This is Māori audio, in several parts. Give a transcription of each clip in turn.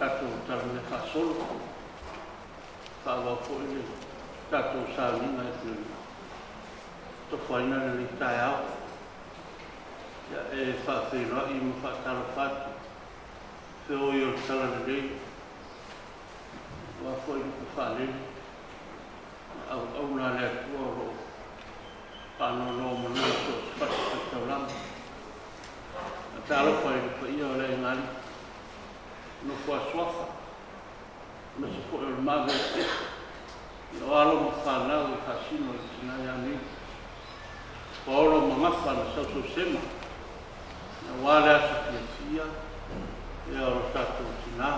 tātou tarane whasolo, whawa po ele tātou sāwinga e te to whaina le tai au. Ia e whawhera I mo whatara whatu, whio I o tala le rei, wa fo I ko whale, au nā lea tua ro, pāno no mana I so whatu taurama. Ta alo whai le whai o le ngari, no wha swafa, na se fo I o mawe te, I o alo ma whanau I kasino I tina ia ni, o alo ma ngawha na sauso sema, na wale asa fia, ia o tātou tina,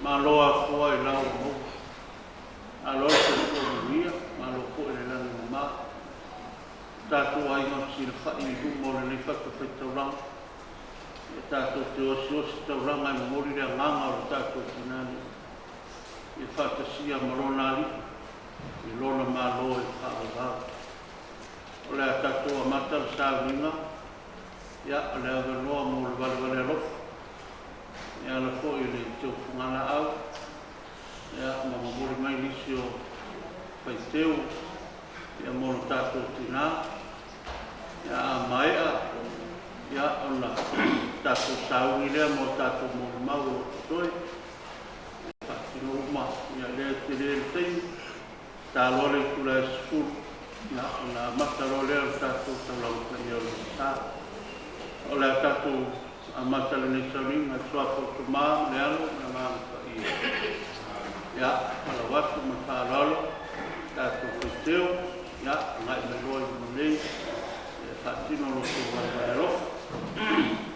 ma loa fua I lau mo, a loa se fua mia, ma lo ko ele lani ma maa, tātou ai ngā sira whai I dumo le nei whaka whai tauranga, e tātou te osi tauranga I mori rea nganga o tātou tinani, e whakasia marona ali, I lona māloa I whaavau. O lea tātou a mata le sāwinga, ia a lea wanoa mō le wale alofa, ia la fo I le teo whungana au, ia ma mori mai nisi o whai teo, ia mō le tātou tinani, ia a maea, ia ona tātou saungi lea mō tātou mō mau o toi, whakino uma, ia lea te lea teinu, tā lore kula e sifuru, ia ona mataro lea o tātou taurauta I o le tā. O lea tātou a matale nei sauringa, suafo to maa le alo, na maa mpa I. Ia, ala watu ma whāralo, tātou whaiteo, ia, ngai me roi munei, Fatino lo que va a ver.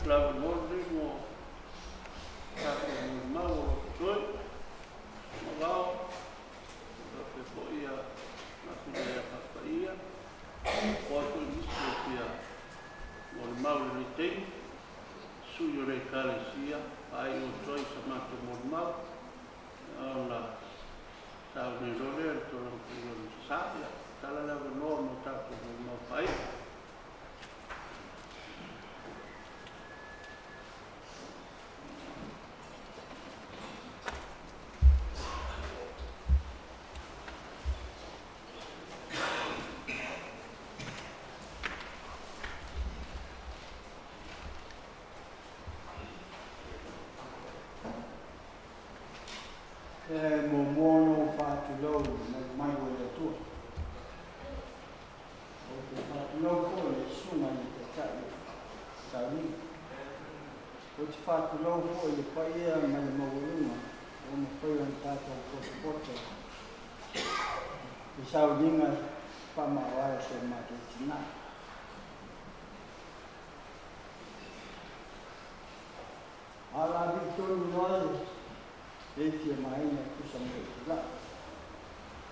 lava morde mo tato mau o toi mau pe po ia na pia pa ia o to dice pia mo mau ni tei su yo re kalesia ai o toi sa mato mo mau ona sa ni role to lo sa ya tala lava no mo tato mo mau pai momono whātulau mai o tua. O te whātulau ko e sunga i te tai, tauri. O te whātulau ko e whaia mai maurunga, o me whaia ni tātou koto. I sau ringa whamawara se mātou tina. Ala Victoria Noel, Eifia maina kusa mo ila.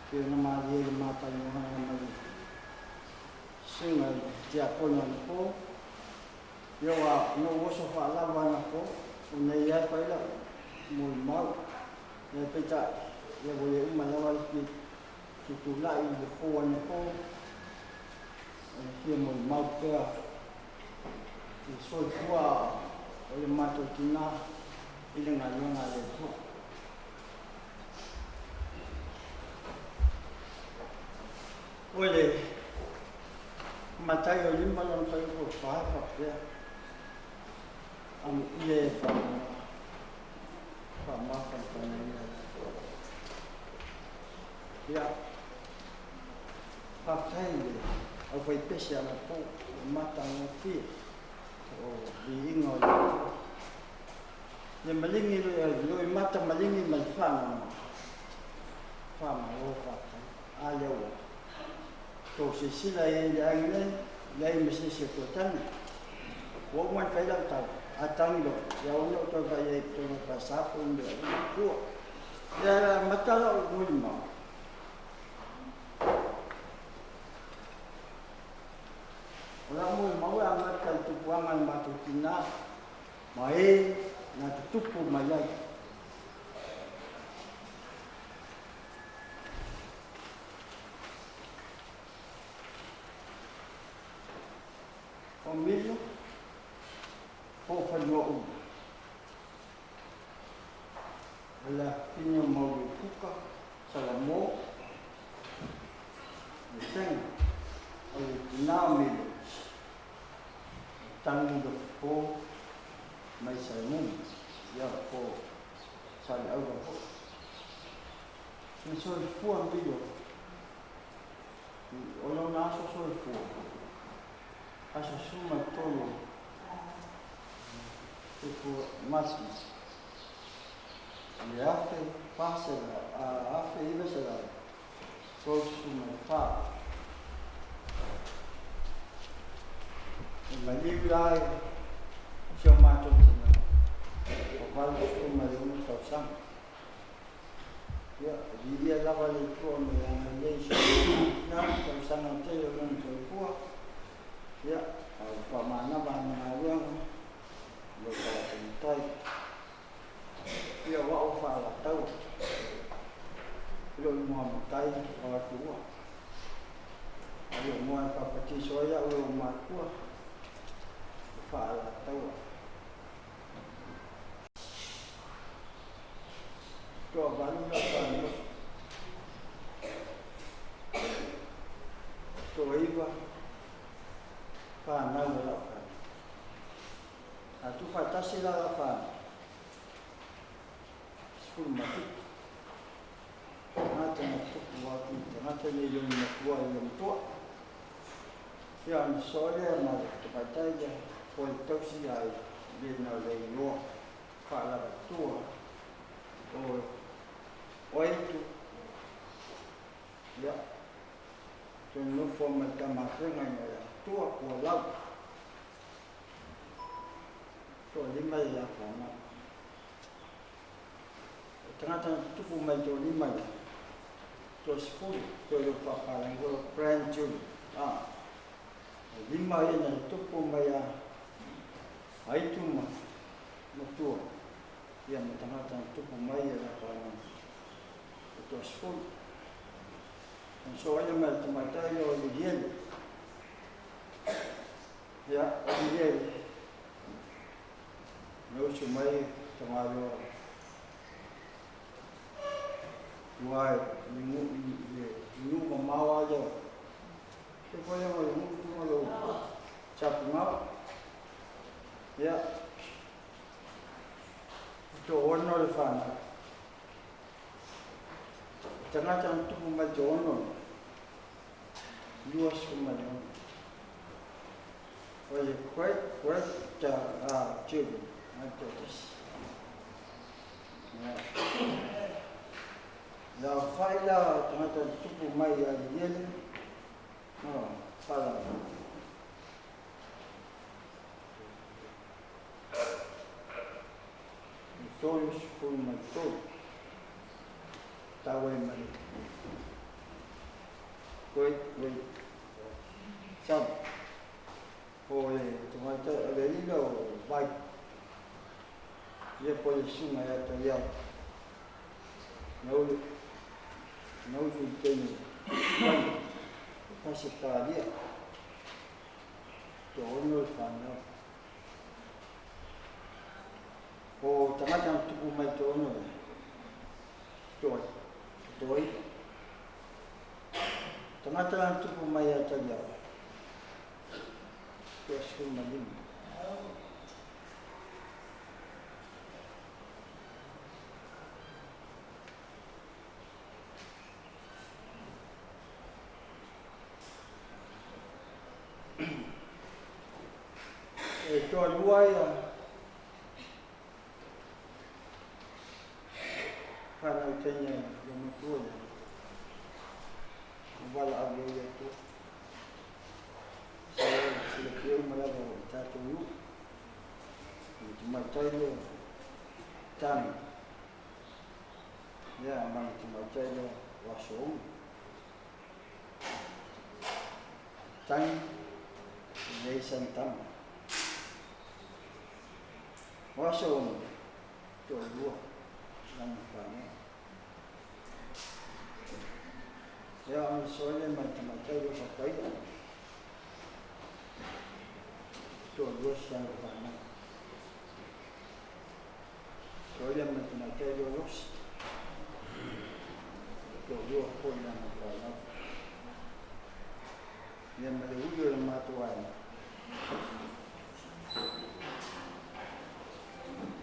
Kaya na maria mata yung mga mali. Singa tia kona ko. Yawa no woso fa lava na ko. Una ia pa ila mo mau. Ya peta ya boleh umalawa ki tutulai de ko na ko. Kia mo mau kaya. Ki so tua o mato tina ile ngalonga le ko. Oleh mata yo lima lang tayo ko pa ya am ile pa makan panaya ya pa tayo au fai pesa na po mata no fi o biingo ya malingi lo mata malingi mal fa ma o fa ayo ko se sila yang lai mesti sekotan wo man fai lang tau atang lo ya ono to ba ye to pa sa pun de ko ya matala ulma ora mo mau amat kal tu puangan matutina mai na tupu malai Milho, polpa no ela tinha mau kuka, salamo, tem o nome tangi do po, mais salmão, já po, sal água po. Isso é fuan milho, o não nasce só é fuan. Asa suma tolo tipo masmis e afe pasela a afe iba sela so suma fa e malibrai chama totina o vale suma de un tausan ya dia lava le tuo me na leisha na tausan antero non tolpua ya, pamana bana ruang lo ka tentai ya wa fa la tau lo mo tai wa tua ayo mo pa pati soya lo ma tua fa la tau to ban la ban to iba fa na la fa atu fa tasi la fa skul mati na tena tu wa tu na tena yo ni wa yo to ya ni sole na tu fa ta ya po to si ai de na le yo fa la tu o tu ya tu no forma ta ma fenga ya tu ko la to lima ya whana. Tangata tupu mai to lima ya. To school, to lo paparango, friend children. Lima ya na tupu mai ya. Aituma, matua. Ia matangata tupu mai ya whana. To school. And so I am at my time of the year. Yeah, every year. No to my tomorrow. Why? You know, Mama, if I am a chopping out. Yeah. To honor the family. Tangata tupu mai to honor. Luas kumalang. Was quite children, not daughters. Now, find out another tupu mai yen. No, follow. Toys for my soul. That way, my great. Some. Rồi chúng ta lấy đầu bay giờ bây giờ xuống này tới giờ nấu gì trên ta sẽ ta đi chỗ nơi phản đâu ô ta đang chụp mấy chỗ này tối ta đang chụp mấy ở trên giờ question maling. Cho nuôi phải là trên nhà dùng tuổi và là người tu sila malaga tatuyo tumatay tan ya mang tumatay wasong tan yaisan tam wasong tuyo ng kanya ya ang soalnya mang tumatay patay Dios yang berfirman. Soalnya mati Dios. Dios pun yang berfirman. Yang melihat yang matuan.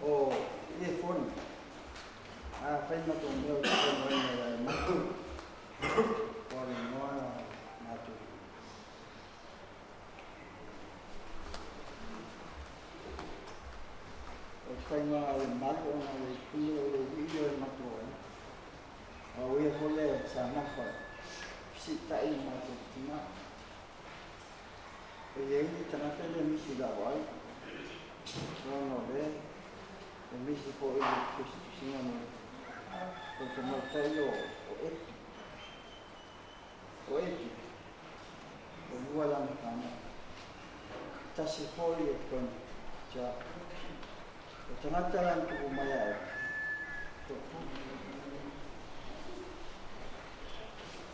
Oh, ini pun. Phải mà tụi mình là matu. Còn nó matu. Phải mà bán của nó cũng như video mà tuổi, bây giờ là sáng nay phải xịt tay mà tụi nó, bây giờ thì chẳng hạn như mình xịt vào ấy, nó đấy, mình xịt vào cái xịt nó, rồi chúng ta tay vô, ếch, rồi mua làm cái này, ta xịt vào cái con, chả Tengah-tengah tu maya.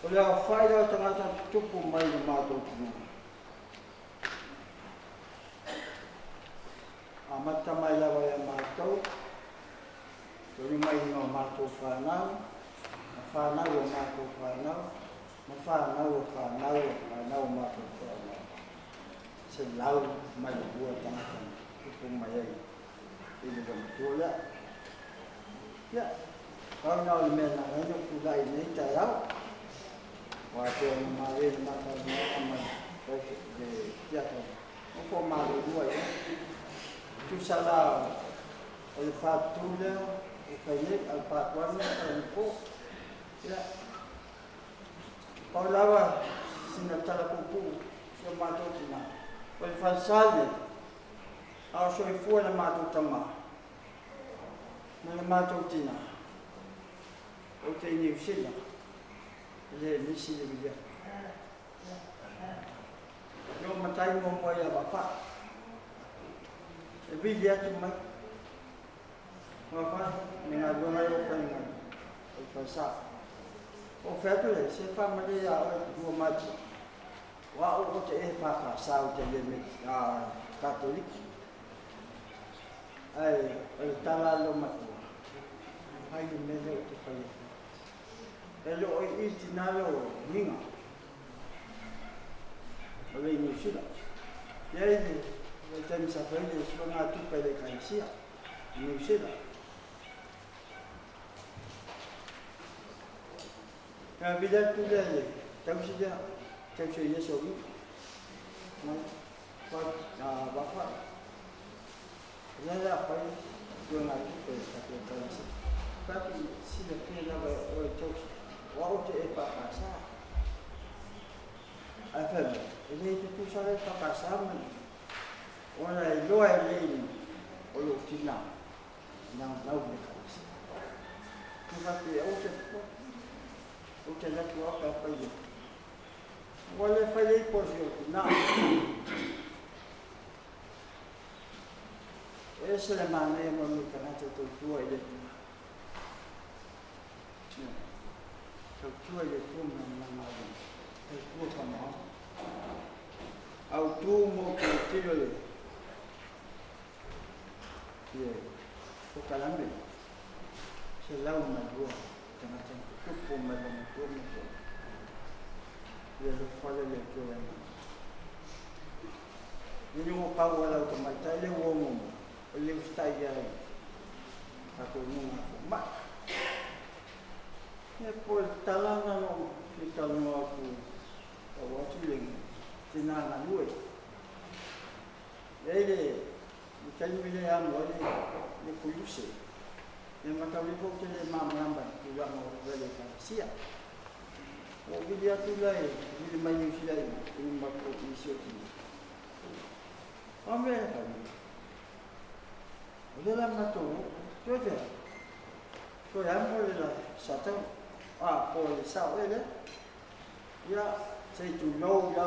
Kalau file tengah-tengah cukup mai matu tu. Amat tamai la waya matu. Jadi mai no matu fanau. Fanau matu fanau. Fanau matu fanau. Selau mai buat tengah-tengah cukup maya. Ini betul ya. Kalau nak menang, itu sudah ini cara. Waktu marin makan aman, di tiada. Apa malu dua ya? Itu salah. Al-Fatihah dia, Al-Qayyid, Al-Fatihah, Al-Qur'an. Ya. Kalau lawa sinatala kuku, semua tu cina. Al-Fatihah Ao soifua na mātou tama. Na mātou tina. O te New Zealand. Le misi le via. Yo matai mo mo ya bapa. E via atu mai. Bapa, ninga dona yo kanga. O fasa. O fetu le se fa male ya o mati. Wa o te e fa ka sa o te le me katolik. Ai tala lo matu. Ai me le te fa. Ele o i tinalo ninga. Ole New Zealand. Ia i te misa whaile sua ngā tupa le kaisia. New Zealand. Ka vida tu le tausi dia tausi Yesu ni. Mai pa bapa. Ia la pai sua ngā tupa le kaisia. Tapi sila kena o tausi. Wa o te e whakasa. Ai whema, e nei te tūsara e whakasa mani. Ona e loa e leini o lo tina. Nau me kaisa. Tūhaki e o te latu aka whaile. Wale whaile i posi o tina. E se le mana e mo mi kanata tau tua i le tina. Tua le tu na mai e tu ka ma au tu mo ke tiro le o kalambe se lau ma dua tana tana tupo ma le tu mo le fale le tu le ni mo pa wala to mai tai le wo mo le stai ya ka ko ma e po talanga no ki talanga aku o atu le tina na lue ele ni kai mi le am le kuluse e mata le ko te le mamamba ki wa mo le ka sia o vi atu le ni mai ni sila ni ma ko ni sio ti ame fa ni le la mato jote so ya mo le la satang po sao ele ya sei tu no ya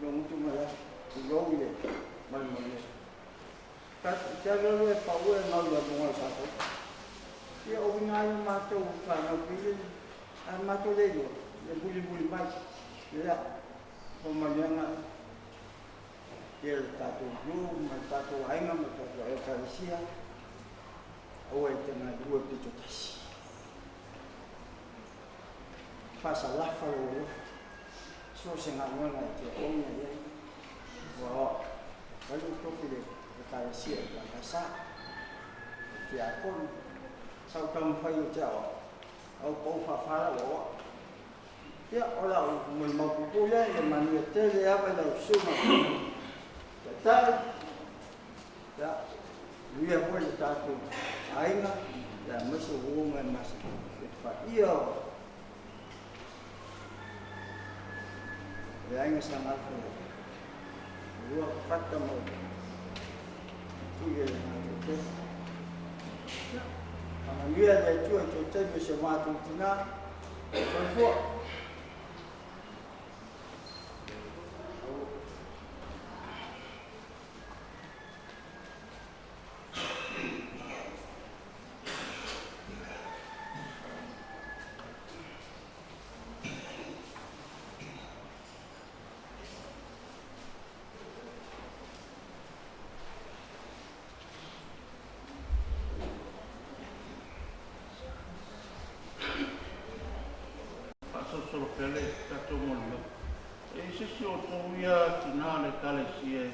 no mutu mala tu no ile mal mal ka ya lo e pa u e no ya mo sa ko ya o nga ya ma to ka no pile a ma to le le buli mai ya o ma ya na ya ta tu ru ma ta tu ai ma ta tu e ka sia o e te na due pito tasi fasa lafa o so se nga ngona te o nga ye wa kalu to file ka sia ka sa ki a kon sau tam fai o chao au po fa fa o ya ola o mo mo ku ya e manu te le ava la suma ta ya luia po le ta tu ainga ya maso o nga mas fa io ainga sama ko rua fatta mo tuye na te ana luia de tu te se ma tu tina so fo solo pele tato mono e se si o toia tinale kale sie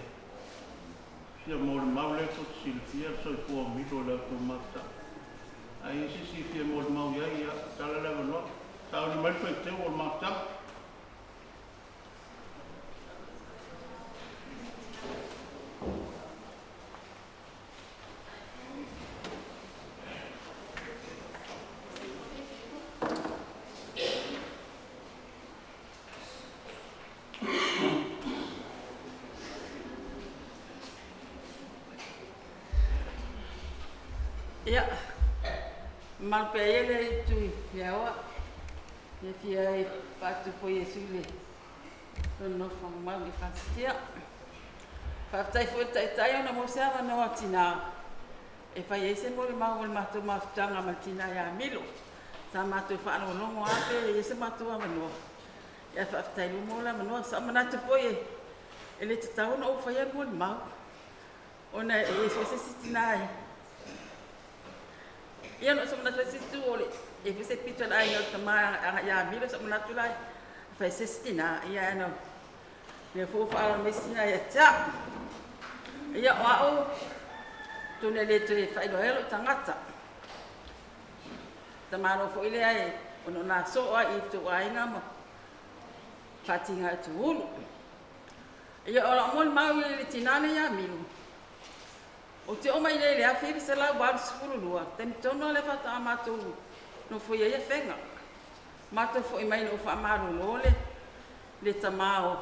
sia mol maule ko silfia so fu mito la to mata ai se si fie mol mau ya tala la no ta ni mal fe te o mata Ia, malpe ele tui yawa, e fia e patu po Yesu le, no whamau le kastia. Whaftai fo tai ona mo seava no atina, e whai ese mo le mau le matu mafutanga matina ya milo. Sa matu whaano longo ape, ese matu a manoa. Ia whaftai lumo la manoa, sa manatu po e le te tau na uwhai anu le mau. Ona e se sitina e. Ia no sa manatu situ ole, e se pito la inga tama ya milo sa manatu la, whai se sitina, ia ano. Ia fufa ala mesina ia tia. Ia wao, tune le te whailoelo tangata. Tamaro fo ile ai, ono na soa i tu ainga ma. Fatinga i tu ulu. Ia ola mol mau i le tinane ia milu. O te oma i le awhiri se lau waru sifuru lua. Temi tono le fata a matou no fo ia whenga. Matou fo i mai no fa amaru lole. Le tamao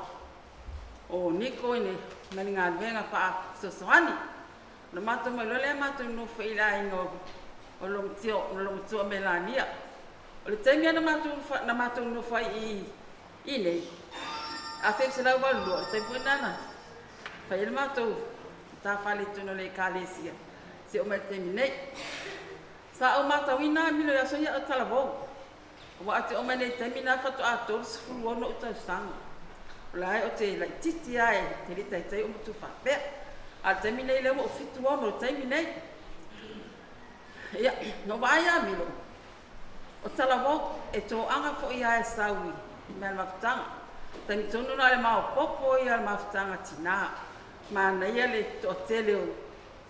o niko ine mani ngā venga pa sosoani. No matou mai lole matou no fo i la ingo o long tio melania. O le taimia na matou no fai i nei. A whewhi se lau waru lua, te pui nana. Whai ele matou, tā whale tuno le kālesia. Se o mai teimi nei. Sa o matou ina milo ya soia o talavou. Wa ate o mai nei teimi na whatu a tōru sifuru ono o tau sanga. O lai o te lai titi ai, te li tai o mutu whapea. A teimi nei leo o fitu ono o teimi nei. Ia, no vai a milo. O talavou e tō anga fo ia e saui, mea mafutanga. Tani tonu na le mao popo ia le mafutanga tina. Ma na ia le to tele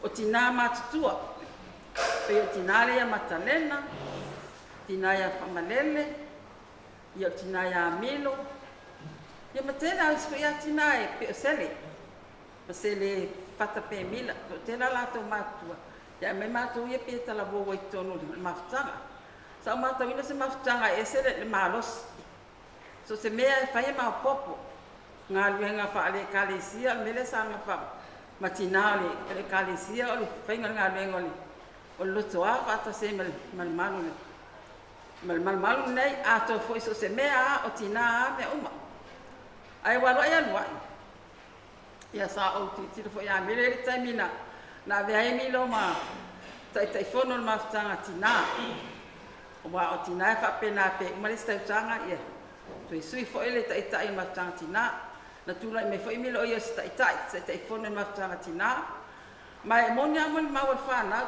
o tina matutua. Pe o tina le ia matalena, tina ia whamalele, ia o tina ia milo. Ia matela au sifu ia tina e pe o sele. O sele fata pe mila, o tela lato matua. Ia me matua ia pe talabo wa i tonu le mafutanga. Sa o matua ina se mafutanga e sele le malos. So se mea e whaia mao popo. Ngā luenga wha ale kālesia, mele sa ngā wha matina le kālesia, o le whainga ngā luenga o le loto a, whata se malmalu le. Malmalu nei, a tō fwoi so se mea a, o tina a me uma. Ai walo ai anuai. Ia sa o tira fwoi a mele le taimina, na vea e milo ma tai fono le mafutanga tina. O wa o tina e whapena pe, umale se tautanga ia. Toi sui fo ele tai tai mafutanga tina. Na tula me fo imilo ia se tai se tai fone mafutanga tina. Ma e moni amoni maua whanau.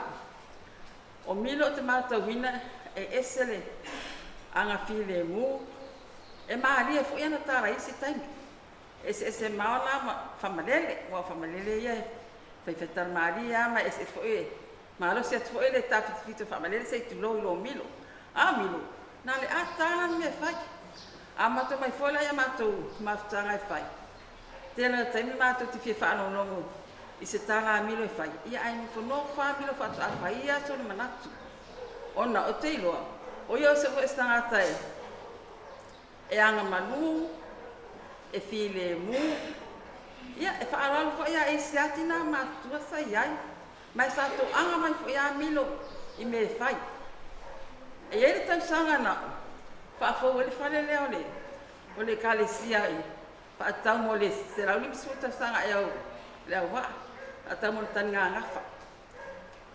O milo te matauina e esele anga file mu. E maaria fo iana tara isi taimi. Ese maona ma whamalele. Wa whamalele ia fai whetar maaria ma ese fo e. Ma alo se fo ele ta fito whamalele se tu lo milo. A milo. Na le a tala me fai. A matou mai fola ia matou mafutanga e whai. Tēnā taimi matou te whia whaano nongo i se tala milo e whai. Ia ai ni whanau wha milo whatu a whai ia so ni manatu. Ona o te iloa. O ia se fo estangata e anga manu, e file mu. Ia e whaaralu fo ia e se atina matua sa iai. Mai sa to anga mai fo ia milo i me e whai. E ere tau sanga na. Whaafou ele whare leo le, o le kālesia i, whaatau mo le se rau limi suta sanga e au, leo wā, whaatau mo le tani ngā ngawha.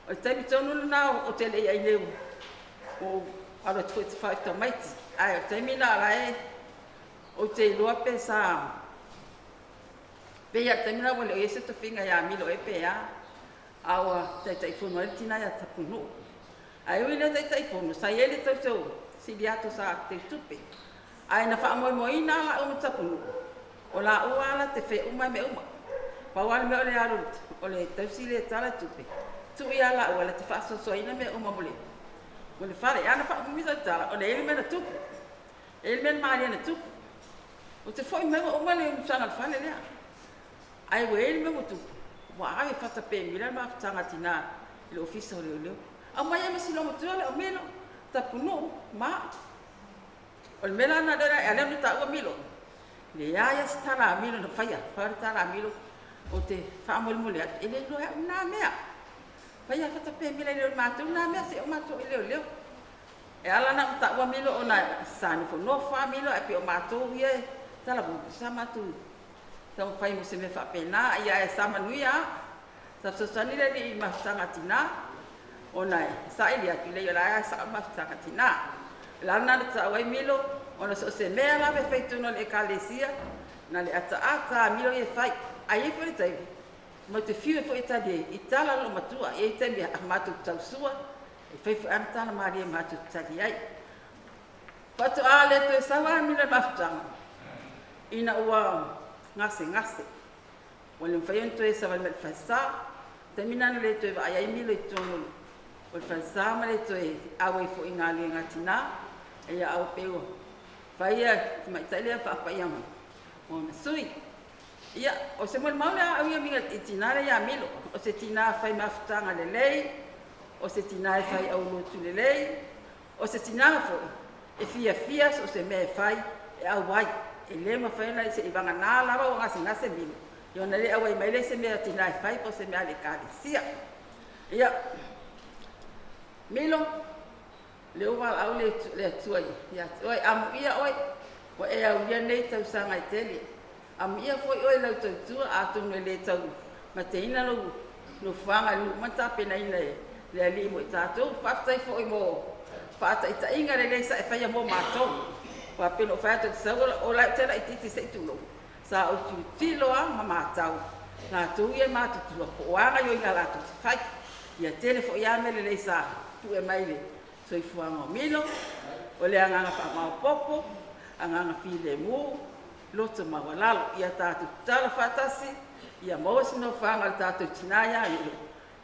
O te taimi tonu nao o te lei ai leo, o alo te whaiti whaita maiti. Ai, o taimi nā rai, o te iloa pe sa, pe ia taimi nā wale o ese to whinga ia milo e pe a, aua te taifono ele tina ia tapunu. Ai ui le te taifono, sa ele tau tau, siliato sa te tupe. Ai na wha moi ina la umu tapunu. O la uala te whe uma me uma. Pauale me o le arut, o le tausile e tala tupe. Tu ia la uala te wha so ina me uma mole. Mole whare, ana wha umisa tala, o le ele mena tupe. Ele mena maari ana tupe. O te whoi me uma le umusanga le whale lea. Ai we ele me tupe. Wa ai whata pe mila ma whatanga tina le ofisa o leo leo. Au mai ame silo motua le o meno. Tapunu ma o le mela na dera e alemu ta ua milo le ia se tala milo na faia tala milo o te whaamole atu ele loa na mea Pai a fata pe mila le matu na me se o matu leo. E ala na ta wa milo ona sani fo no fa milo e pe o matu ye tala bu sa matu. Tau fai mo se me fa pena ia e sa manuia. Sa so sani le di ma sanga tina. Ona sa ile atu le la sa ma sanga tina. La na ta wa milo ona so se me ala me fai tuno le kalesia na le ata milo e fai ai fo tai. Ma te fiu fo itali itala lo matua e te me matu tau sua e fai fo antana maria matu tali ai patu ale to sawa mi le maftanga ina ua ngase wale fai ento e sawa me fasa te minana le to ai mi le tono o fasa ma le to e awe fo ingali ngatina e au peo fai ma italia fa pa yama ona sui ia o se mo maula au ia minga itinare ya milo o se tina fai maftanga le lei o se tina fai au lotu le lei o se tina fo e fia o se me fai e au wai e le ma fai na se ibanga na lava o ngase milo yo na le au mai le se me tina fai po se me ale kalisia ia milo le wa au le tuai ia oi am ia oi o e au ia nei tau sanga i tele am ia foi oi lau tu atu me le tau ma te ina no fanga lu mata pena ina le ali mo tatu fatai foi mo fatai ta inga le sa fa ya mo mato pa peno fatai sa o la tela ititi se tu lo sa o tu tilo a mama tau na tu ye matu tu o anga yo ina la tu fai ia tele foi ya me le sa tu e mai le so i fuanga milo o le anga fa ma popo anga file mu loto mawalalo ia tatu tala fatasi ia mos no fanga tatu tinaya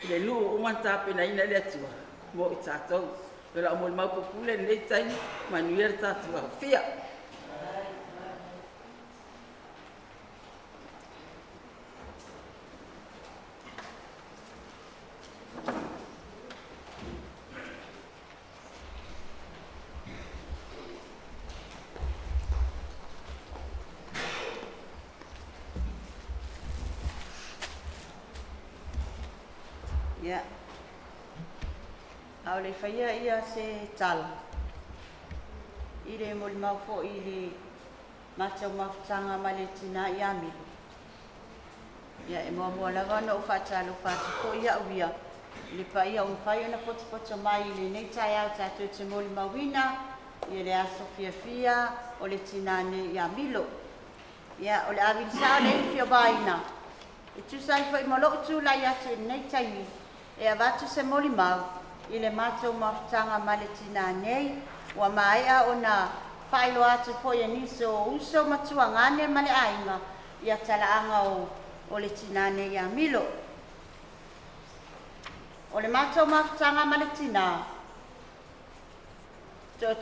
le lu umanta pena ina le tua mo itato pela mo mau popule le tai manuel tatu fia Ya. Au le faia ia se tal. Ile mo le mau fo ile matau mafutanga ma le tina ia milo. Ya e mo lava no fatalo fatu ko ia uia. Le pa ia un fai ona poto mai le nei tai au tatu te mo le mawina ia le aso fia o le tina ne ia milo. Ya o le avin sa le fia baina. E tu sai fai mo lo tu la ia te nei tai e avatu se moli mau i le matou mafutanga ma le tina nei ua maea ona whailo atu po ia niso uso matuangane ma le ainga ia talaanga o le tina nei a milo. O le matou mafutanga ma le tina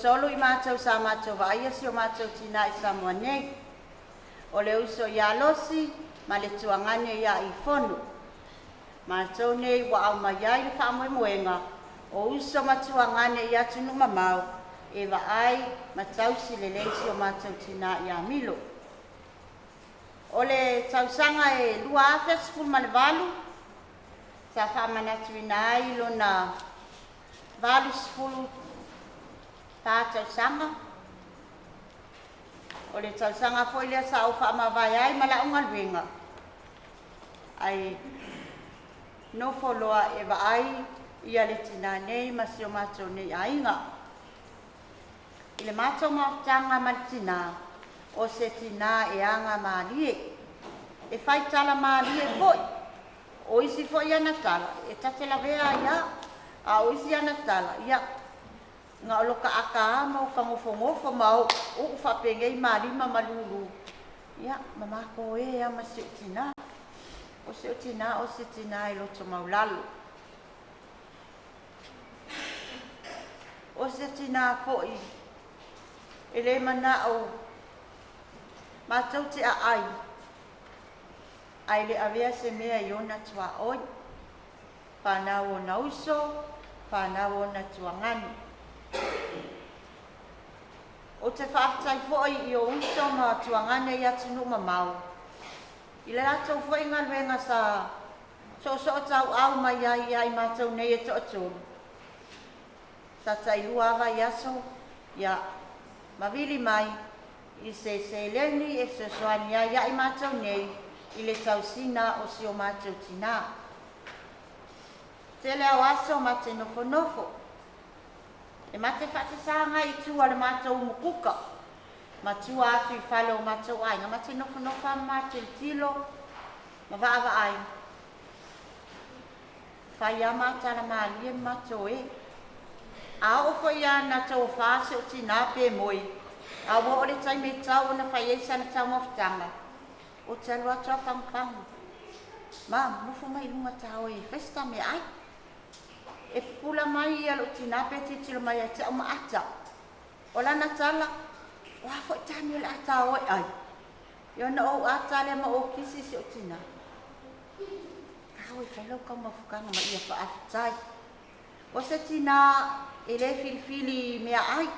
tolo i matou sa matou vaia si o matou tina i Samoa nei o le uso ia losi ma le tuangane ia i fonu. Matou nei wa au mai ai fa mo moenga o uso matuangane ia tunu mamau e va ai matau si le leisi o matou tina ia milo. O le tausanga e lua afes ful malvalu sa fa manatu inai lona valu fulu ta tausanga o le tausanga foi le sa o fa ma vai ai mala ungal venga ai no foloa e vai ia le tina nei ma si o matou nei ainga. I le matou mafutanga ma le tina o se tina e anga malie. E fai tala malie foi. O isi foi ana tala. E tate la vea ia. A o isi ana tala. Ia. Nga o loka aka ama o ka ngofo ma o whapengei marima malulu. Ia, mamako e ama si o tina. O se tina i loto maulalu. O se tina foi. E le mana o matau te a ai. Ai le avea se mea i ona tua oi. Whanau o nauso, whanau o na tuangani. O te whaftai foi i o uso ma tuangane i atu numa mau. I le ato foi ngā luenga So tau au mai ai mātou nei e to atonu. Sa tai lua wa yaso ya mawili mai I se leni e se soani ai mātou nei I le tau sina o si o mātou tina. Te leo aso ma te nofo nofo. E ma te whatisanga I tua le mātou mukuka. Ma tua atu I whale o mātou ai. Ma te nofo nofo ma te tilo. Ma waawa ai. Whai a mātara mā lia mātou e. A ofo I ana tau whāse o tina pe moi. A wa o le tai me tau na whai eisa na tau mawhtanga. O te alua tua whangpangu. Ma, nofo mai lunga tau e. Festa me ai. E pula mai alo tina pe te tilo mai te au maata. O lana tala, o hafo tani le ata o ai. Yo na o ata le ma o kisi si o tina. Kau e whalau kau mawhukanga ma ia whaafitai. O se tina e le filifili mea ai.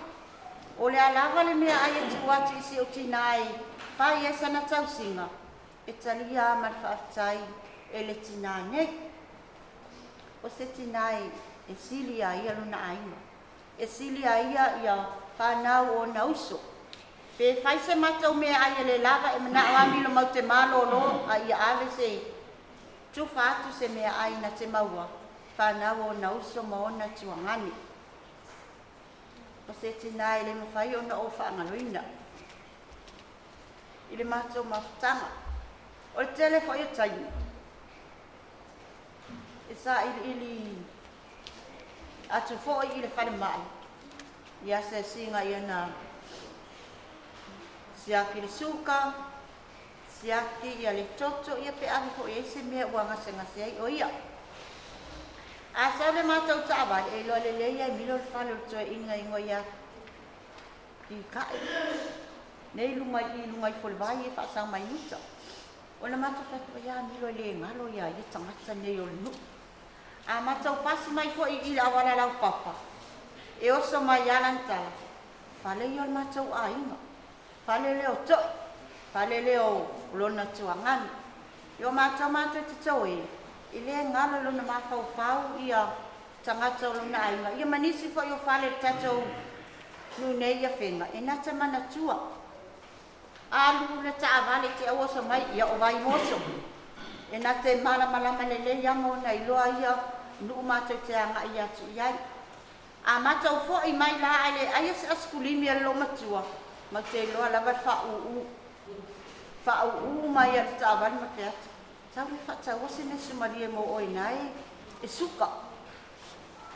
O le alawa le mea ai e tuati si o tina ai. Whai e sana tausinga. E talia ma le whaafitai e le tina nei. O se tinai e sili a ia luna ainga. E sili a ia whanau o nauso. Pe whai se matau mea ai le lava e mana o amilo mau te malo lo a ia ave se tuwha atu se mea ai na te maua. Whanau o nauso maona tuangani. O se tinai le mawhai o na o whaangaloina. I le matau mawhtanga. O le telefo i taimi. E sa ili atu fo I le whare mai. Ia se singa ia na siaki le suka, siaki ia le toto, ia pe awi fo I se mea ua ngase ai o ia. A sa le mātou tāwai, e loa le leia I milo le whale o toe inga ingo ia ki kai. Nei lungai fo le vai e whaasang mai uta. O le mātou whatua ia milo le ngalo ia I tangata nei o le nuku. A matau pasi mai fo I ila awala lau papa. E oso mai alantala. Whale I o matau a inga. Whale leo toi. Whale leo lona tuangani. I o matau te tau e. I lea ngalo lona mawhau whau ia tangata o lona ainga. Ia manisi fo I o whale tatou nune ia whenga. E nata mana tua. Alu le ta avale te awoso mai ia o vai moso. E nā te malama le iamo na I loa ia nuu mātou te anga I atu iai. A mātou fo I mai la ale aia se askulimi a lo matua. Ma te loa lava whau mai a ta avale ma te atu. Tau le whata wase ne sumaria mo oi nai e suka.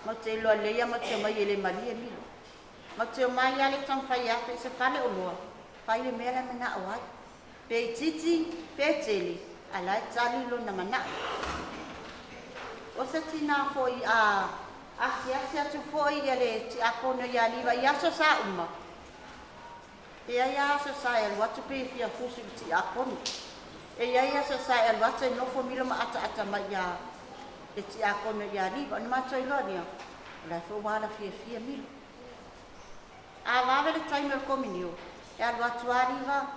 Ma te loa leia ma te mai ele maria milo. Ma te mai ale tang whai ape se whale o loa. Whai le mea me na awai. Pe titi, pe teli. Alai tali lo na mana. O se tina foi a asia tu foi ele ti akono ya liva ya so sa uma. E ya so sa el watu pe fia fusu ti akono. E ya so sa el watu no fo milo ma ata ma ya e ti akono ya liva no ma toi lo nia. La fo wala fia milo. A va le time el cominio. E al watu aliva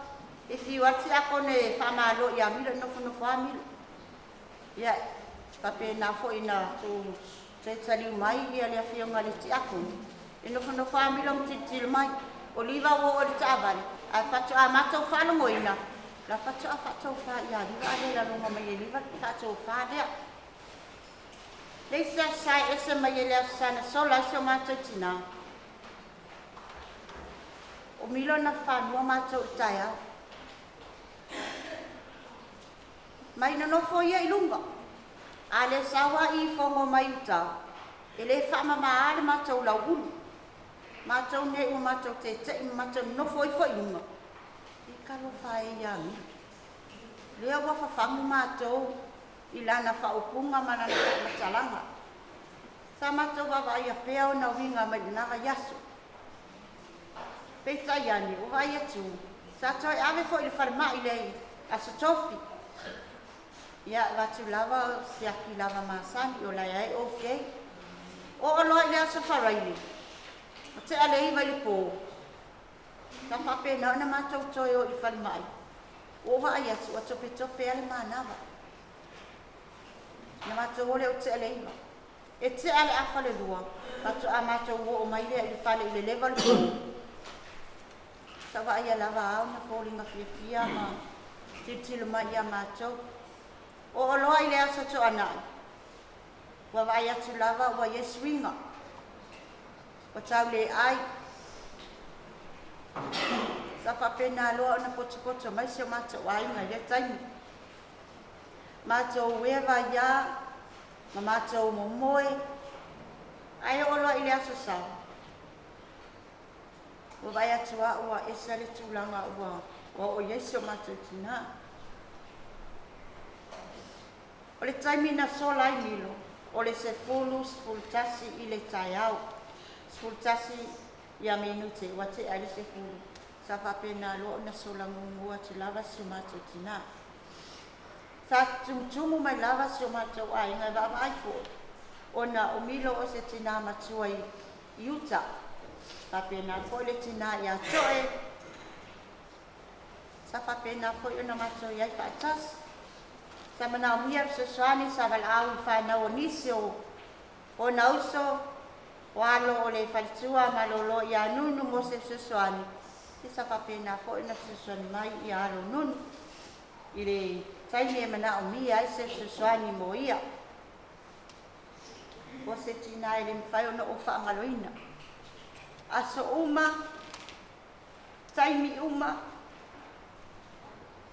e si wati akone whamalo ia milo no whamilo. Ia, pape na fo ina tu te tali mai ia lea whionga le ti akone. E no whamilo mtitil mai. O liva wo o le tāwari. A whatu a matau whanongo ina. La whatu a whatau wha ia liva a le la longa mai e liva whatau wha lea. Leisa sai ese mai e lea sana sola ese o matau tina. O milo na whanua matau tai au. Mai na nofo ia I lunga. A le sawa I fongo mai uta. E le whama maare matau lau ulu. Matau ne o matau te matau nofo I fo I lunga. I karo whae ia mi. Lea wafa whangu matau I lana whaupunga mana na matalanga. Sa matau wawa ia peo na winga mai naga yasu. Peta iani o vai atu. Sa toi ave fo I le wharema I lei. Aso tofi. Ia watu lava siaki lava masani o lai ai okay. O aloa I le aso wharaili. O te ale iwa I le pō. Ka whape nao na mātou toi o I wharimai. O wa ai atu a tope ale mānawa. mātou ole o te alei ma. E te ale afa le lua. Mātou a mātou o mai lea i le whale i le level 4. Sa wa ia lava au na fōlinga fia ma titilo mai ia mātou. O loa i le asa to anai. Wa vai atu lava wa yesuinga. Wa tau le ai. Sa whapena loa na poto mai se mātou ai ngai le taimi. Mātou wewa ia, ma mātou momoe. Ai o loa i le asa sau. Wa vai atu a ua esa le tūlanga ua o Yesu mātou tina. O le taimi na sola i milo, o le se fultasi i le tai au. Fultasi ia minute, wa te ai le se fulu. Sa whapena loa na sola ngungua te lava si mātou tina. Sa tumutumu mai lava si mātou ai, ngai wa ai fo. O na o milo o se tina matua i Utah. Whapena fo le tina ia toe. Sa whapena fo i na mātou iai whaatas. Sa mana o mia se soani sa walau i whanau o nisio. O na uso, o alo o le whalitua malolo i anunu mo se soani. I sa whapena fo i na se soani mai i alo nunu. I le taimi e mana o mia i se soani mo ia. O se tina e le mwhai o na o whaangaloina. Aso uma, taimi uma,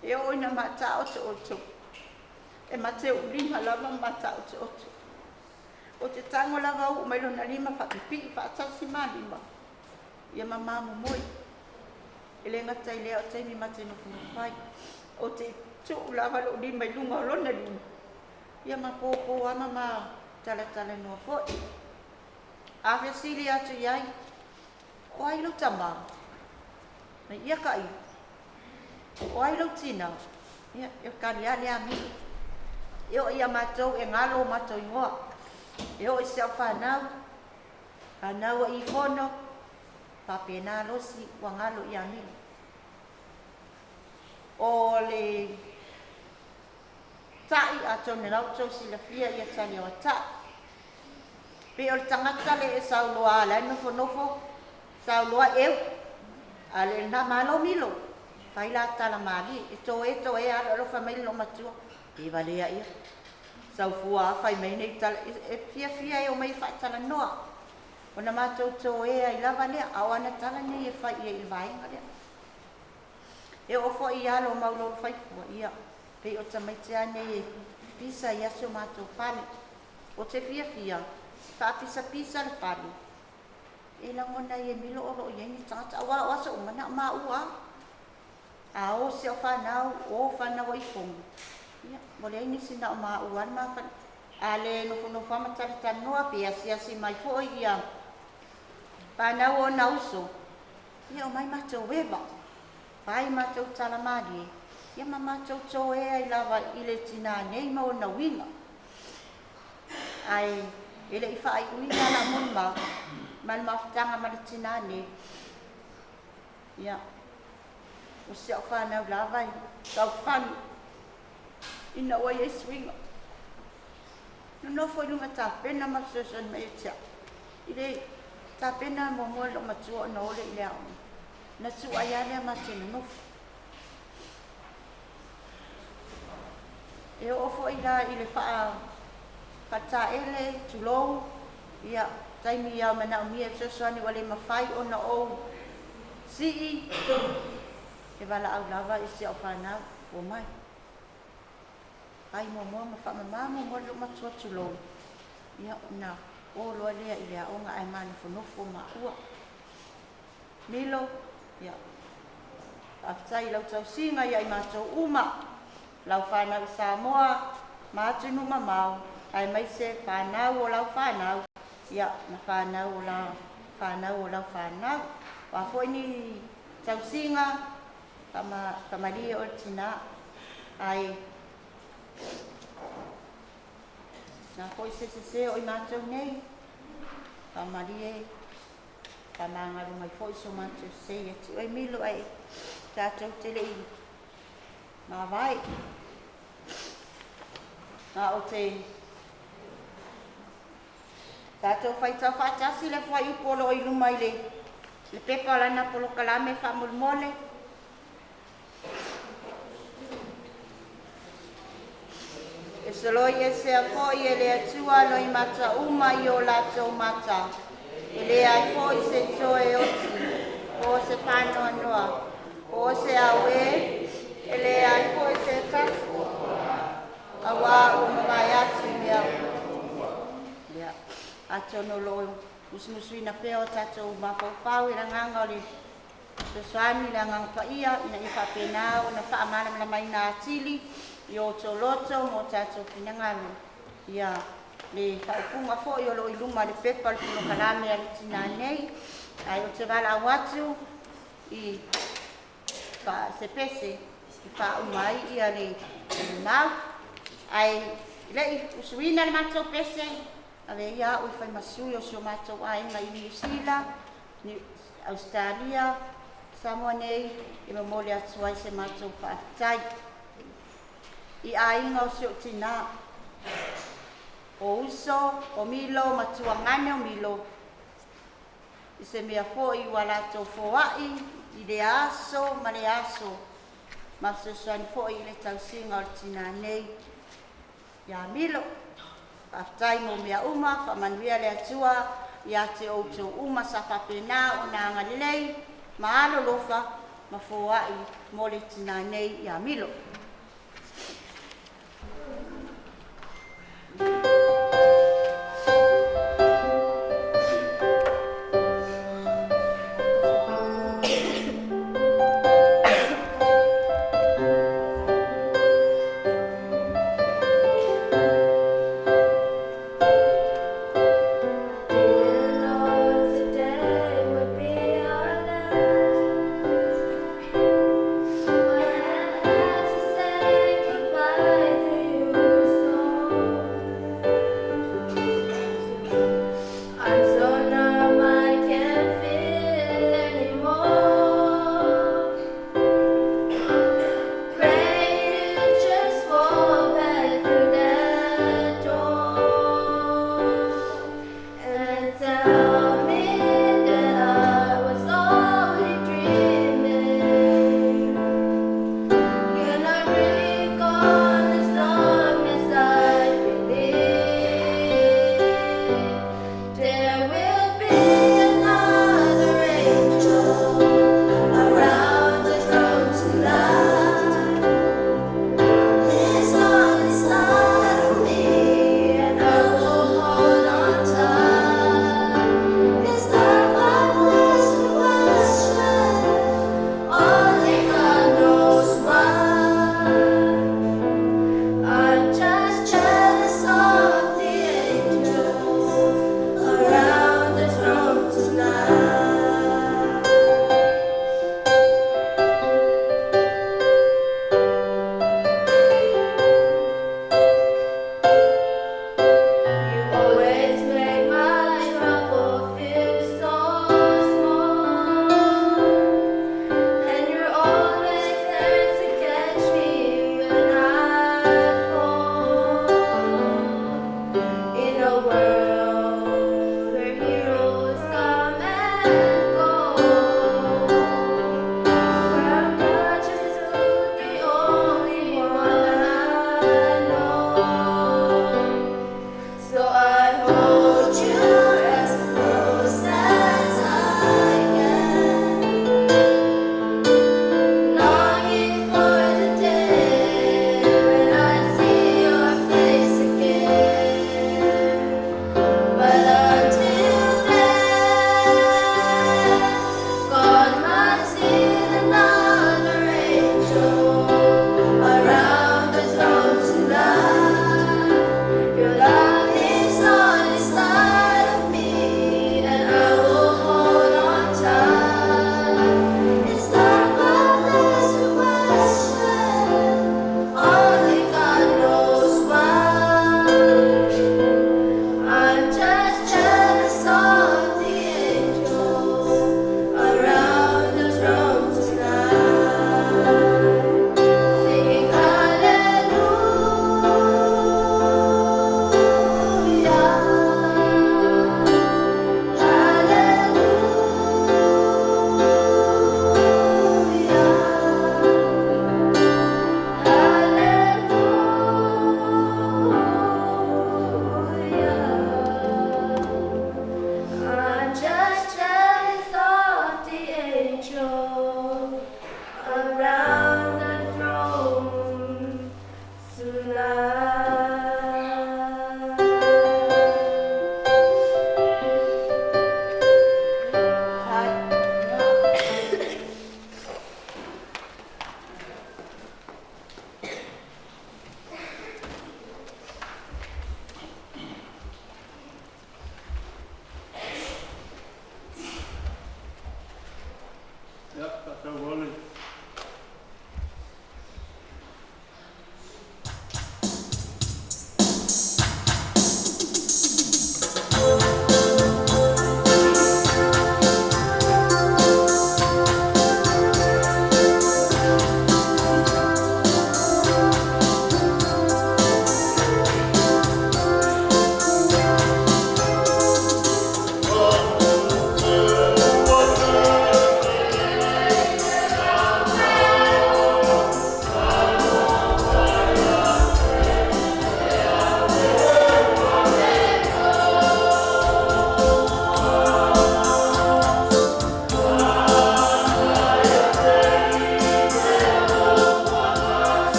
e o ina mata o te oto. E mate o lima lava mata o te oto. O te tango lava o mai lona lima whakipi, whaatasi ma lima. Ia mama moi. E le ngata i lea o taimi mate no whai. O te tu lava lo lima i lunga o lona lima. Ia mapopo ama ma tala no fo. Ave sili atu iai. O ai lo tama. Na ia kai. O ai lo tina. Ia kari ale a mi. Eo ia mātou e ngalo mātou ingoa. Eo i sea whanau. Whanau i whono. Papena losi wa ngalo i a mi. O le tai a tone lautou si la fia i a tani o a tai. Pe o le tangata le e sauloa ala nofo. Sauloa eu. Ale na malo milo. Faila tala mali. E to e ala lo famili lo matua. E valea ia. Sau fua fai mai nei tala. E fia e o mai fai tala noa. O na mātou to e ai lava lea. Awana tala nei e fai e ilvainga lea. E o fo i alo maulo fai fua ia. Pe o tamaitea nei e pisa i aso mātou fale. O te fia. Fa pisa le fale. E langona i e milo oro i eni tangata. Awa o asa umana ma ua. A o se o whanau, o whanau i fongu. Ia, mo le eni sina o ma ua ma whanau. A le no whamatari tanoa pe asi mai fo i ia. Whanau o nauso. Ia o mai mātou wewa. Pai mātou talamari. Ia ma mātou tō ea i lava i le tina nei ma o na winga. Ai, ele i whaai uina la munma. Man mawhtanga ma le tina nei. Ia. O se o whanau lava i. Tau whanu. Ina oi e swinga. No foi lunga ta pena ma sosan mai tia. Ile ta pena mo mo lo matua no le ile au. Na tu ayale ma tino no. E o fo ila ile fa ta ele tu lo ia taimi ia mana mi e sosan ni wale ma fai ona o si e bala au lava e se o fana o mai. Ai mo ma fa mo lo matua tu lo. Ia na o lo le ia o nga ai mani fo ma ua. Milo ia. Aftai lau tau singa ia i mātou uma. Lau whanau Samoa, mātunu mamau. Ai mai se whanau o lau whanau. Ia na whanau o lau whanau. Wa foi ni tau singa. Kamari o tina. Ai na foi se o i mātou nei. Kamari e. Kamangaru mai foi so mātou se e tu. Ai milo ai tātou te lei. Nā vai. Nā o te Tātou whaitau whaatasi le whai upolo o iluma i le pepa lana polo kalame whamulmole. E saloi e sea fōi e lea tua no i mata uma i o lātou mata. E lea ai fōi se toe oti, o se whanoa noa, o se awe, e lea ai fōi se tasu. A wā o mawai atu mea. Ato no lo musumusuina peo tatou mawhawhau i ranganga o le sosoani le ngang paia ina i whapena o na whaamana mla mai nā atili i o tō loto mo tatou pinangalo. Ia le whaupunga fo i o lo iluma le pepa le puno kalame a le tina nei. Ai o te wala awatu i se pese i whaumai i a le mau. Ai le i usuina le matou pese. Ave ia o fai masui o sio matou ainga i New Zealand, ni Australia, Samoa nei, i mamole atu ai se matou whaatai. I ainga o sio tina, o uso, o milo, matua ngane o milo. I se mea fo i walatou foai, i le aso, ma le aso. Ma se soani fo i le tausinga o tina nei, ia milo. Aftai mo mea uma, whamanuia le atua, ia te outou uma sa whapena o nā ngalilei, ma alo lofa, ma fōai mo le tina nei ia milo. Today would be our last.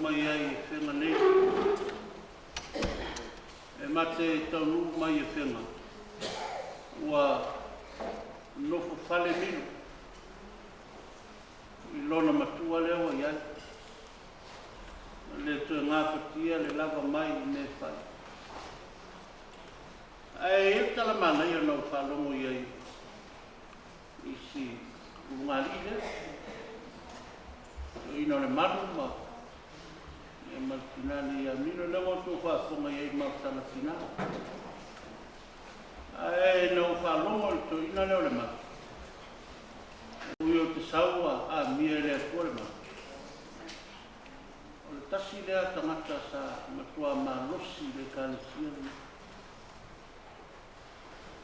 mai ai e whenga nei. E mate taunu mai e whenga. Ua nofo whale mino. I lona matua leo ai ai. Le tue ngā whatia le lava mai I me whai. Ai e tala mana I anau whalongo I ai. I si ungali le. Ino le manu ma. E martinani a mino le wato whafonga I ai martana tina. Ai nau whalongo I to ina leo le manu. Ui o te saua a mia le atua le manu. O le tasi lea tangata sa matua malosi le kālesia ni.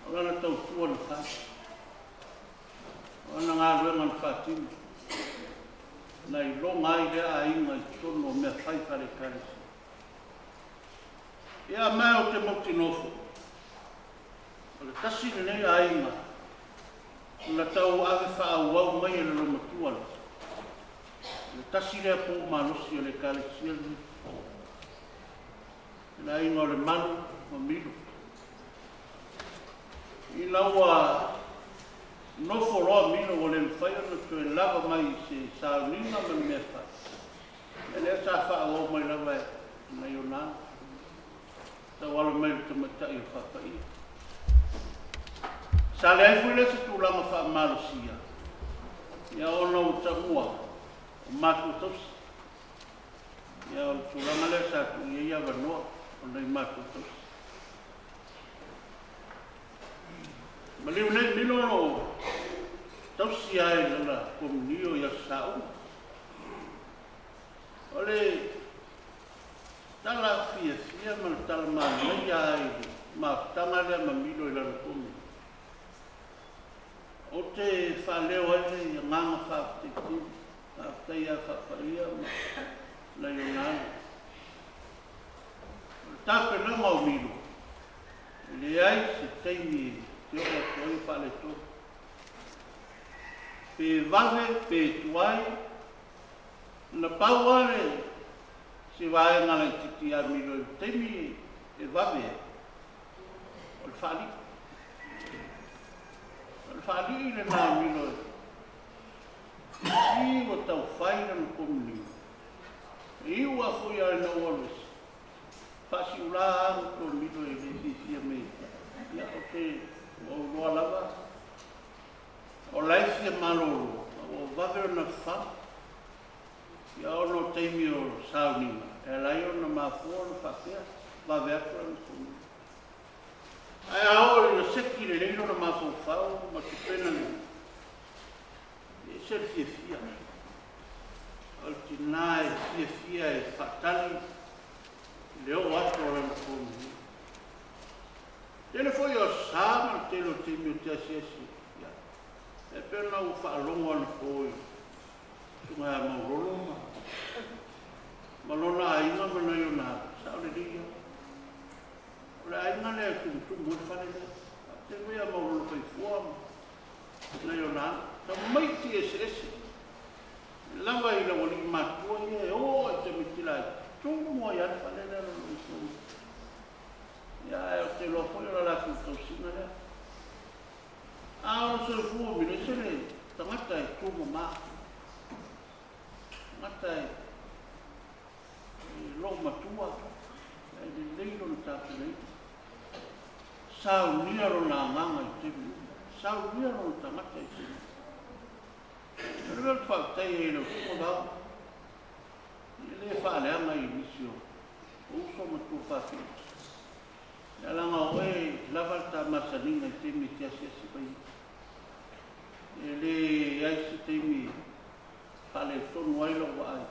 O lana tau tua na whai. O lana ngā ruenga na whātini. Nei longa I lea a inga I tono mea whai whare kālesia. Ia mai o te moti nofo. O le tasi nei a inga. Na tau ave wha wau mai e le loma tuala. Le tasi lea po malosi o le kālesia ni. Na inga o le manu ma milo. I laua nofo roa milo o le mwhaia na tue lava mai se saunina ma mea wha. E lea sa wha wau mai lava e na iona. Tau alo mai le tamatai o whapai. Sa le ai fui le se tūlanga wha malosia. Ia ona o tamua. O mātua tausi. Ia o tūlanga le sa tu ia ia wanoa. O nei mātua tausi. Ma liu nei mino no tausi ai lana komunio ia sa'u. O le tala fia ma tala mai ai ma tanga le ma milo I lana komunio. O te whaleo ai ia nganga whaafetiki, whaafetei a whaaparia na ionana. O le tāpe nanga o milo. Le ai se teimi te oa toi whale tō. Pe vahe, pe tuai, na pauare se wae ngana titi a milo I teimi e vahe. O le whali. Whaali le nā milo e. Si o tau whaira no komuni. E iu a fui ai na oales. Whasi ula au tō milo e le fisia me. Ia o te o roa lava. O laifia maloro. O vavero na wha. Ia ono teimi o saunima. E lai o na mafua na whakea. Vavero na komuni. Ai ao le seki le leilo na mafau fau ma te pena le. E se fia. Al tina e fia e fatali. Leo ato ora na komi. Tele foi o sama te lo timi o te asiasi. E pena u whaalongo ana koi. Tunga e maurolo. Malona a inga mana i o nā. Sao le lia. Le ainga le tu mo fale le. Te mea maurolo kai fua. Na i o nā. Ta maiti ese. Lava I la wali matua ia e o te mitila. Tungu mo i ane fale le lo. Ia e o te lofo i o la ku tausina le. A o se fua mi le se le. Tangata e tungu maa. Tangata e lo matua. E le leilo na tātu leilo. Sau nia ro nā nganga I te mi. Sau nia ro na tangata I te mi. E le mea whaatai e lo tuko dao. E le whaaleanga I misio. O uso matua whaatai. E langa o e lava ta masaninga I te mi te asiasi pai. E le aisi te mi whaale tonu ailo wa ai.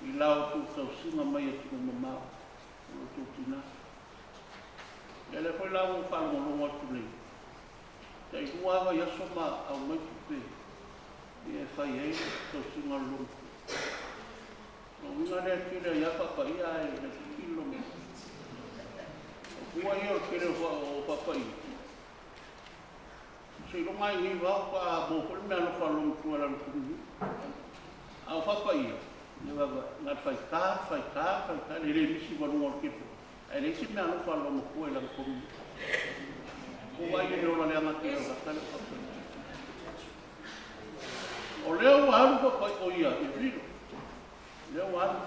I lao tu tau singa mai a tino mamao. O tu tina. E le koe lau whangongo atu nei. Te iuawa yaso ma au mai tupe. I e whai ei tau singa lungu. O winga lea kere iapa pa ia e le kilo me. O kua ia o kere o papai. Se longa I ni wau pa mo kore mea no whalongu tua lan kumi. Au papai ia. Ngat whaika, le misi wanu o kipu. Ai le si mea no whala mo kue lang komi. O wai e ora le anga te o kale papa. O leo waru pa pai o ia, i riro. Leo waru.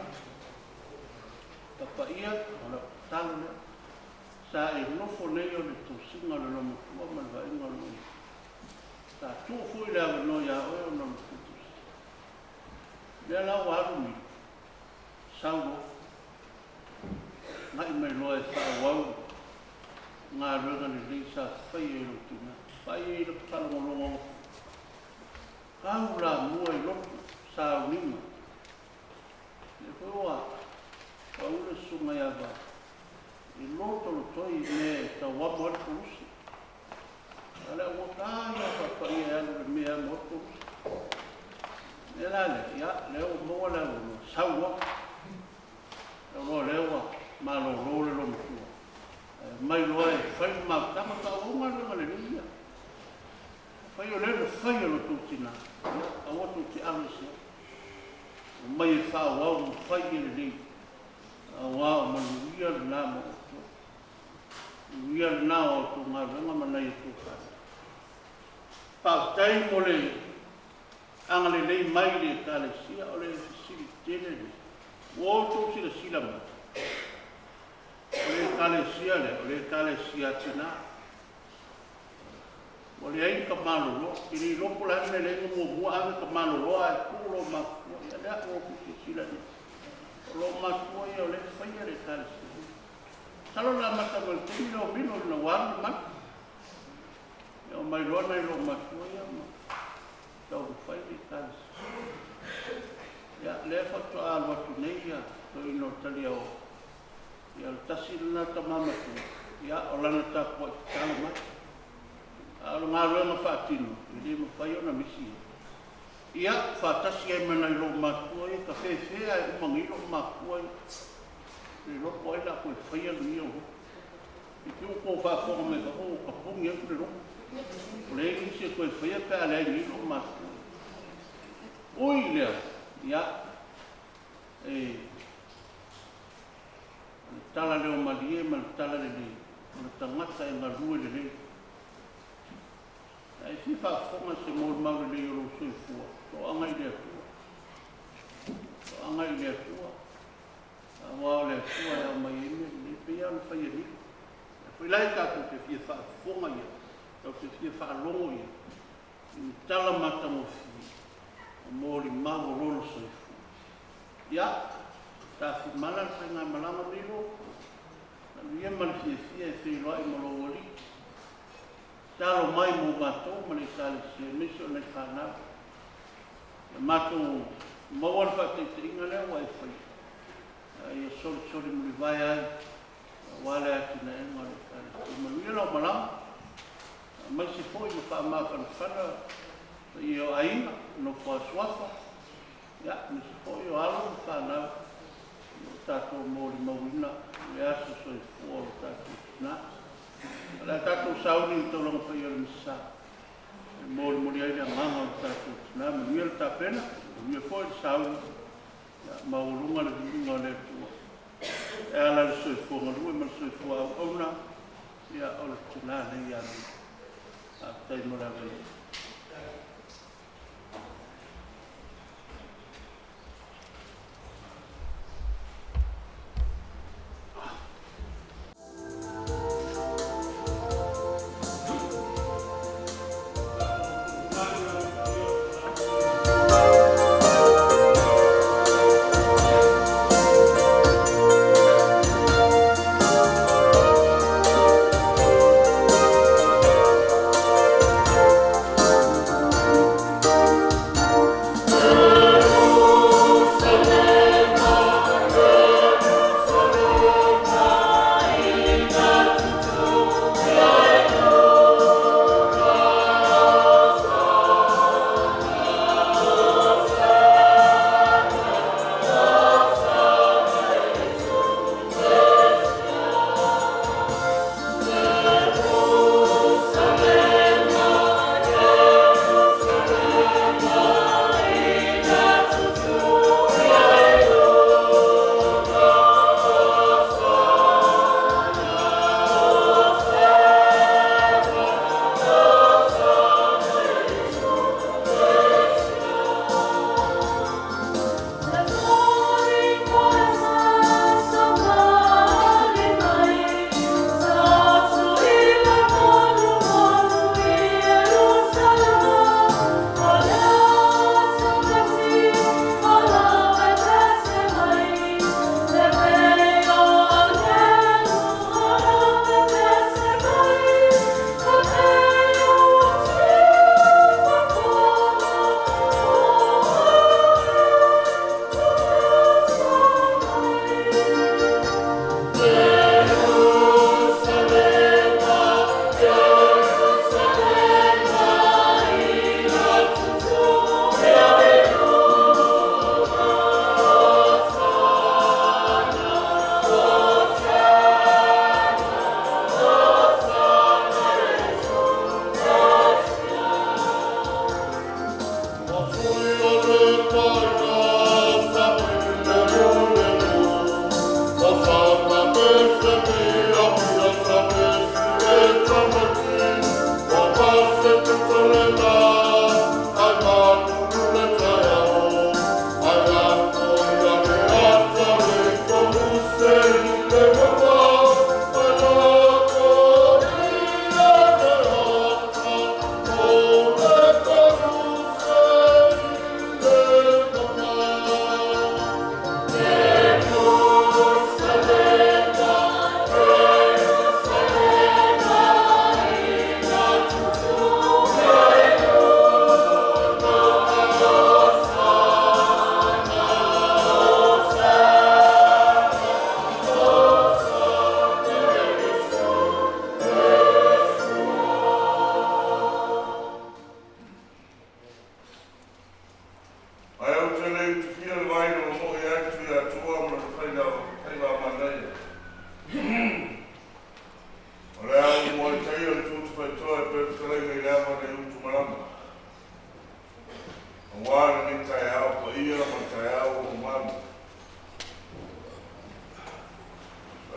Papa ia, o la talo leo. Sa e nofo nei o le tōsinga le lomo tua ma le vainga lo. Sa tū fui le awa no ia oe o lomo kutus. Lea la waru mi. Sauro. Ngai mai loa e wha wau. Ngā runga ni rei sa whai e lo tuna. Whai e lo tala molongo. Kau la mua i lopu sa unima. Le koa. Paule sunga ia wa. I loto lo toi me ta wamo al kurusi. Ale o tāia whapai e alo le mea mo kurusi. E lale, ia, leo moa leo no saua. Leo leo ma lo role lo mtua. Mai loa e whai mautama ka onga lunga le ringa. Whai o leo whai o lo tūtina. A watu ki amisia. Mai e whao au whai e le ringa. A wao manu ia le nāma o tō. Ia le nā o tō ngā renga manai e tō whai. Pau tai mo le anga le lei mai le tāle sia o le siri tēne le. O tō sila sila mai. O le tāle sia le, o le tāle sia tina. O le ai ka malo lo, i ni lopo la ane le ingo mua ane ka malo lo, ai kūro makua, ia lea o kusi sila ni. O lo makua ia o le whaia le tāle sia. Talo la mata mo le tini o mino na wānu mata. Ia o mai loa nei lo makua ia ma. Tau whai le tāle sia. Ia lea whatu a watu nei ia, to ino tali au. Ia tasi lana ta mamatu. Ia o lana ta kua i tāle mai. Alo ngā ruenga whaatino, i le ma whai ona misi. Ia, whaatasi ai mana i lo makua i, ka whewhea e umangi lo makua i. Le loko ai la koe whai anu i au. I ki uko whaafonga me ka o ka pungi aku le loko. O le isi e koe whai a pēa le ai lo makua. Ui lea, ia, tala leo malie, ma tala le le. Ma tangata e ngā rue le le. Ai si whaafonga se mōr maure le oro sui fua. So angai lea fua. So angai lea fua. A wao lea fua e au mai eme. Le pia anu whai e ni. Whai lai kātou te fia whaafonga ia. Tau te fia whaalongo ia. I tala mata mo fi. O mōri maho rolo sui fua. Ia. Tā fi mala sai ngā malama miro. Nanu ia mali fia e whi roa i malo wali. Talo mai mo matou ma le tale se misi o nei whanau. Matou mawar whate te inga leo wai whai. Ia sori muli vai ai. Wale ati na enga le tale. Manuia lau malama. Mai se fōi no whaamawhana whana. I o aina no whaaswafa. Ia, ni se fōi o alo no whanau. No tātou mōri mawina. Le asa soi fua o tātou tina. Ala tātou sauni i tau langa whai ala misa. Mōri mori ai lea nganga o tātou tina. Manuia le tāpena. Manuia fōi le sauni. Maurunga le vinga o le tua. E ala le soi fua ngarua, ma le soi fua au auna. Ia o le tina nei anu. A tai mora vei.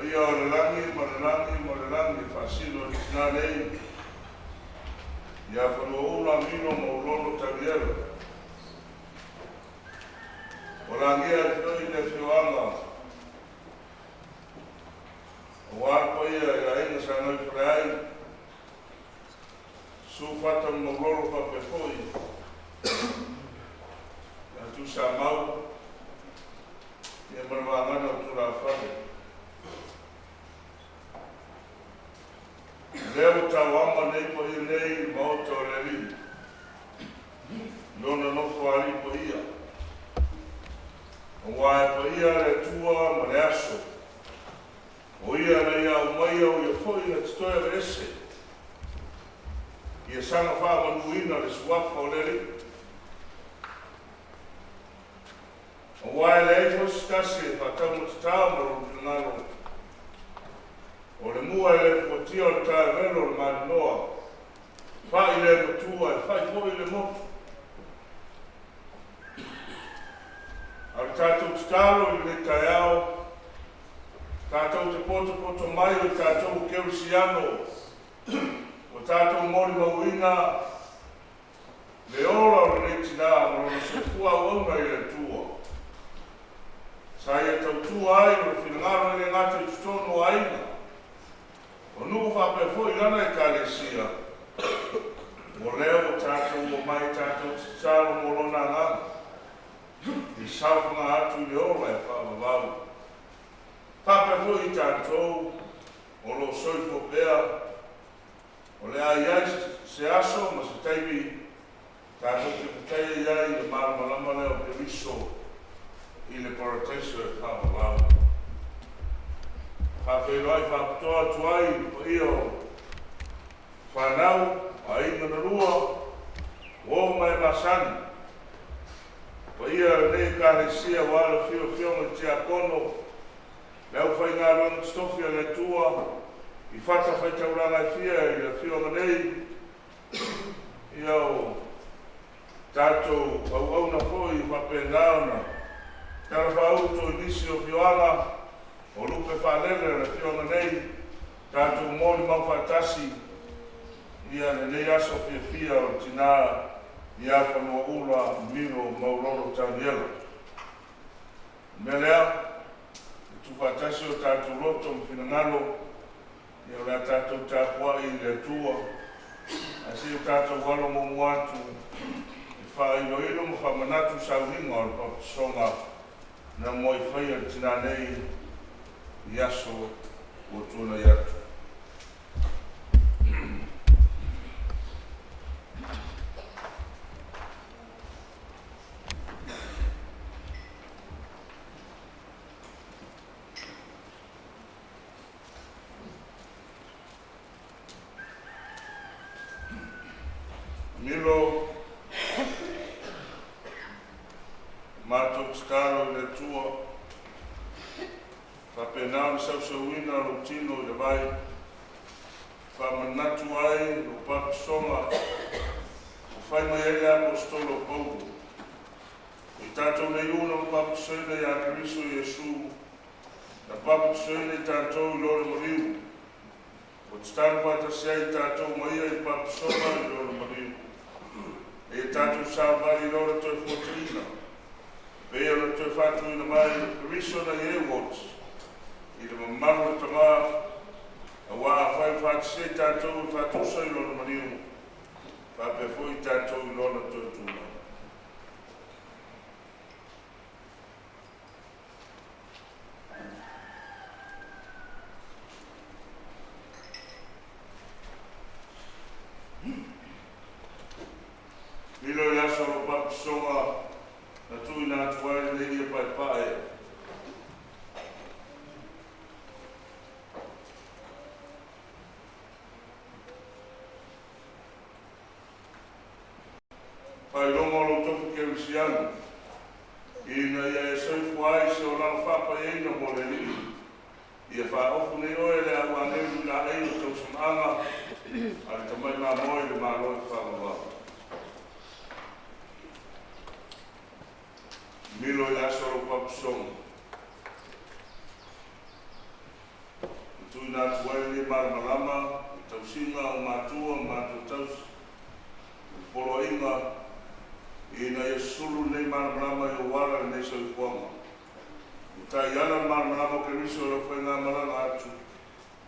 ia o le langi, whasino i tina nei. Ia whanua ula mino ma ulolo tariela. O langia e toi le whioanga. O wāko ia e a inga sa noi whareai. Su whata ma ulolo pa pe poi. Ia tu sa mau. Ia marawangana o tura whare. Leo tawama nei po i nei mauta o le rini. Lona nofo ali po ia. O wae po ia le tua ma le aso. O ia le ia o mai au ia po ia titoia le ese. Ia sanga wha manuina le suafa o le rini. O wae le eifo stasi e whatau mo tatao maro pinangaro. O le mua e le potia o le tae velo o le marinoa. Whai le motua e whai fōi le motu. A le tātou tatalo i le tae ao. Tātou te poto mai o tātou keusiano. O tātou mori mauina. Le ola o le tina mo le se fua wauna i le tua. Sa ia tau tua ai o le finangaro i le ngata i tutono aina. O nuku whape fo i lana i kālesia. Mo leo o tātou o mai tātou titaro mo lona ngana. I sauwhanga atu i le ola e whaamavau. Whape fo i tātou o lo soifo pēa. O le ai se aso ma se taibi tātou te putei iai le maramalama leo pe riso i le proteso e whaamavau. Whawhirai whaputoa tuai po iyo whanau a inga na rua o mai masani. Po ia nei kāresia wala whio me tia kono leu whai ngā rong stofia le tua i whata whai tauranga i whia i le whio manei i au tātou au na fōi i whapendauna tara whauto i nisi o whioanga o lupe whalele na whionga nei, tātou mōni mau whatasi, ia nei aso whia o tina i a whanua ula miro mauroro tāniela. Me lea, tu whatasi o tātou roto mwhinangalo, ia o lea tātou tāpua i le tua, a si o tātou walo mo muatu, i whaino mo whamanatu sauhinga o le papisonga, na moi whaia tina nei, Yaso o tuna yatu. Milo mato skaro le tua. Whapenau ni sausauina o tino i le vai. Whamanatu ai o papisonga. O whai mai ele apostolo Paulo. I tātou nei una o papisoina i a Kristo Iesu. Na papisoina i tātou i lore mariu. O titanu patasia i tātou maia i papisonga i lore mariu. E tātou sāwari i lore toi fotrina. Pea na toi whatu ina mai i Kristo na Iewots. I le mamaru e tama a wā whai whātise tātou i whātusa i lona mariu. Whape fui tātou i lona tōtuna. Milo i aso o papisonga na tui nā tuai le ia pai pae. Pai longa lo tofu ke usianu. Ina ia e soifu ai se o lana whapa e ina mo le li. Ia wha ofu nei oe le au aneu la ei o tau samanga. Ale tamai ngā moe le mā loe whamawa. Milo i asoro papusonga. ina tuwaili malama tausinga o matua taus polo inga ina yesulu nei malama yo wala nei so ikuama ta yana malama keriso lo fenga malanga atu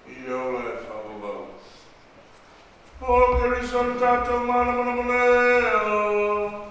ile ola e whakabau o keriso lo tato malama leo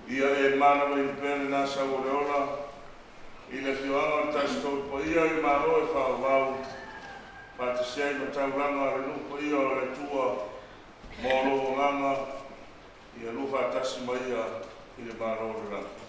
ia e mana mai pere na sa oreola i le whioanga tasto po ia i maro e whaavau pati sei no tauranga renu po ia o le tua moro nganga i a lufa tasi mai i le maro o rena.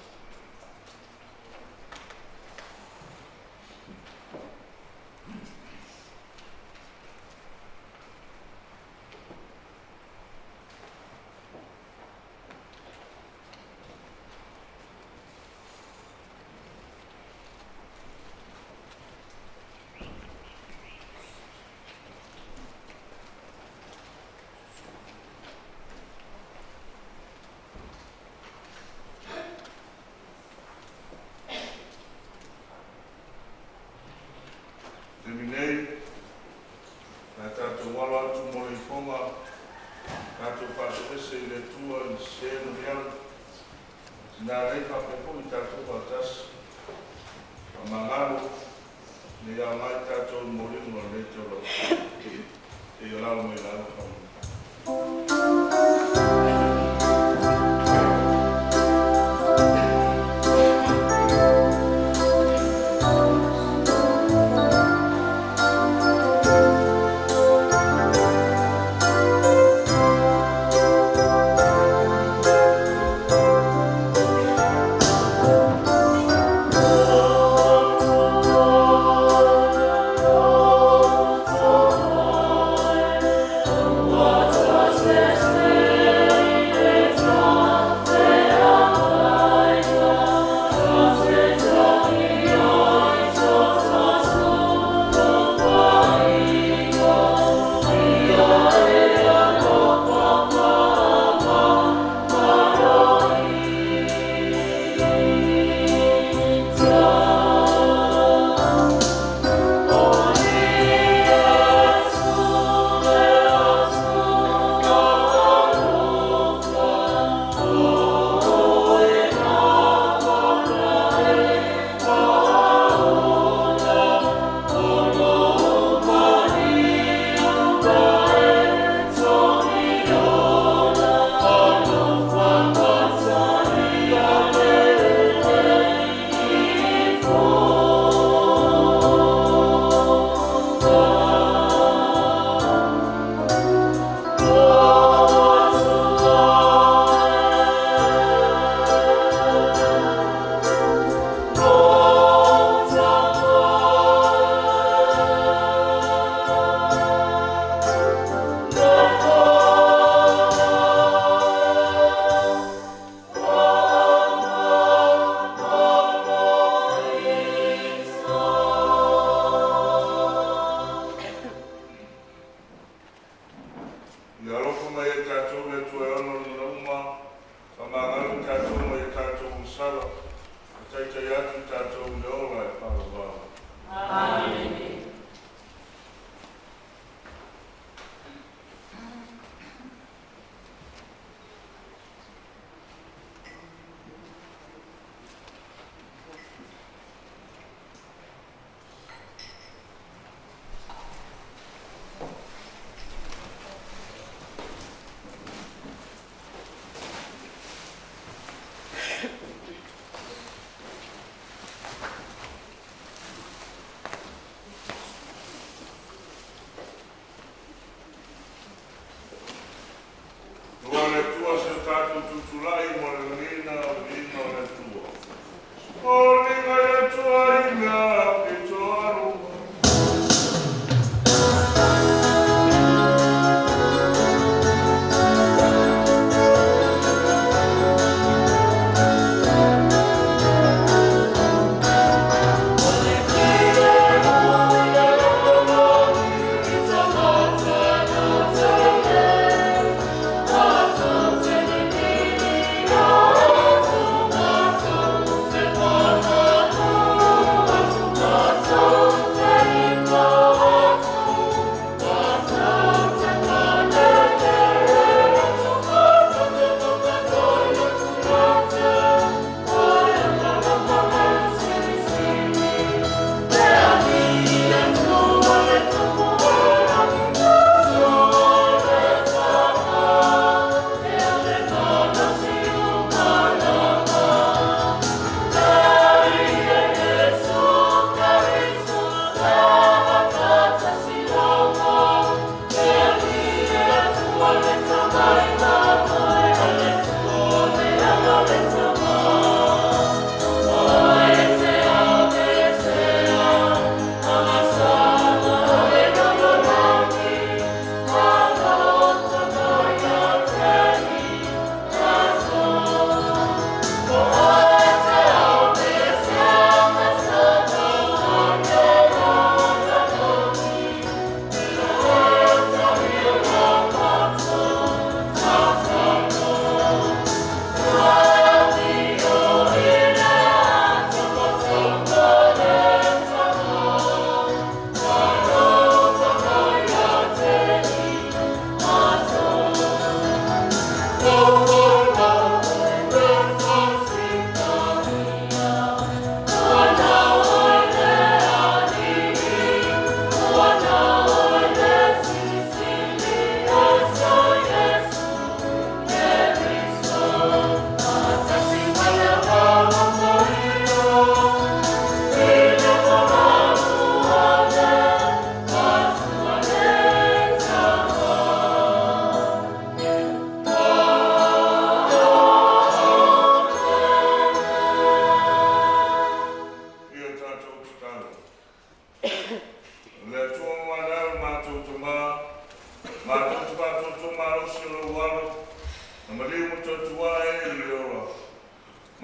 Terminei, na tato wala atu mo le fonga, tato paso ese i le tua i seno miau, na rei papepo i tato patas, a mangaro, ne ia mai tato i morimo le tolo, e o lau me lau kama. Oh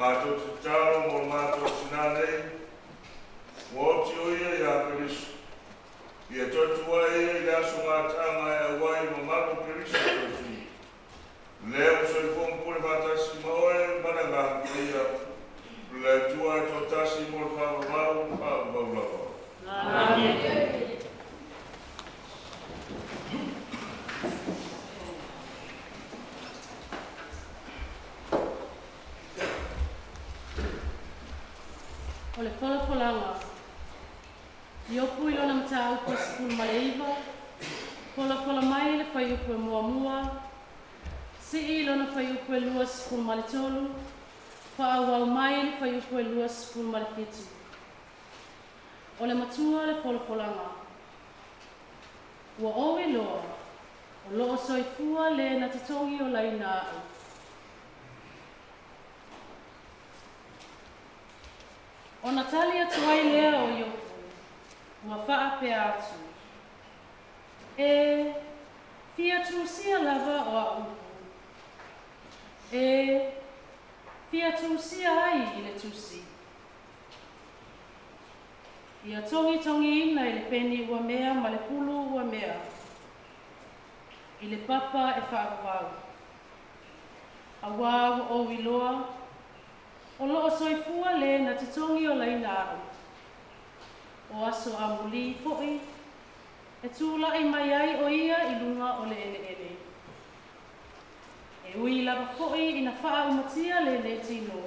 Mātou te taro mo mātou sinanei. Mo ti o ia ia Keriso. Ia totua ia i aso ngā tanga e awai mo mato Keriso totu. Leo soi fōmpure mātasi maoe mana ngā kuia. Le tua e totasi mo le whawawau. Amen. O le whalafolanga. I opu i lona mata upo sifuru ma le iwa. Whalawhala mai le whai upo e mua mua. Si i lona whai upo e lua sifuru ma le tolu. Whaawau mai le whai upo e lua sifuru ma le fitu. O le matua le whalafolanga. Ua owi loa. O loo soifua le na titongi o laina au. O Natalia tuai lea o yoku, ua wha pe atu. Fia trusia lava o a upu. Fia trusia ai i le tusi. Ia tongi ina i le peni ua mea ma le pulu ua mea. I le papa e whaakawau. A wāu o wiloa. O loo soifua le na titongi o laina au. O aso a muli fo'i. E tūla i mai ai o ia i lunga o le ele. E ui lava fo'i i na wha umatia le le tino.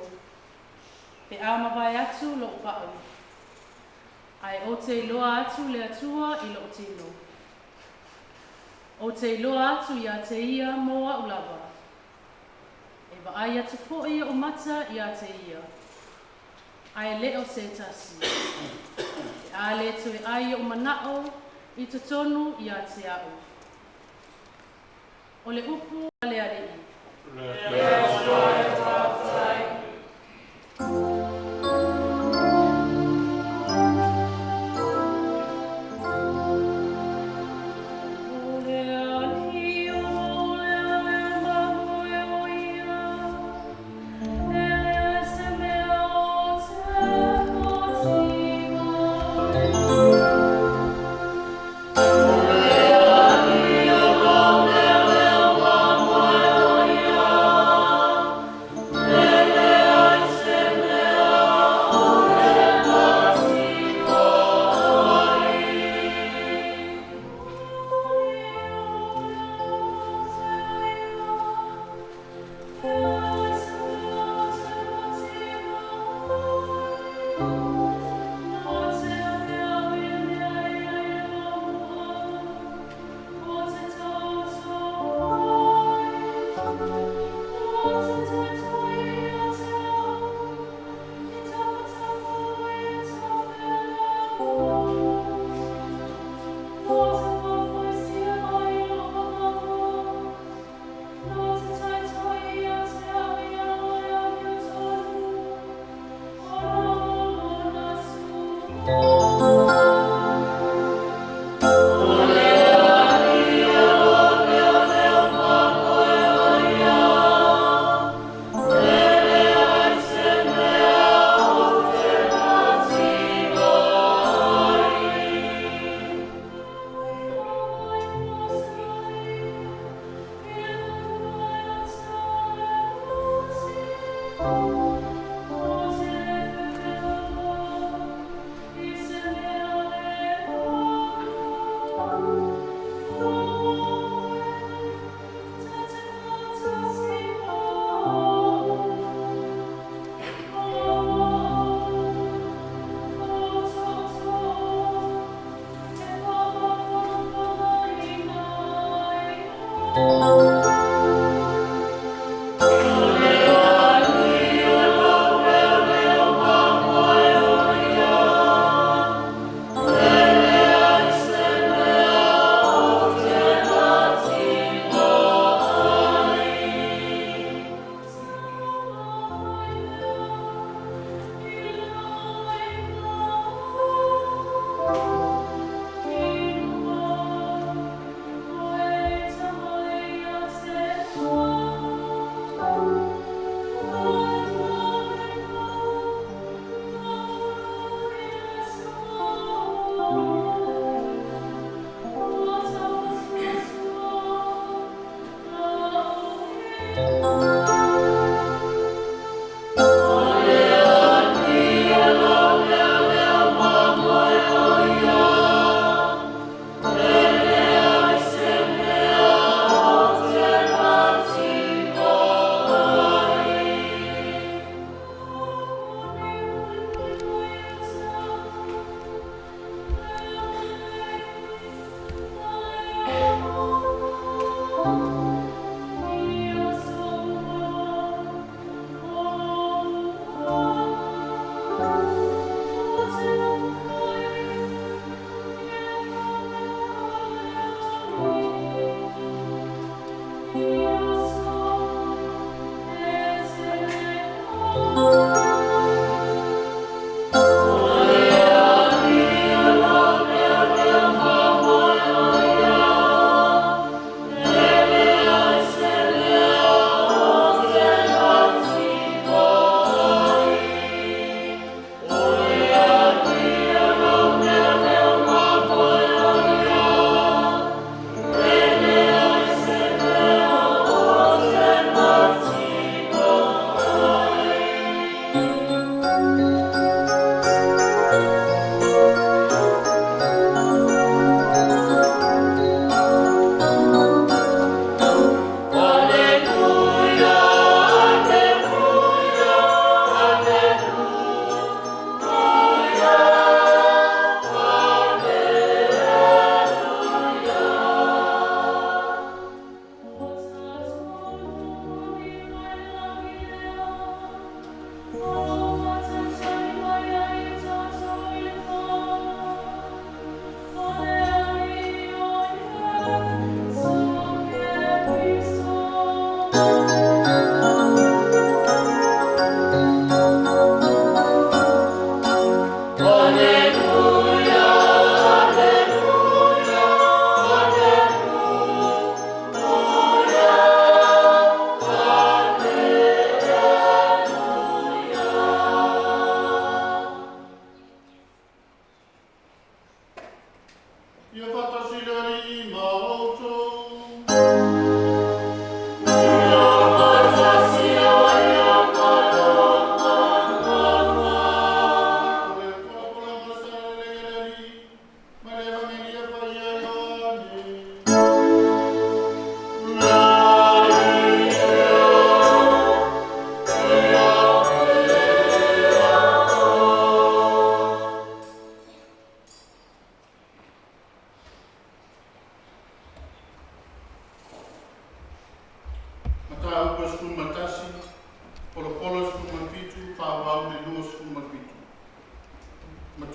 Te ama vai atu lo upau. Ai o te iloa atu le atua i lo tino. O te iloa atu ia te ia moa ulava. Wa ai atu fo'i o mata i a te ia. Ai leo se tasi. E a le tu e ai o manao i te tonu i a te au. O le upu a le arei.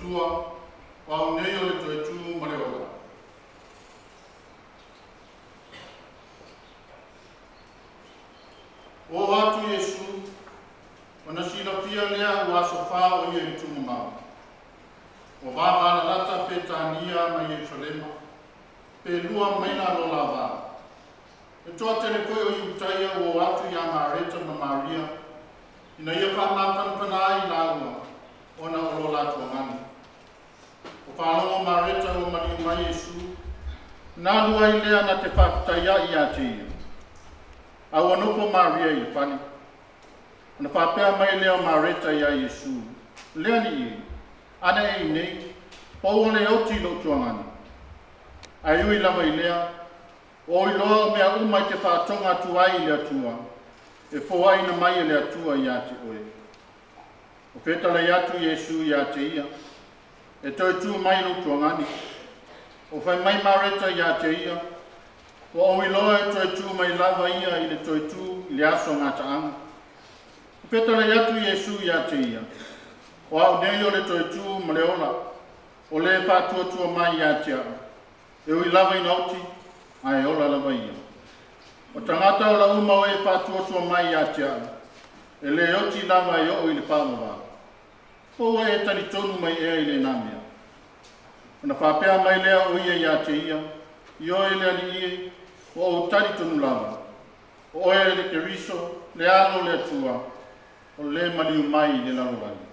tua, wau nei o le toi tū mare ola. O atu Yesu, ona sila pia lea ua sofa o ia i tūma mau. O vāvana rata Petania ma Yerusalema, pe lua maina lo lava. E toa tele koe o i utaia o atu ia Mareta ma Maria, ina ia whanatan panai laua, ona o lo la tua ngani. O whanongo Mareta o mani mai Yesu, nā lua i lea na te whakutaia i a te ia. Au anopo Maria i whani. Na whapea mai lea Mareta i a Yesu. Lea ni i, ana e nei, pau o le oti lo tuangani. Ai ui lava i lea, o i loa mea umai te whātonga tuai i lea tua, e fōai na mai i lea tua i a te oe. O whetala i atu Yesu i a te ia, e toi tu mai lo tuangani. O whai mai Mareta i a te ia, o au iloa e toi tū mai lava ia i le toi tū i le aso ngā taanga. O petala i atu Yesu i a te ia. O au nei o le toi tū ma le ola. O le pātua tua mai i a te a. E ui lava i nauti, a e ola lava ia. O tangata o la uma o e pātua tua mai i a te a. E le oti lava i o i le pāmawa. O e tani tonu mai ea i le namia. O na whapea mai lea o ia i a te ia. I o e le ali ie. O o tari tonu lava, o e le keriso, le alo le atua, o le maliu mai le lalolani.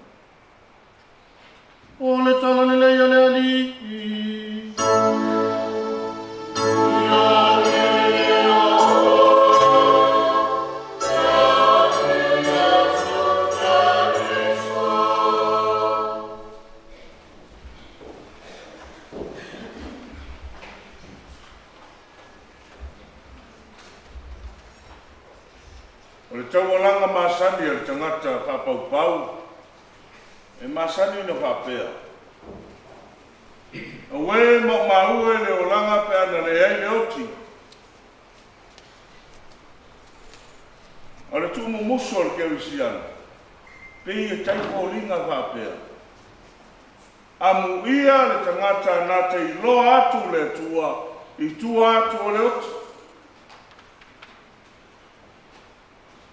O le tala le leia le ali. Taualanga masani al tangata whapaupau, e masani na whapea. Awe maue le o langa pe ana le ei le oti. Ale tumu muso al kerisiana, pe i taifolinga whapea. Amu ia le tangata na te ilo atu le tua, i tua atu o le oti.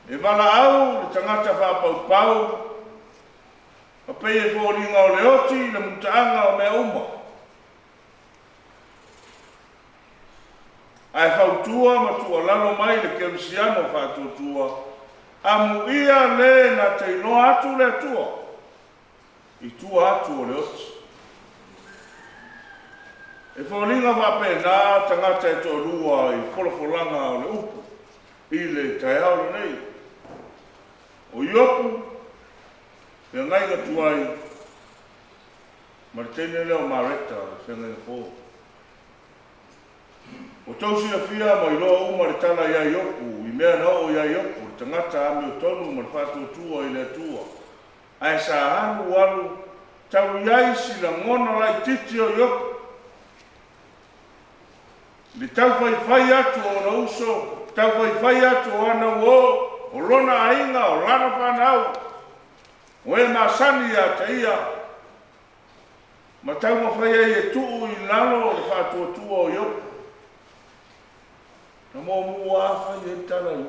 E wala au, le tangata whapaupau, a pei e fōringa o le oti, le mutaanga o mea uma. Ai whautua ma tua lalo mai le kerisiano whatuatua, amu ia le na te ino atu le tua, i tua atu o le oti. E fōringa whapena tangata e tō rua i wholofolanga o le upu, i le tai au nei. O iopu, pe ngai ka tuai, Martene leo Mareta, whenga i fō. O tausi a fia ma i loa uma le tala ia iopu, i mea na o ia iopu, tangata ame o tonu ma le whātua tua i le tua. Ai sa hanu walu, tau iai si la ngona lai titi o iopu. Li tau whai atu o na uso, tau whai atu o ana uo, o lona ainga o lana whanau. O e masani a te ia. Ma tau mawhai e tuu i lalo o le whātua tua o iopu. Na mō mua whai e tala i.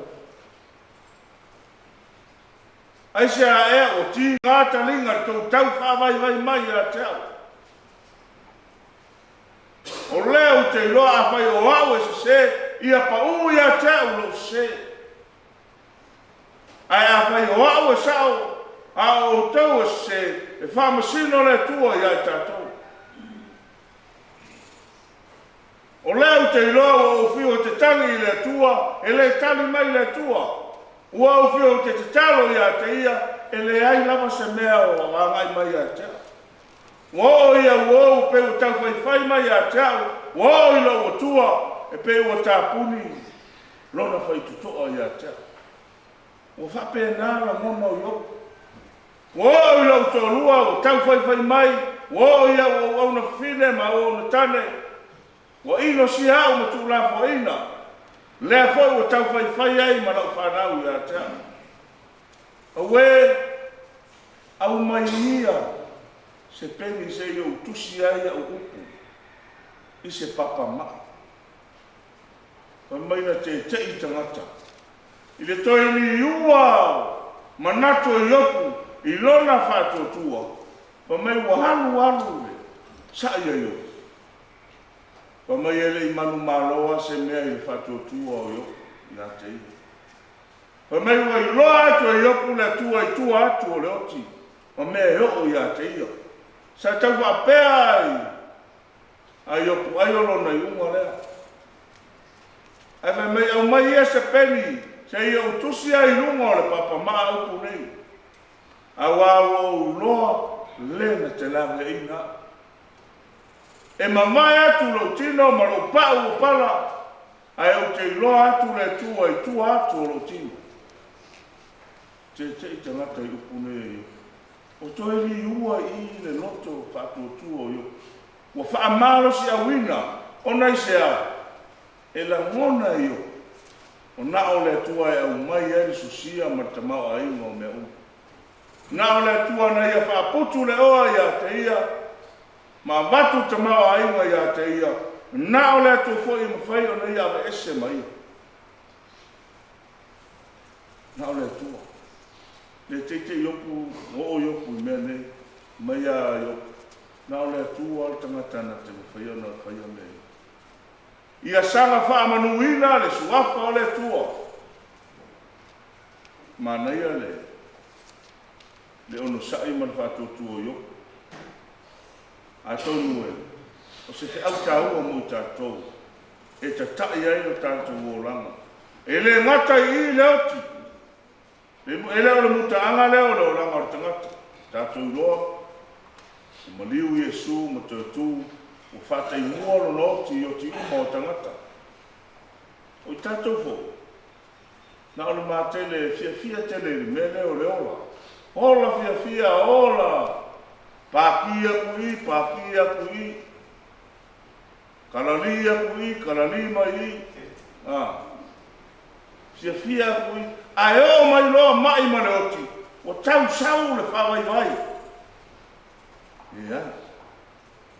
Aise a ea o ti ngāta linga tau whawai vai mai a te au. O leo te iloa a whai o au e se ia pa ui a te au lo se. Ai a whai o au e sao, a o tau e se, e whamasino le tua i ai tātou. O leo te iloa o whio te tangi i le tua, e le tali mai le tua. Ua o whio te talo i a te ia, e le ai lava se mea o ngai mai a te au. Wo ia wo pe o tau whai mai a te au, wo i lo o tua, e pe o tāpuni, lona whai tutoa i a te au. O whape nāra mona o iopu. Wo i lau tōrua o tau whai mai, wo ia o au na whine ma o na tane. Wo ino si hao ma tu la fo ina. Lea fo o tau whai ai ma lau whanau i a te au. Awe, au mai ia, se peni se yo tusi ai au upu i se papa ma pa mai na te i tangata i le toi ni ua manato i opu i lona whātotua pa mai wahalu le sa ia yo pa mai ele i manu maloa se mea i le whātotua o yo i a te i pa mai wa i loa atu i opu le tua i tua atu o le oti pa mea i o i a te i sa tau whapea ai opu ai olona i unga lea ai whai mai au mai ia se peni se i au tusi ai lunga o le papa maa upu nei au au loa lena te lawe ina e mamai atu lo tino ma lo pau o pala ai au te loa atu le tua i tua atu o lo tino te i tangata i upu nei o toi li ua i le loto whātua o yo wa whaamaro si a wina o nei se a e la ngona i o o na o le tua e au mai e susia ma te mau a ingo me u na o le tua na ia whaaputu le oa ia te ia ma watu te mau a ingo ia te ia na o le tua fo i mawhai o na ia wa ese mai na o le tua le te yoku o yoku i mea nei mai a yoku na o le tua al tangata na te mawhai o na whai o nei ia sanga whaamanuina le suafa o le tua. Mana ia le ono sai man whātotua yo. A tonu e, o se te au tāua mo tātou, e ta tai ai o tātou o langa. E le ngata i le oti, e le o le mutaanga leo le o langa o tangata. Tātou loa, o maliu Iesu, ma tōtū, o whātai mua lo noti o ti uma o tangata. O i tātou fo. Na o le mātele fia tele le mele o le ola. Ola fia ola. Pākia kui. Kalali mai. Fia kui. Ai o mai loa mai mane oti. O tau sau le whawai vai. Ia.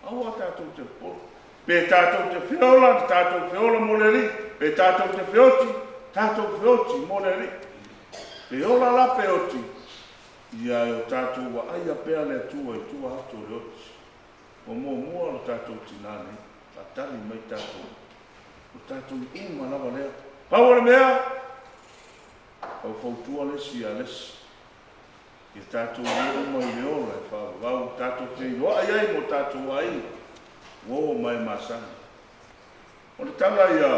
Aua tātou te polo. Pe tātou te whiola moleri. Pe tātou te whioti. Tātou whioti moleri. Pe ola la pe oti. Ia o tātou wa aia pea le tua i tua ato le oti. O mua o tātou tinane. Tātali mai tātou. O tātou i uma lawa lea. Paua le mea. Au fautua lesi a lesi. I tātou i uma i le ola e whau. Wau tātou te i wa ai mo tātou ai. Wo mai masana. O le tala ia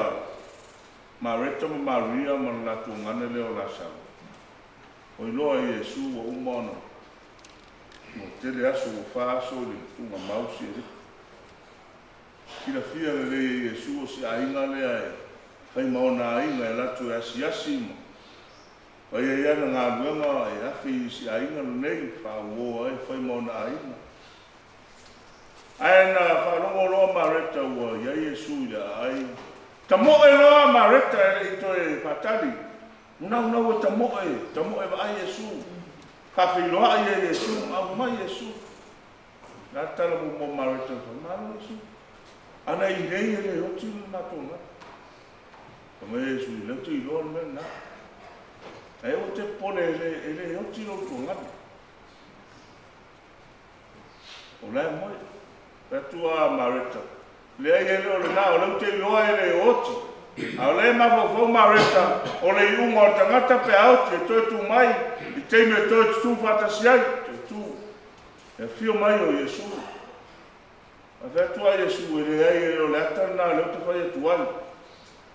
Mareta ma Maria ma latu ngane leo la sa. O loa Iesu o umana. No tele aso o faso le tunga mausi e. Kila fia le Iesu o si ainga le ai. Fai maona ainga e latu e asi ma. Fai e ana ngā luenga e afi si ainga no nei fa uo ai fai maona ainga. Aina wharongo loa Mareta ua ia Iesu ia ai. Ta moe loa Mareta i toe whatari. Unau e ta moe wa ai Iesu. Ka whiloa ai Iesu, au mai Iesu. Nā tala mo Mareta whamaro Iesu. Ana i rei e le oti na tonga. Ka mai Iesu i leutu i loa me na. E o te pone e le oti lo tonga. O lai moe. Petua Mareta. Le ai ele o le nā, o leu te loa e le oti. A o le mawhau Mareta, o le iunga o tangata pe auti, e toi tu mai, i teime e toi tu whatasi ai, te tu. E fio mai o Iesu. A whetua Iesu, e le ai ele o le atana, leu te whai atu ai.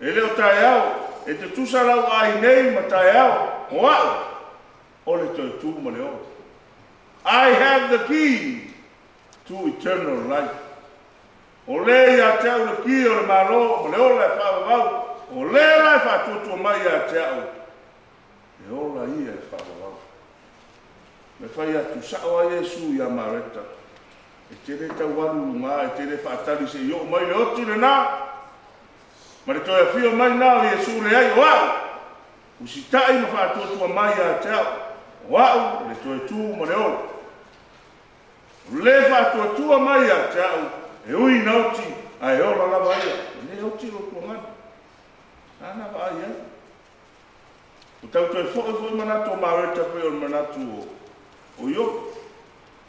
E leo tai au, e te tusalau ai nei ma tai au, o au. O le toi tu ma le o. I have the key to eternal life. O le ia te au le ki o le maro, o le ola e whawawau, o le la e whatutu mai ia te au. E ola ia e whawawau. Me whai atu sao a Iesu ia Mareta. E tere tau waru ngā, e tere whaatari se io mai le otu le nā. Ma le toi a whio mai nā o Iesu le ai o au. Usitai ma whatutu mai ia te au. O au, le toi tū ma le ola. Le whātua mai a te au, e ui nauti, a e ora lava ia, le auti o kuangana. Ana wa ia. O tau toi fo manatu o maweta pe o manatu o yo.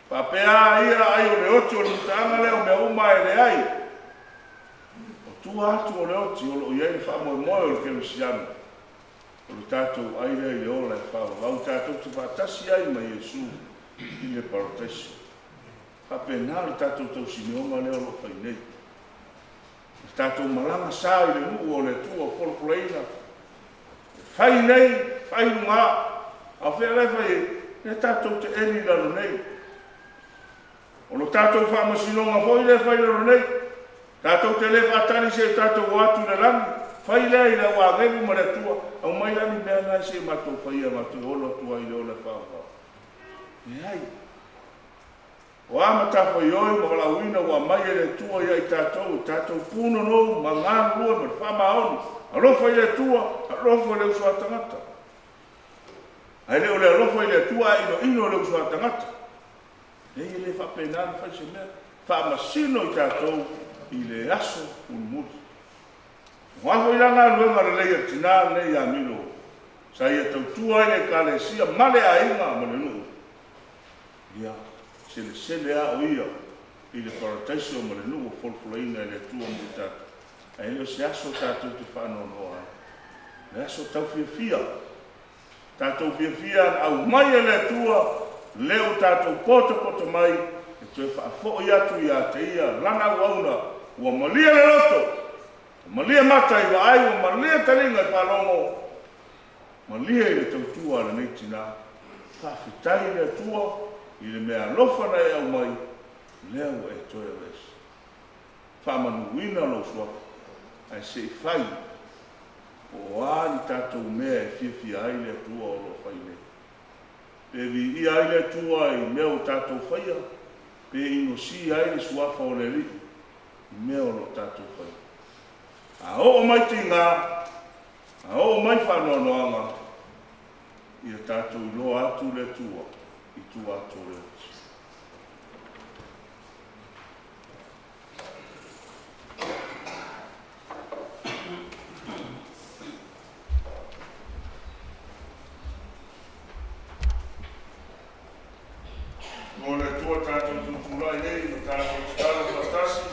Pa pea ia ai o le oti o le mutaanga leo mea uma e le ai. O tua atu o le oti o lo iai le wha moe moe o le kerisiano. O le tātou aire i le ola e wha wau tātou te whātasi ai mai Jesu i le parotesi. Pa pea nā le tātou tau sineonga leo lo whai nei. Le tātou malanga sā i le nuu o le tua o polpoleina. Whai nei, whai runga, a whea le whai le tātou te eni lalo nei. O lo tātou whamasinonga hoi le whai lalo nei. Tātou te le whatani se tātou watu le langi. Whai le i le wāngeru ma le tua. Au mai lani mea ngai se matou whaia matou olo tua i le ole whawha. E ai. O amata whai oi ma wala uina wa mai e le tua i ai tātou. Tātou puno no ma ngānu lua ma le whamaonu. Alofa i le tua, alofa i le usua tangata. Ai le ole alofa i le tua ino le usua tangata. Ei le whapenani whai se mea. Whamasino i tātou i le aso unumuri. Whafo i langa luenga le leia tina nei a milo. Sa ia tautua i le kalesia male a inga ma le nuu. Ia, sele a o ia i le parataisio ma le nuu folfulaina i le tua mo tata. Ai leo se aso tātou te whanonoa. Le aso tau fia. Tātou fia au mai e le tua, leo tātou poto mai, e tue whaafo i atu i a te ia, lana wauna, ua malia le loto, malia mata i wa ai, ua malia talinga i whalongo, malia i le tautua le nei tina, whaafitai le tua, i le mea lofana e au mai, leo e toe res. Whaamanuina lo suafa. Ai se fai o ani tātou mea e fia ai le tua o lo fai le. Pe vi i ai le tua i mea o tātou faia, pe ino si ai le suafa o le li, i mea o lo tātou fai. A o mai tinga, a o mai whanoanoanga, i a tātou i lo atu le tua, i tua atu le tua. O le tua tātou tuturai nei, no tātou titaro patasi,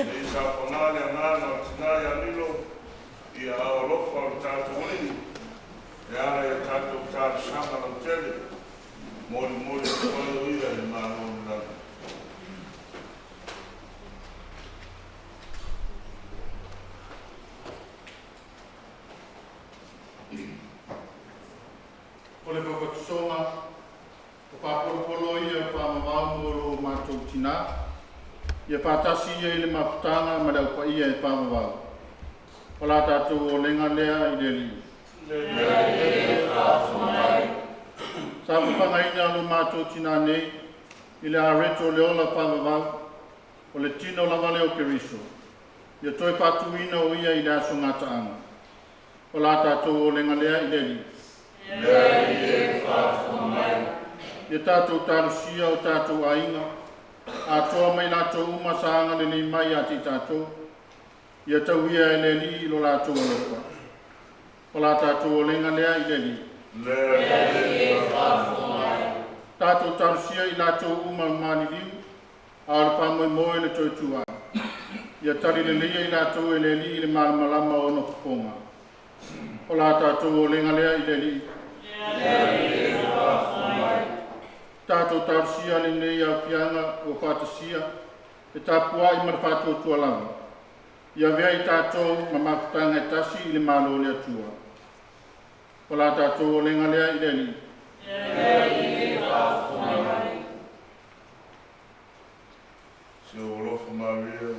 nei sa whanale anana o tinai anilo, i a aolofa o tātou rini, e ara e tātou tātou sama na tele, mori te wano ia i māno o nana. O le papatusonga, o whapolopolo ia whamawau o lo mātou tina, ia whātasi ia i le mafutanga ma leo pa ia e whamawau. O la tātou o lenga lea i le li. Sa whapangaina lo mātou tina nei, i le areto le ola whamawau, o le tino lava leo keriso. Ia toi patuina o ia i le aso ngataanga. O la tātou o lenga lea i le li. Ia tātou tarusia o tātou ainga, a toa mai lātou uma saanga le nei mai ati tātou, ia tau ia e le li lo lātou alofa. O la tātou o lenga lea i le li. Tātou tarusia i lātou uma mani liu, a ora whamoe moe le toi tua. Ia tari le lia i lātou e le li i le malamalama o no kuponga. O la tātou o lenga lea i le li. Tātou tarusia le nei au pianga o whātasia, e tāpua i marwhātou tualanga. Ia vea i tātou ma mafutanga e tasi i le malo lea tua. O la tātou o lenga lea i le li. Se o lofa Maria,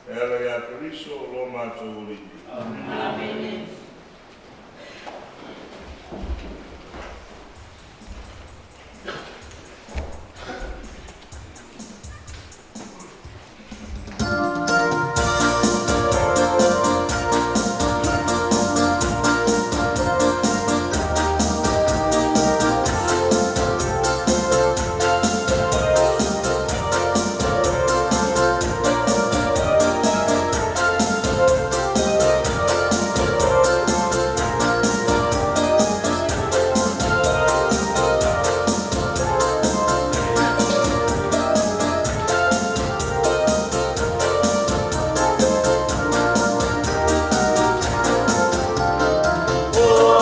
e ala ia Keriso o lo mātou oriti. Amen. Oh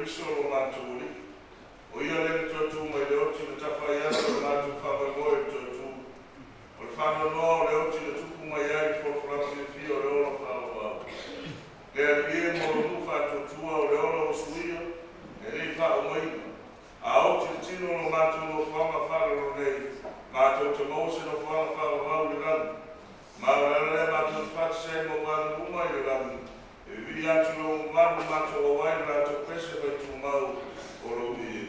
Keriso lo mātou uri. O ia le tōtu mai le oti le tawhai ana o mātou whakai moe tōtu. O le whananoa o le oti le tuku mai ai whorofrasi le fia o le ona whanawau. Lea lie mo nu whātotua o le ona o suia, e rei whaomaina. A oti le tino no mātou no whanga whanaro nei, mātou te mose no whanga whanawau le rani. Mārana le mātou whatisei mo wāna umai le rani. E vi atu no manu mātou o wai mātou pese vai tu mau o lo ia.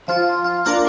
Oh,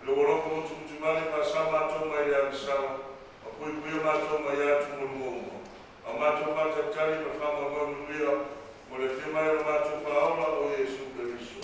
Lo wala ko tu mali pa sama to mai ya sama. Ko pui ma to mai ya tu mo. Ama to pa ta tali pa fa ma mo mira. Mo le fema ya ma to fa aula o Yesu Cristo.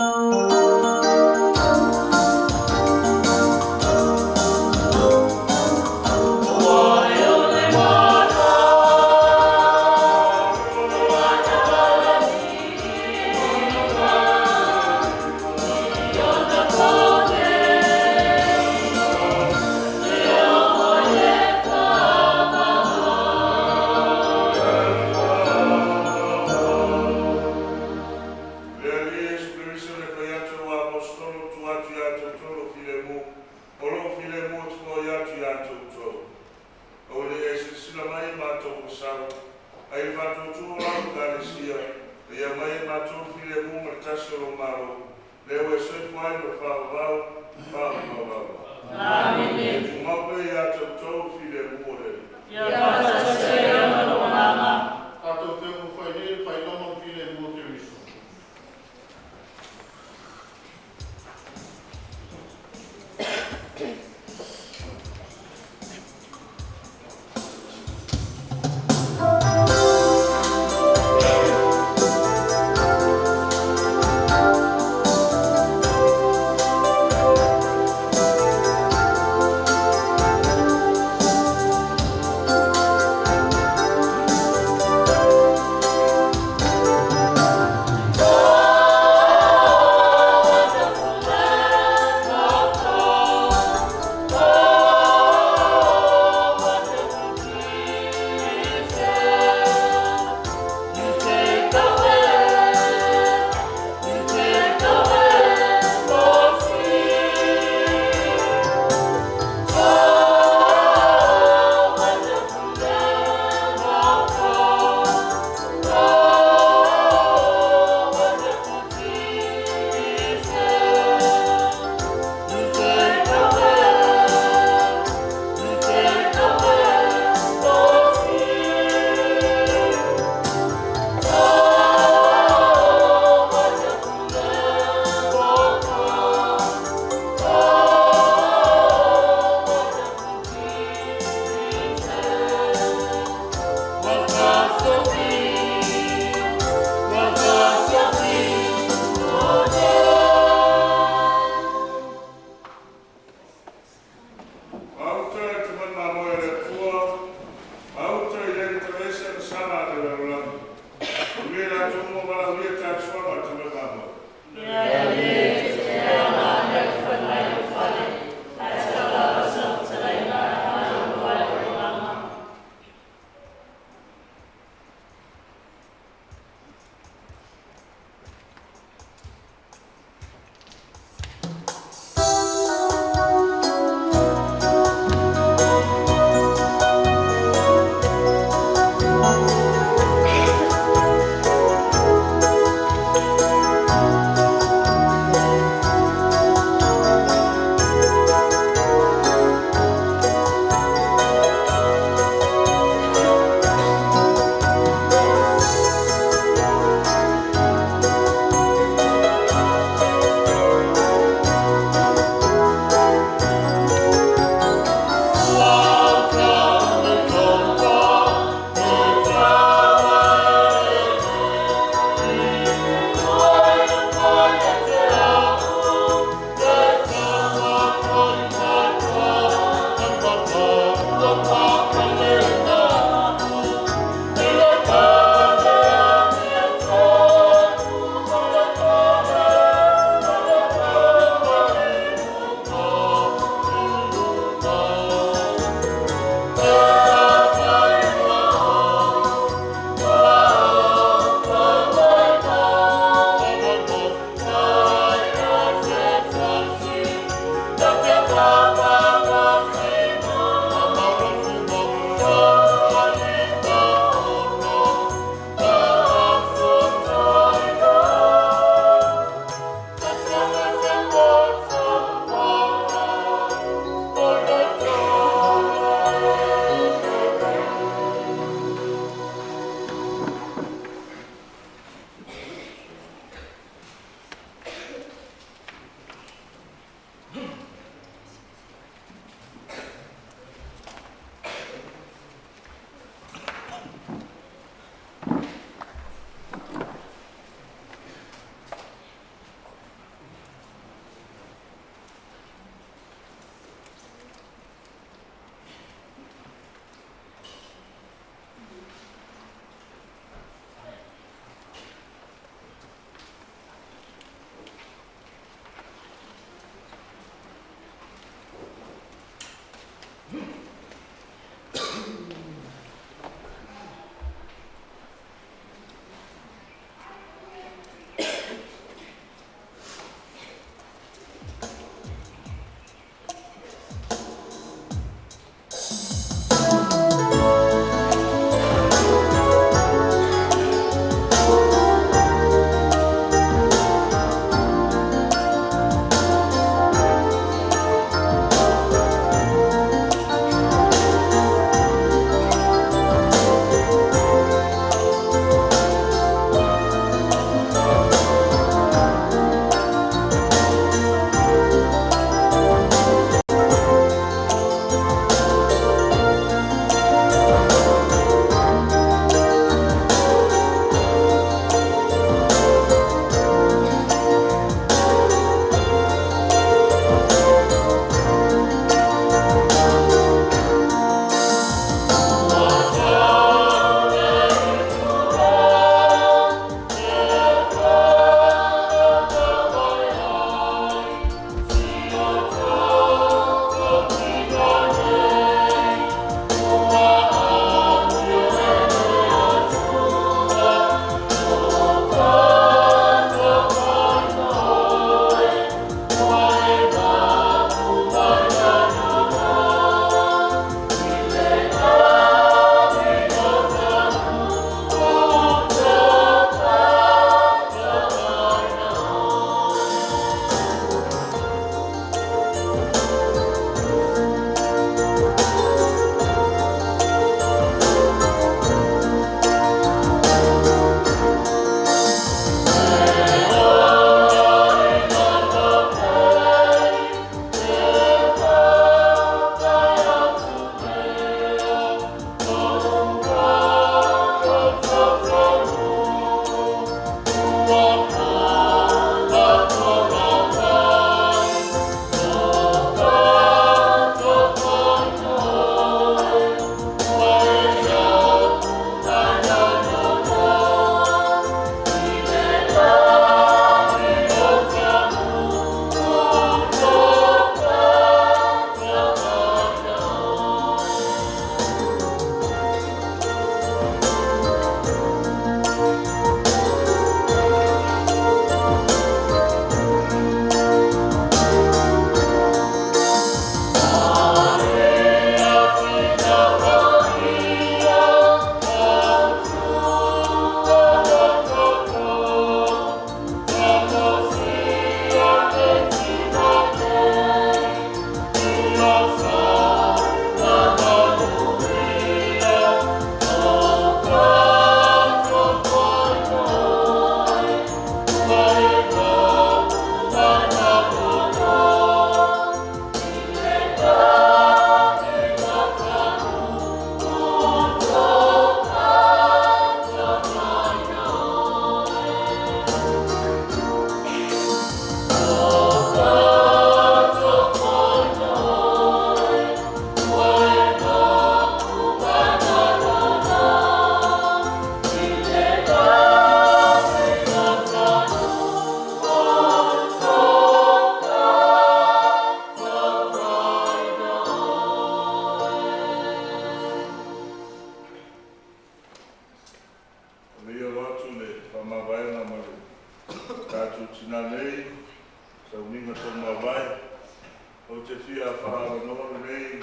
whahanoa nei,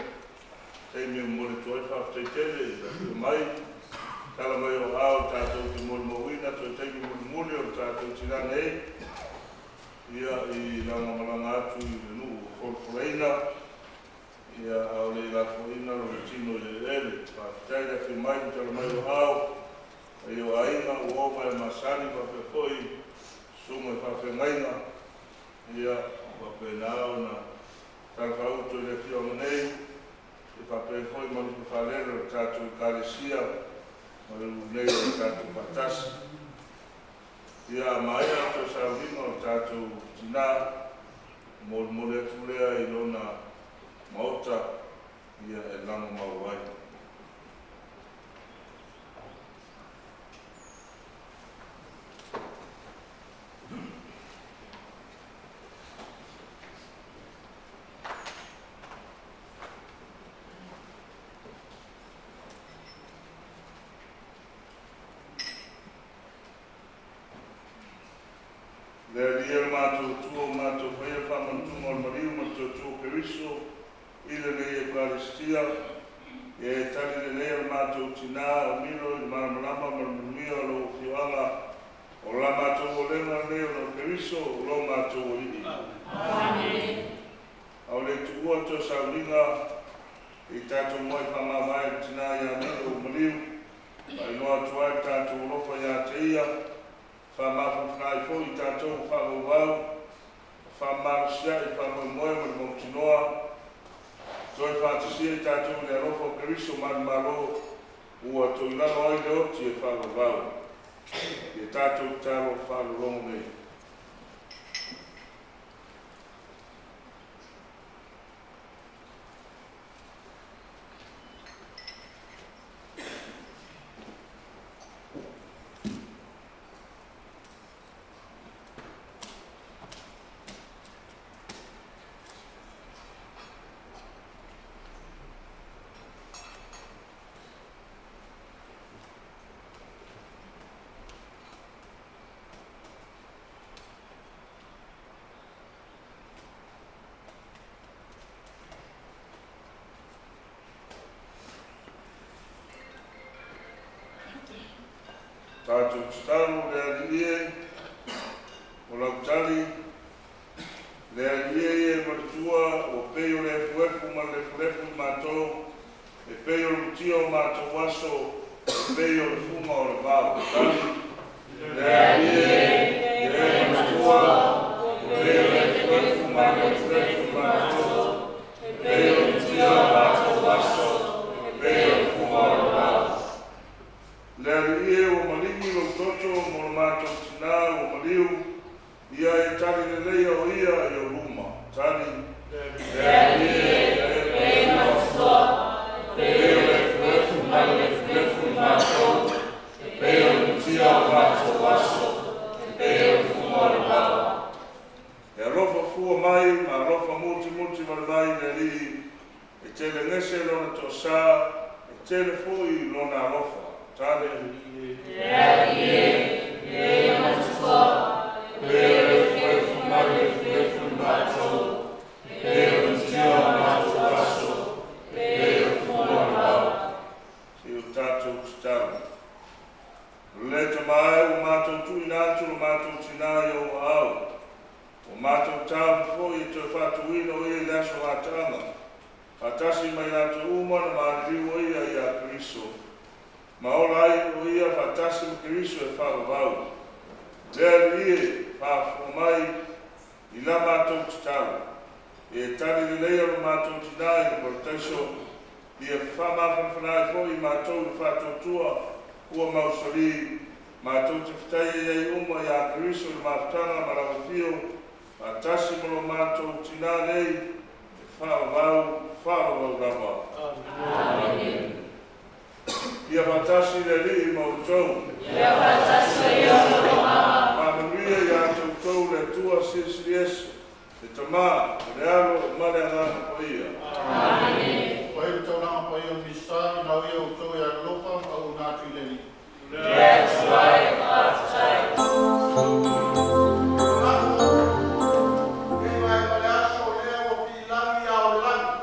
te me mole toi whafteitele, i mai, tala mai o hao tātou te mole mawina, toi teiki mole o tātou tina nei, ia i langa malanga atu i le nuu wholwhoreina, ia au le la whoina o le tino i le ele, whafteira ki mai, tala mai o hao, e o ainga o oma e masani whawhewhoi, sunga e whawhengaina, ia whawhenao na talwhauto le fio nei, e whawhewhoi mani whawhalero o tātou kāresia, ma le nei o tātou patasi. Ia mai ato sa wima o tātou tina, mole tulea i lona mauta, ia e langa mauai. Le lia mātou tua o mātou whaia whamantunga o mariu mātou tua Keriso, i le nei e Eucharistia, e tali le nei o mātou tina o miro i maramarama marumia o lo whioanga, o la mātou o lena nei o lo Keriso, o lo mātou o ii. Amen. Au le tuua to sauringa, i tātou moi whamawai tina i a miro o mariu, ai noa tuai tātou ropa i a te ia, whamawhawhnai fo i tātou whawawau, whamarusia i whamoemoe mo mōtinoa, toi whātisia i tātou le arofo Keriso manu maro, ua toi lano ai le oti e whawawau. I tātou tāro whawawau nei. Tātou tstaru le alie, o lautari, le alie e matua o peo le fuefu ma le fuefu mātou, e peo le mutia o mātou waso, e peo le fuma o le vāo. Le alie e matua o peo le fuefu ma le fuefu mātou, e peo le mutia o mātou waso, e peo le fuma o le vāo. Le alie o malingi lo toto mo le mātou tina o maliu, ia e tali le leia o ia i o luma. Tali le alie e matua, peo le fuefu ma le fuefu mātou, e peo le mutia o mātou waso, e peo le fuma o le vāo. E alofa fua mai, ma alofa muti ma le mai le li, e tele ngese lona tosā, e tele fui lona alofa. Tale le alie e matua, peo le fuefu ma le fuefu mātou, e peo le mutia o mātou waso, e peo le fuma o le vāo. Si o tātou tstaru. Le tamai o mātou tuina atu o mātou tina i o au. O mātou tāu fo i te whatuina o i le aso hātanga. Hatasi mai nātou uma na māriu o ia i a Keriso. Ma ora ai o ia whatasi mo Keriso e whawawau. Lea lie whawhu mai i la mātou titaru. E tari le leia o mātou tinai o portaiso i e whamawhanwhanai fo i mātou i whatotua ua mausari. Mātou te whtai e ei uma i a Keriso i mātanga marawapio. Whatasi mo mātou tinai e whawawau rawa. Amen. Ia whatasi le li mo tau. Ia whatasi le o mama. Mamanuia ia tau le tua sisi Yesu. E tamā, le alo, mare angana po ia. Amen. Pai tau nanga pai o misa, i nau ia o tau ia lopa, au nātu i le li. That's right, that's right. Kei mai pale aso lea o pi lami au lami.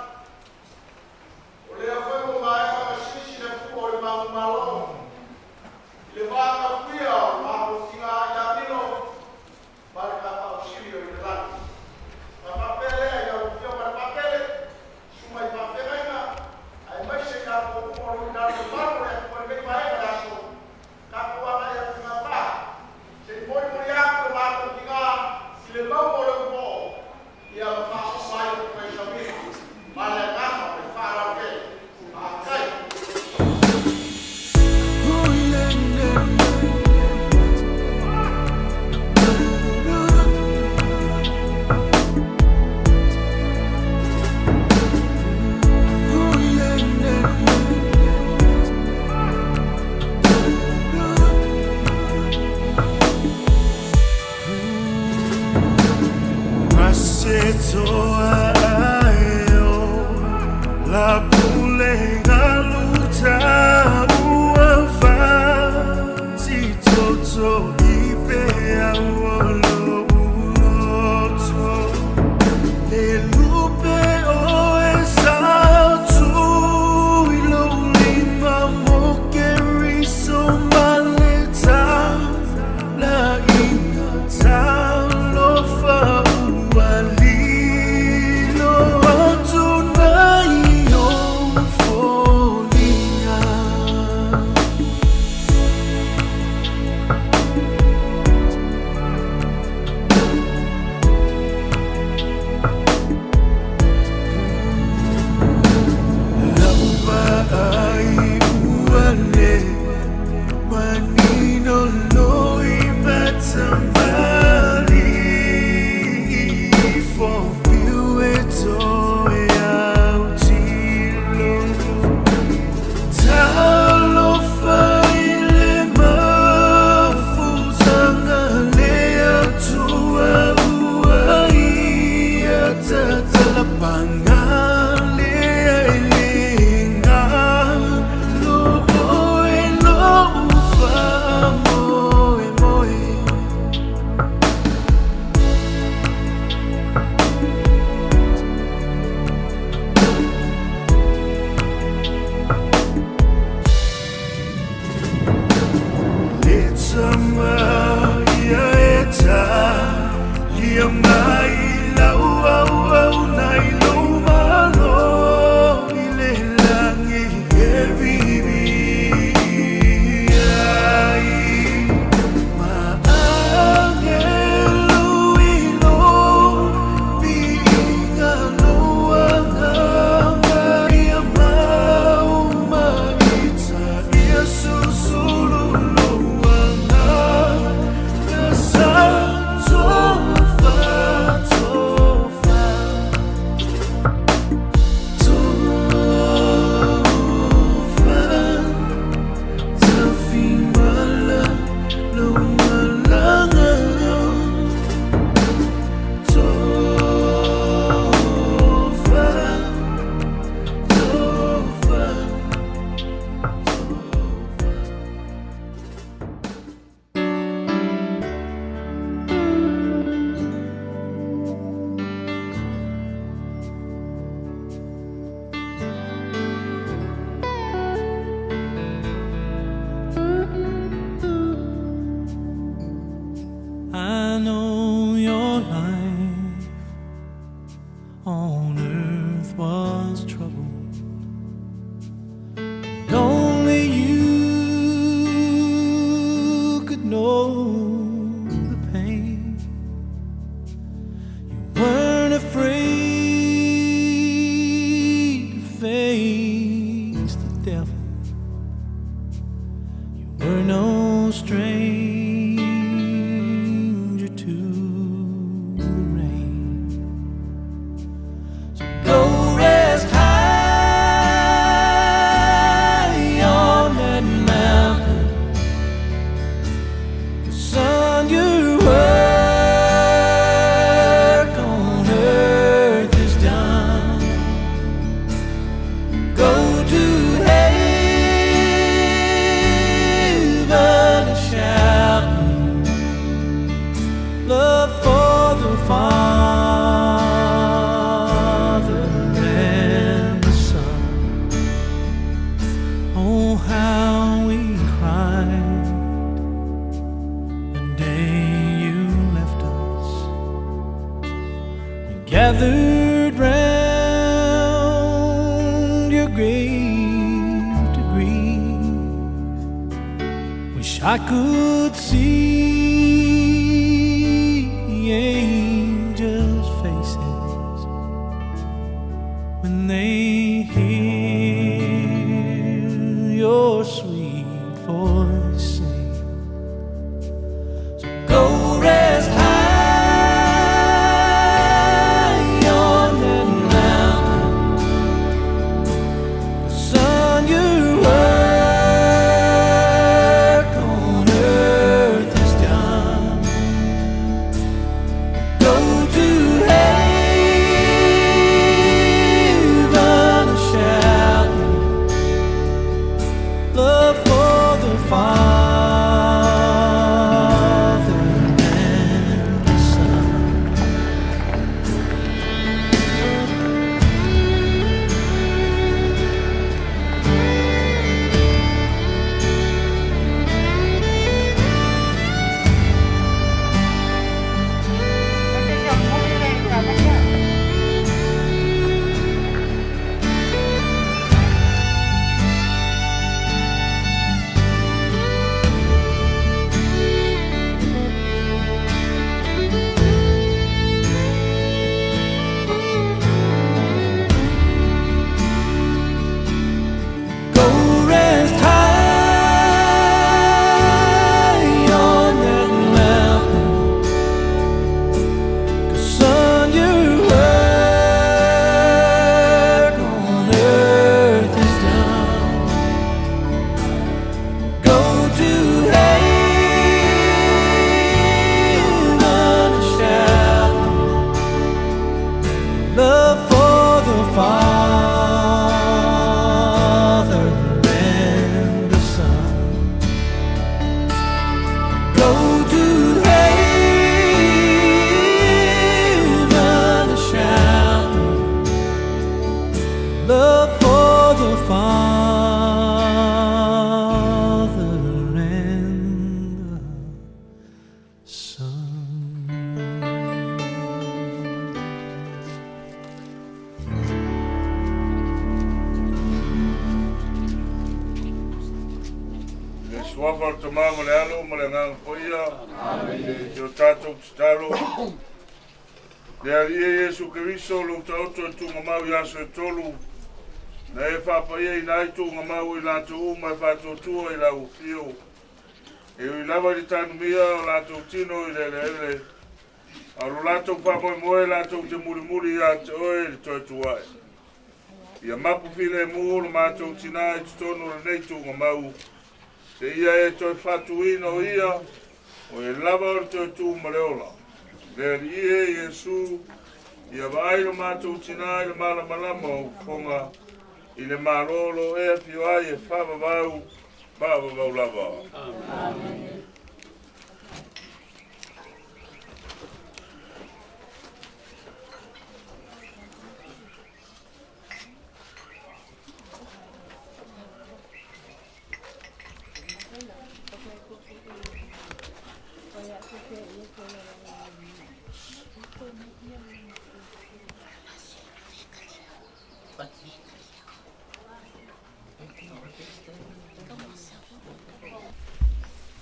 gathered round your grave to grieve. Wish I could see the angels' faces when they hear your sweet voice sing. So go rest high on that mountain. Son, your work on earth is done. Go to heaven and shout. love for the Father and the Son. Suafa o tamama le alo, ma le nganga poia. Te o tātou talo. Le alia Iesu Keriso, lo tauto tu mamau yaso e tolu. Na e whapaia I nai tu mamau I lātou uma e whātou tua I lau fio. E ui lava li tānu mia o lātou tino I le ele. Aro lātou whamoe moe lātou te muri muri a te oe li toi tuae. Ia mapu file e muhulu mātou tina I tutono le nei tu mamau. Se ia e toi whatuina o ia, o e lava o toi tū mareola. Veri ie Iesu, ia vairo mātou tina I le malamalama o fonga I le marolo e pio ai e whavavau lava. Amen.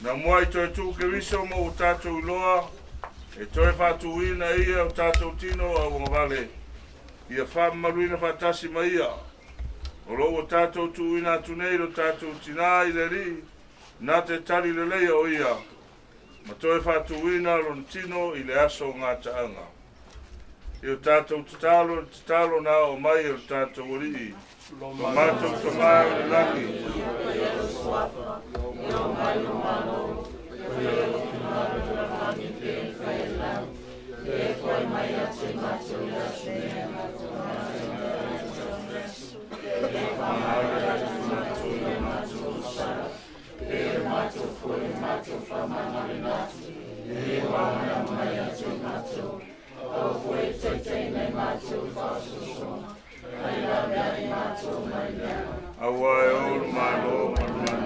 Na mua I toi tū Keriso mo o tātou iloa, e toi whatuina ia o tātou tino a wangavale. Ia whamaruina whatasi ma ia. O lo o tātou tūina tunei o tātou tina I le ri, nā te tari le leia o ia. Ma toi whatuina lo tino I le aso ngā taanga. I o tātou talo nā o mai o tātou ori. O mātou tamai o le laki. Awai ol malo mana.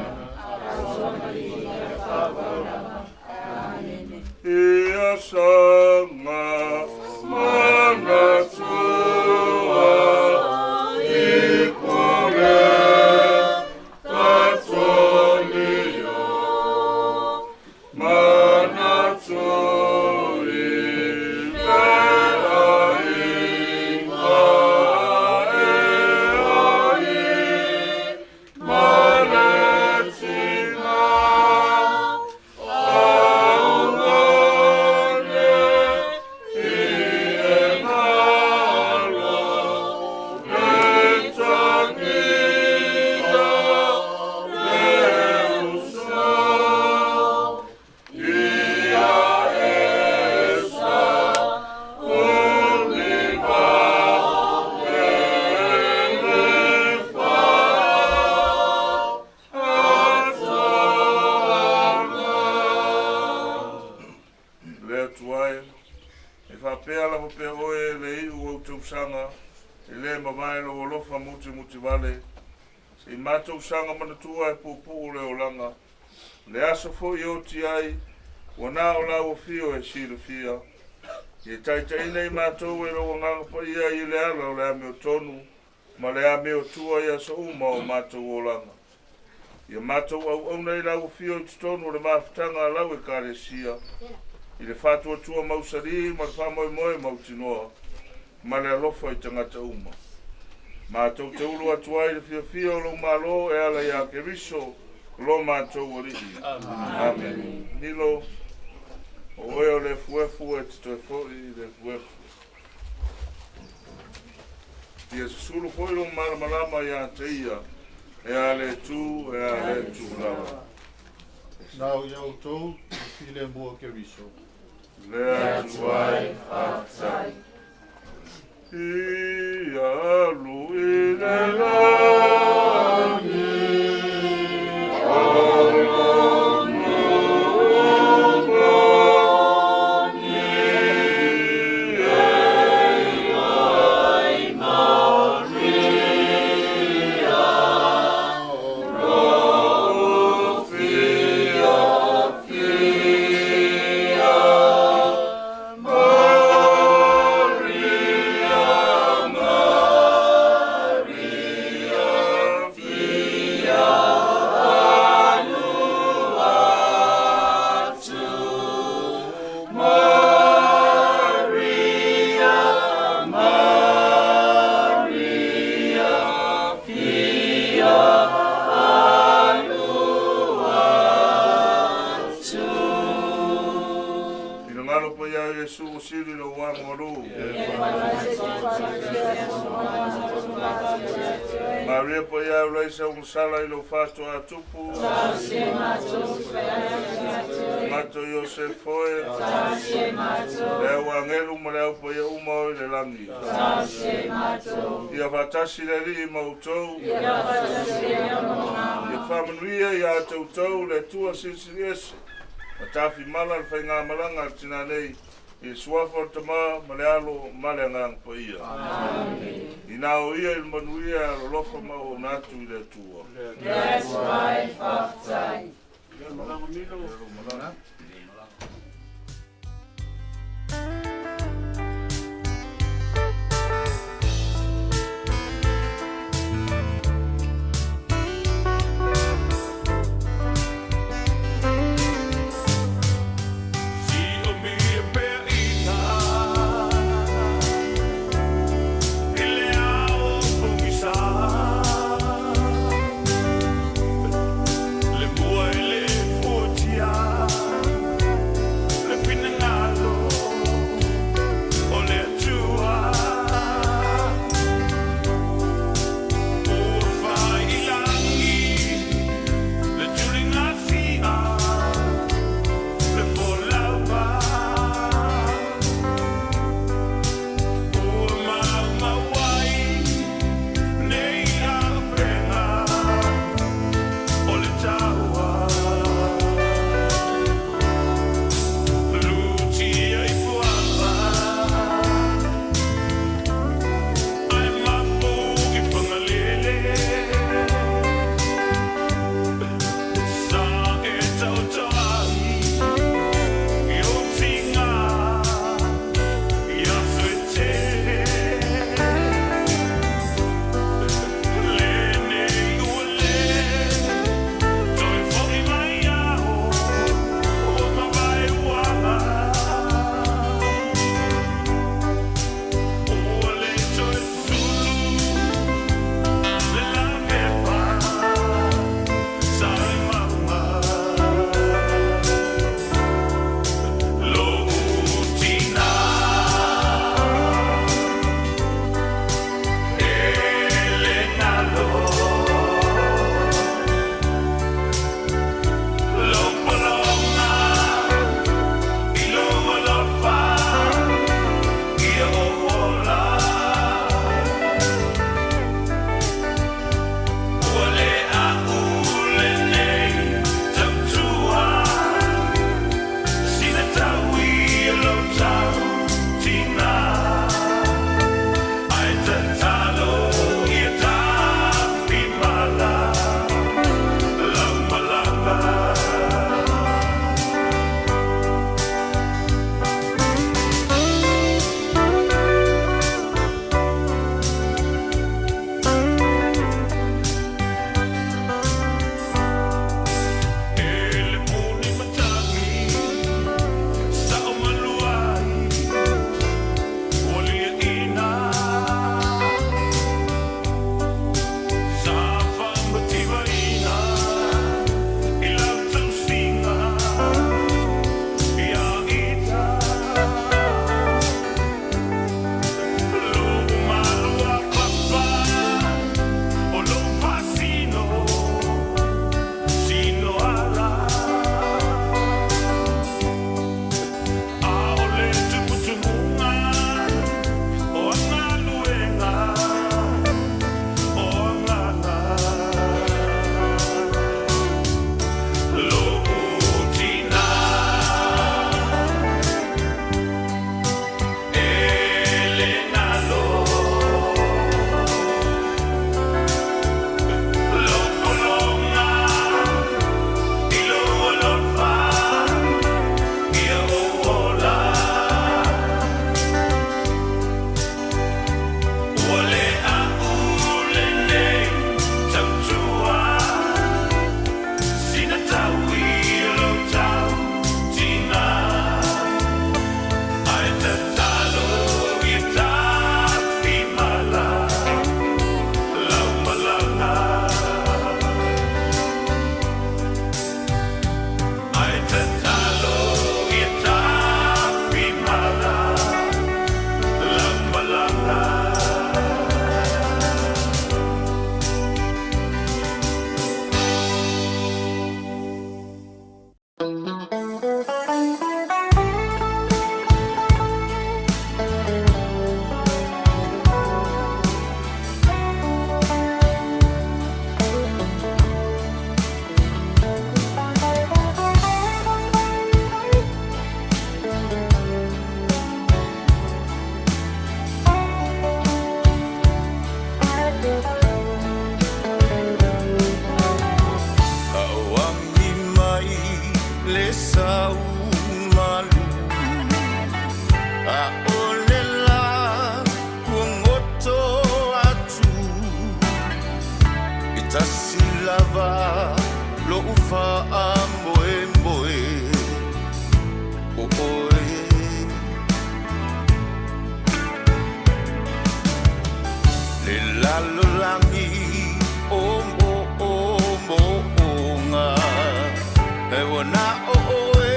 Ia sanga mana tua ikure katolio mana tua Mātou sanga manatua e pūpū le o langa. Le aso fo I o ti ai, wana o lau fio e sira fia. I taitai nei mātou e roa nganga pa ia I le ala o le ame o tonu, ma le ame o tua I aso uma o mātou o langa. Ia mātou au nei lau fio I tonu le mawhitanga lau e kare sia. I le whātua tua mausari, ma le whamoe moe mautinoa, ma le alofa I tangata uma. Mātou te ulu atu ai le fia o lo malo e ala ia Keriso lo mātou ori. Amen. Nilo o eo le fuefu e te toi fōi le fuefu. Ia susulu fōi lo malamalama ia te ia e ale tu lawa. Nau iau tau, file mua Keriso. Le atu ai whātai. Ia alu I le langi o lo mungoni e ai maria su sili lo wangoru. Maria po ia reisa sala ilo fato atupu. Mato Yosef foi. Le wangelu mo le po ia uma le langi. Ia vatasi le li mautou. Ia familia ia tautou le tua sisiese. Matafi mala le whainga malanga tina nei. I suafa tama malealo maleangang po ia. Ina o ia il manuia lofa mau natu i le tua. That's right, Faftai. Le mua e le futia Tasilava lo ufa moe moe oe le lalolangi o nga e wana oe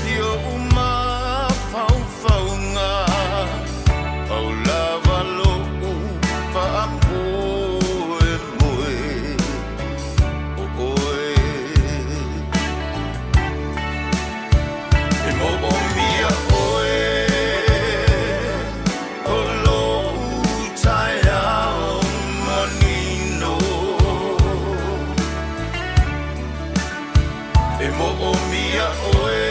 dio uma fau fau nga au lava lo ufa moe moe oe e mo o mia oe o lo utaya o manino e mo o mia oe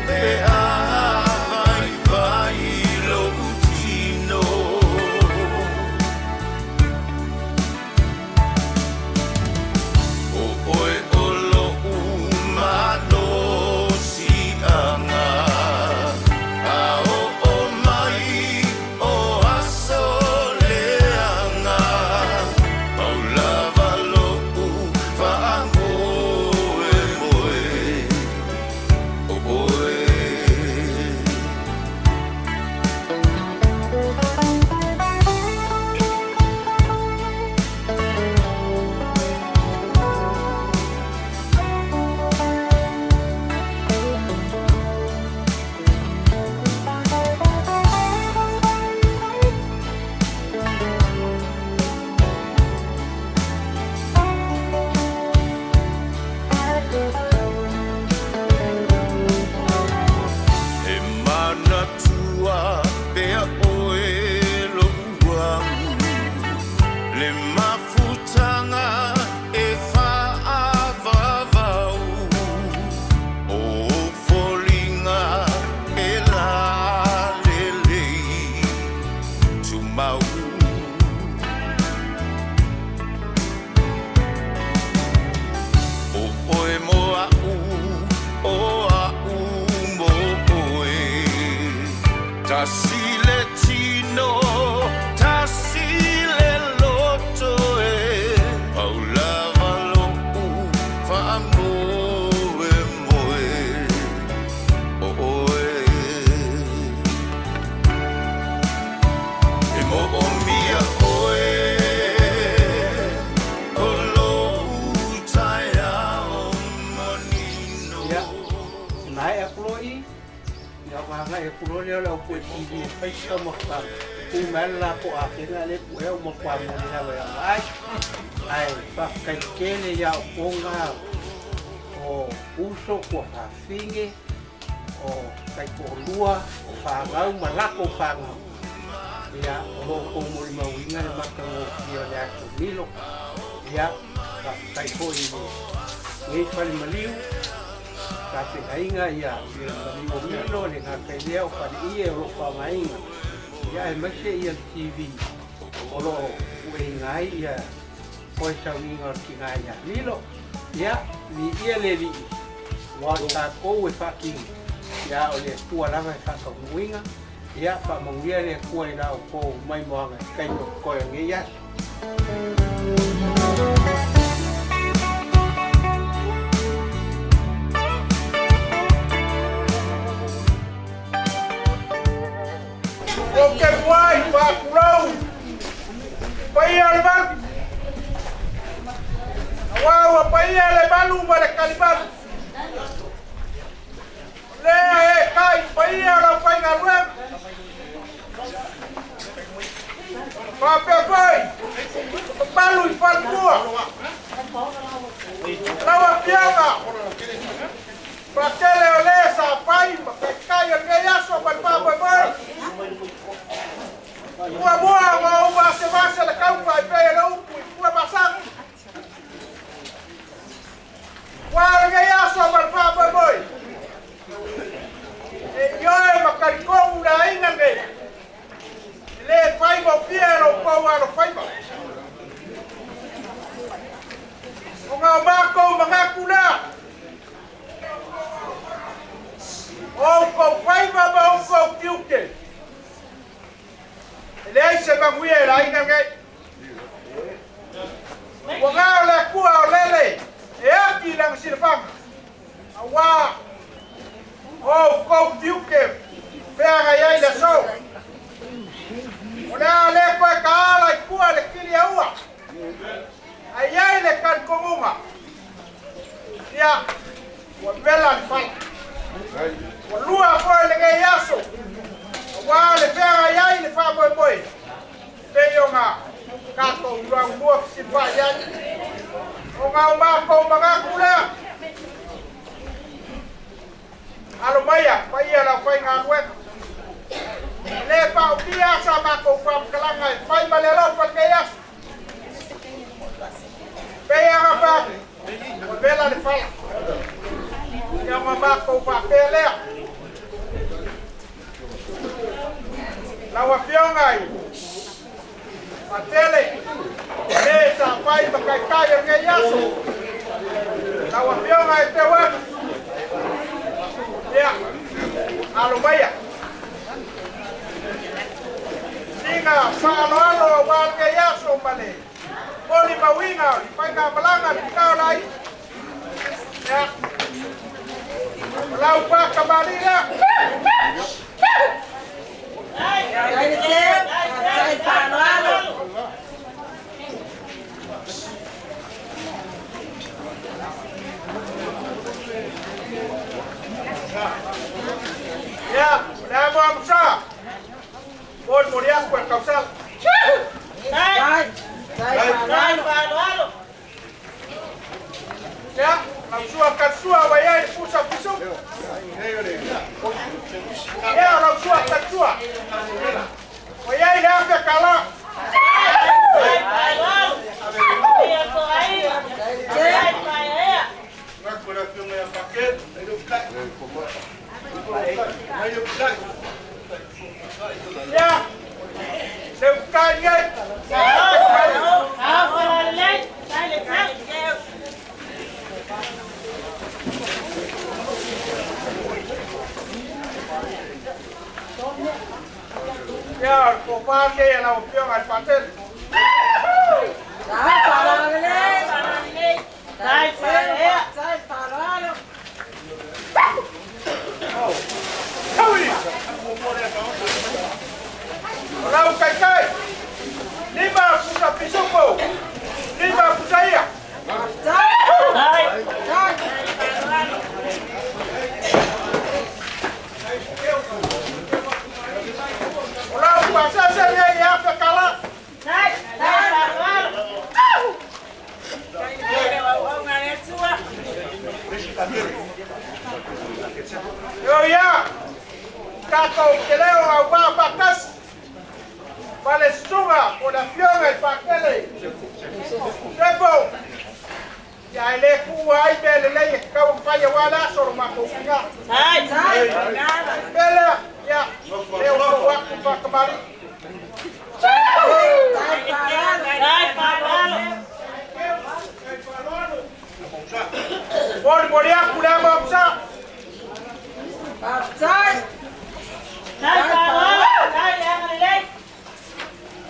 e a vai lo utino o oe o lo umano si anga a o mai o aso leanga au lava lo ufa moe moe o oe e mana tua pea oe lo uangu le mafutanga e whaavavau o folinga e la lelei tumau o oe moa o a mo oe tasile tino tasile loto e paulava lo fa moe moe o oe e mo o mia oe o lo utaya o manino Ya, nai a kloi, ya wanga e kuloni ala o koe TV, paisa maka, kumela po akena le pue o makwa moni na wea mai, ai, pakai kele ya onga o uso kua whawhinge, o kai koolua, o whangau, malako whangau. Ya, o mori mawinga le makango kia le ako milo, ya, pakai po i ngai whali maliu, ka te hainga ia o milo le ngā kai leo whare ia o roka mainga. Ia e mase ia TV o lo ue ngai ia koe sau inga o ki ngai ia milo. Ia ni ia le li wa ta kou e whakinga. Ia o le tua lava e whakamuinga. Ia whamangia le kua i rao kou mai moanga kai no koe ngai aso. Oke buai, Pak Pulau. Paya lebat. Wow, paya lebalu pada kaliban. Le kai paya la pai ngaruem. Pape pai. Balu ifan buah. Lawa pianga. Pakele ole sa pai, pakai ngaya so pai pai. Mua mau masa le kau pai pai la upu, mua masang. Wa ngaya so pai pai. E yo makari ko una inga nge. Le pai mo piero ko wa lo pai ba. O nga mako mangaku na. O ko pai ba o ko tiuke. Le ai se va muy a la inga nge. ngā le kua o lele, e aki lang silfang. Awa, o kou tiuke, pea ngai ai le so. O lea le koe ka ala I kua le kiri aua. Ai ai le kan kongunga. Ia, o vela ni fai. O lua koe le ngai aso. Wa le pea ngai ai le wha moe moe. Peo ngā. Kato ulang mua kisipwa yan. O ngā umako mga kula. Alo maya, paya la fai ngā nuek. Le pa upia sa mako fam kalangai. Fai malelo fai kayas. Paya ngā pa. O vela ni fai. Yang mamako fa pelea. Lawa fiongai. Atele, le sa pai makai kaya ngai yaso. Lawa fionga e te wanu. Ya, alo maya. Singa alo wa ngai yaso male. Moli mawinga, pai ka malanga kau lai. Ya. Lau pa kabali la. Ya, dah mau amsa. Bon mulia kuat kausal. Sai. Ya, langsua katsua bayai pusat pisau. Ya, langsua katsua. Bayai dah ke kalah. Ya, sebutannya. Ya, kopar ke yang option al patel. Orang kai. Lima pusa pisuko. Lima pusaya. Orang puasa saya yang kekala. Yo ya. Kato keleo awa bakas. Palestunga por la fiona y paquele. Depo. Ya ele kuwa ai bele le ka un falla wala sor ma ko nga. Sai. Bele ya. Eu vou pa kamari. Bon moria kula mamsa. Sai.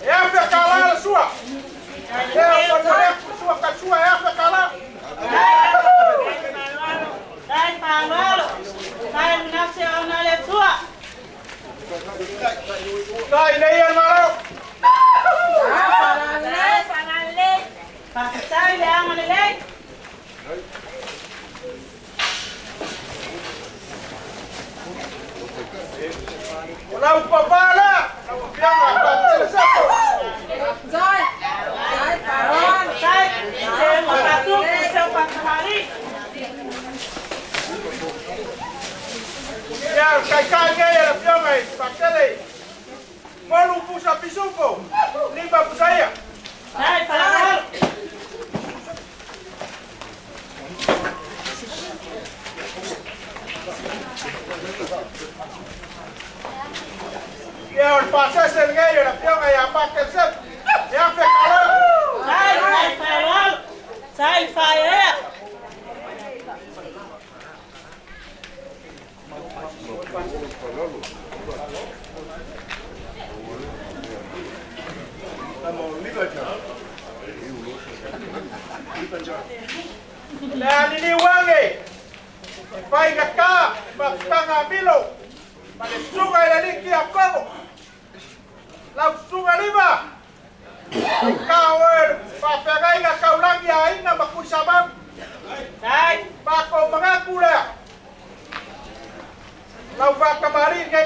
É a fecalada sua. É a sua cachua, é a fecalada. Sai daí, irmão. Olá, o papai lá. Ya, kai era pior aí, paquele. Molu pusa pisuko. Limpa pusaya. Sai, sai. Ya, el pase es el gay, la pior ahí aparte el set. Ya fe calor. Sai, sai. Estamos libres ya. Le ni wange. Pai ngaka, makanga milo. Pale sunga ile liki ya Kongo. La sunga lima. Kawer papegai ngaka ulangi aina makusabab. Dai, bako mangakula. Lau va kemarin ke.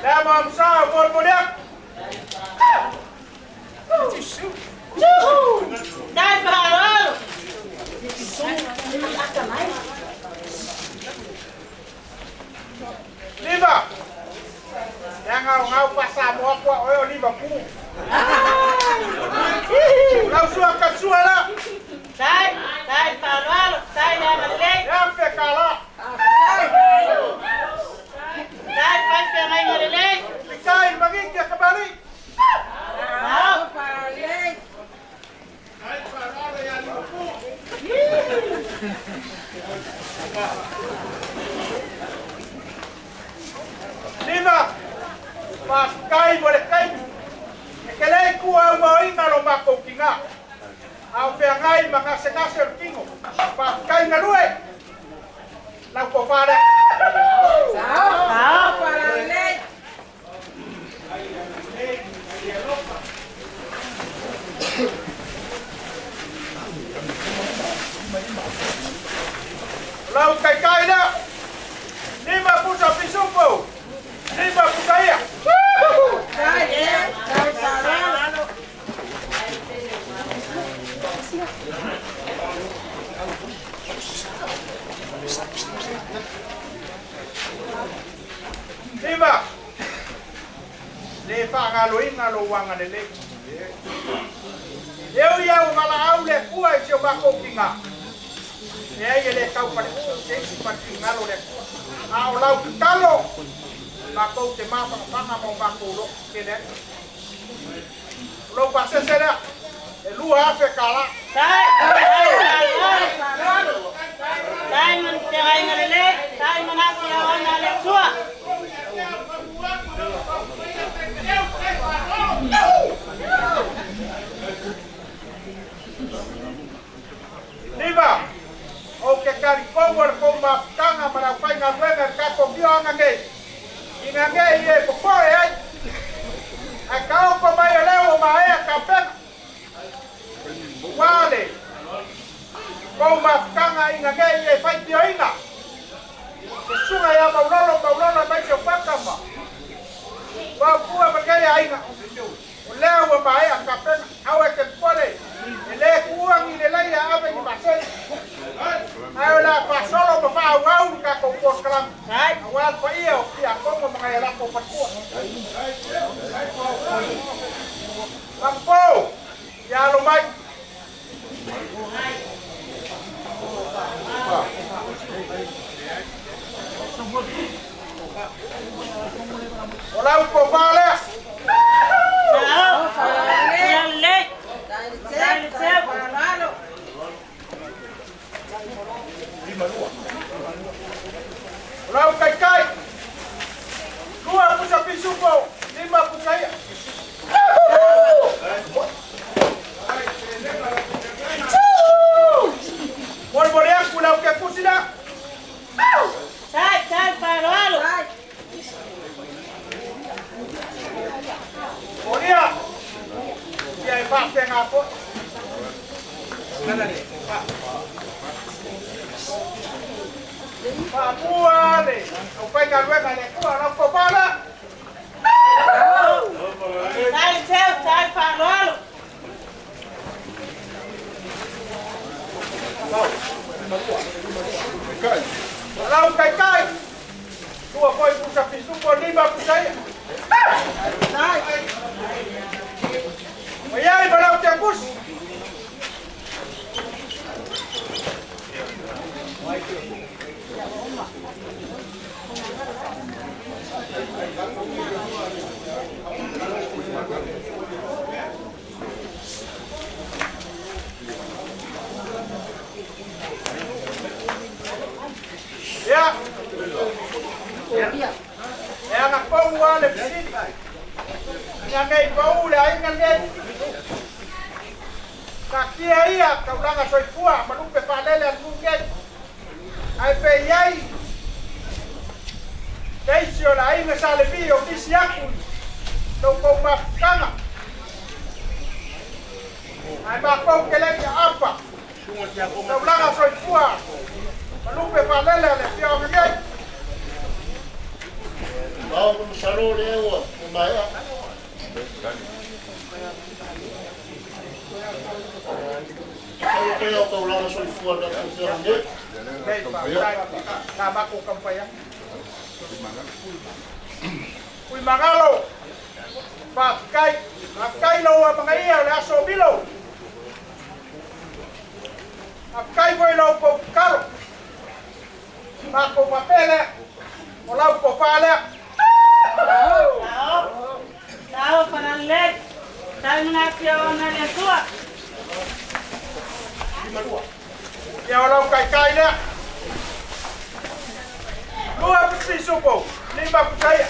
Dah mamsa mul-muliak. Dai paralo. Lima. Yang ngau pasar mo ako oyo lima pu. Lau suakan suara. Dai paralo. Dai na malay. Yang fekala. Dai fai pe mai malay. Ikain magigya kembali. Lima. Mas kai boleh kai. Kelai ku au mau ngalo mako kinga. Au fe ngai maka sekasel kingo. Pas kai ngalue. Lau ko fare. Lau kai dah. Lima pusa pisumpo. Lima pusaya. Lima. Lepa ngaluin ngaluwangan nile. Eu ngala au le kuai sio bako kinga. Ye le kau pa se pa ngalo le. Au lau kalo. Bako te mapa panga mo bako lo kene. Lo pa se sera. E lua fe kala. Dai man te ai ngale. Dai man asi awana le sua. Lima. Oke kali power komba kanga mana fai ngawenga ka kombio angange. Ingange ye pokore ai. Akao ko mai leo mai kapek. Wale. Komba kanga ingange ye fai dio inga. Sunga ya maulolo mai se pakamba. Wa kuwa bagaya inga. Leo mai kapek awe ke pole. Ele kuang ile lai ya ave ni basel. Ayo la pasolo mo fa wau ka ko ko kalam. Ai, awal ko iyo ya ko mo mga yala ko patko. Lampo. Ya lumay. Wala ko vale. Lau kai. Dua pusa pisupo, lima pusaya. Boleh aku lau ke pusida. Sai paralo. Boleh. Dia pak ngapo. Nana ni, Pak. Pak buale. Kau pegang gue kan aku anak kepala. Sai paralo. Lau kai. Dua poin pusat pisu pun lima pusaya. Mayai balau tempus. Ya, ua le fisini. Nga ngai pau le ai ngai. Ka kia ia kaulanga soifua malupe whalele al ngai. Ai pe iai. Keisi o la inga sa le vi o kisi aku. Tau kou mafutanga. Ai ma kou keleki apa. Kaulanga soifua. Malupe whalele le fia o ngai. Mau kung saro le ua, kumaya. Kaya kaya kau lang sa ifuan na kung saro nge. Tama ko kampaya. Kui mangalo. Pakai lo mga iya le aso bilo. Pakai foi lo po karo. Mako papele. Olau po fale. Tahu panalek. Tahu mengasia orang yang tua. Ya olau kai le. Dua besi supo. 5 saya.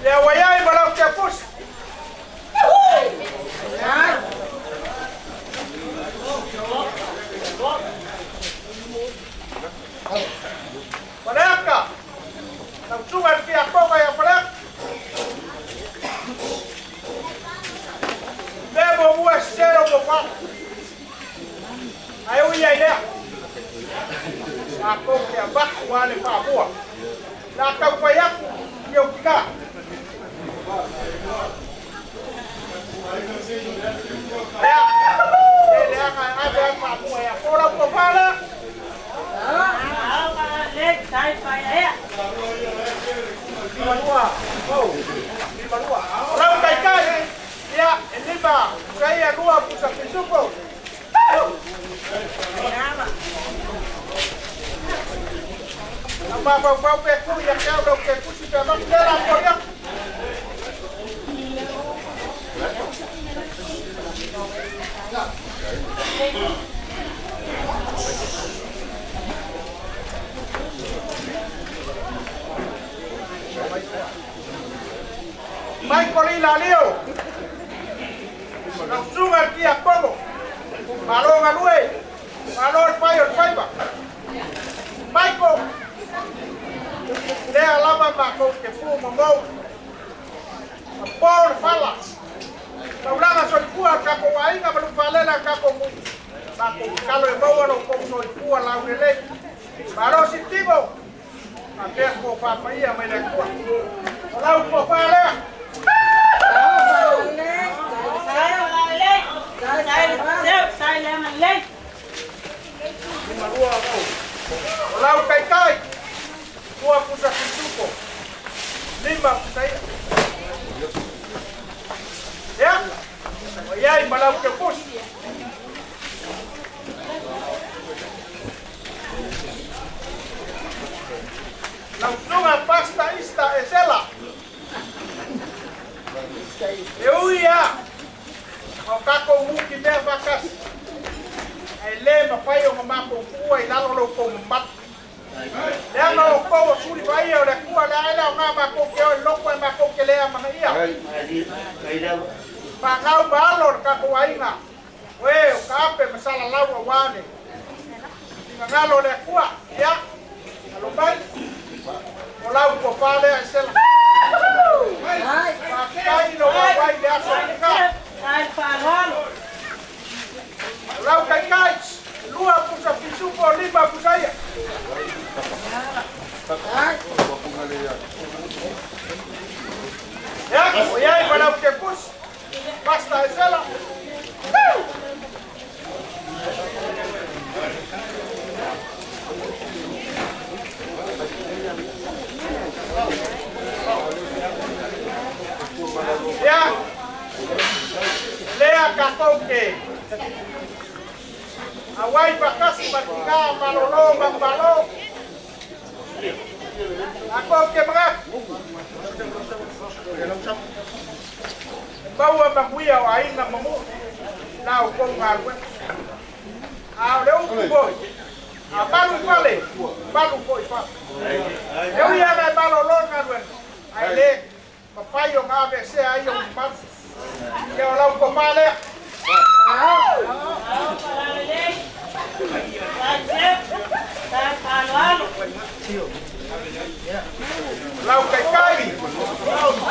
Ya wayai balau capus. Paleka. Nagsungan kaya ako kaya palek. Bebo buwa sero mo pa. Ayaw iyay na. Ako kaya wale pa buwa. Lakaw payak. Yung ka. Kaya. Kaya nga ang pa buwa ya. Orang po pala. Tahu panalek. Tahu payah. Orang kai ya ini ba saya dua pusat pisuko. Apa pe ku ya kau do ke ku si pe bang dela ko ya. Michael Ilalio. Nagsungan kia pogo. Malong alue. Malong faiba. Michael. Lea lama mako ke fu mamau. Paul fala. Kaulanga soifua kako wainga belum falela kako mu. Mako kalau e bawa no ko soifua la urele. Malo sitibo. Ape ko fa paia mai le ko. Olau ko fala. Olau kai. Dua pusat pisuko. 5 saya. Ya. Oyai malau ke pus. Langsung pasta ista esela. Eu ia. Ao kako muki me vakas. Ai lema pai o mamako kuai lalo lo ko mat. Lea no ko suri vai o le kua la ela o ngama ko ke o loko e mako ke lea mana ia. Pa ngau balor ka ko ainga. We o kape masala lau wane. Ngalo le kua ya. Alo bai. O lau ko pale a sela. Ai, kai no vai de aso ka. Ai parol. Lau kai. Lua pusa pisuko 5 pusaya. Ya, oyai para que pus. Basta esela. Ya. Lea katoke. Awai bakasi batika malolo bambalo. Ako ke mga. Bawa bakuya o ainga mamu. Now ko ngalwe. Aw leo ko boy. Balu pale, balu foi pa. Eu ia na balo longa wen. Ai le, papai o ngave se ai o pas. Eu lá o pale. Lau kai kai.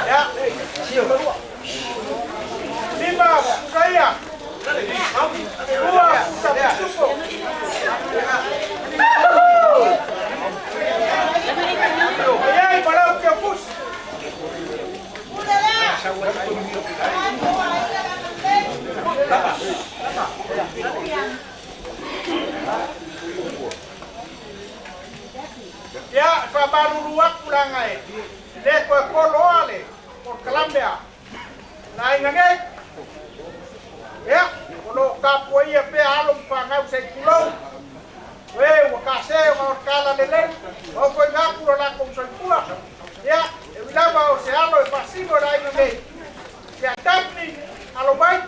Ya. Lima kaya. Dua cukup. Ayai balau ke bus. Ya, baru luak pulang ai. Dek ko kolo ale. Por kalambia. Lai ngai. Ya, kalau kapu ia pe alum pangau sei pulau. Weh, wakase wakala lele. O foi ngapu la kom soi pua. Ya, evilaba o se alo e pasivo lai ngai. Ya tapni alo bai.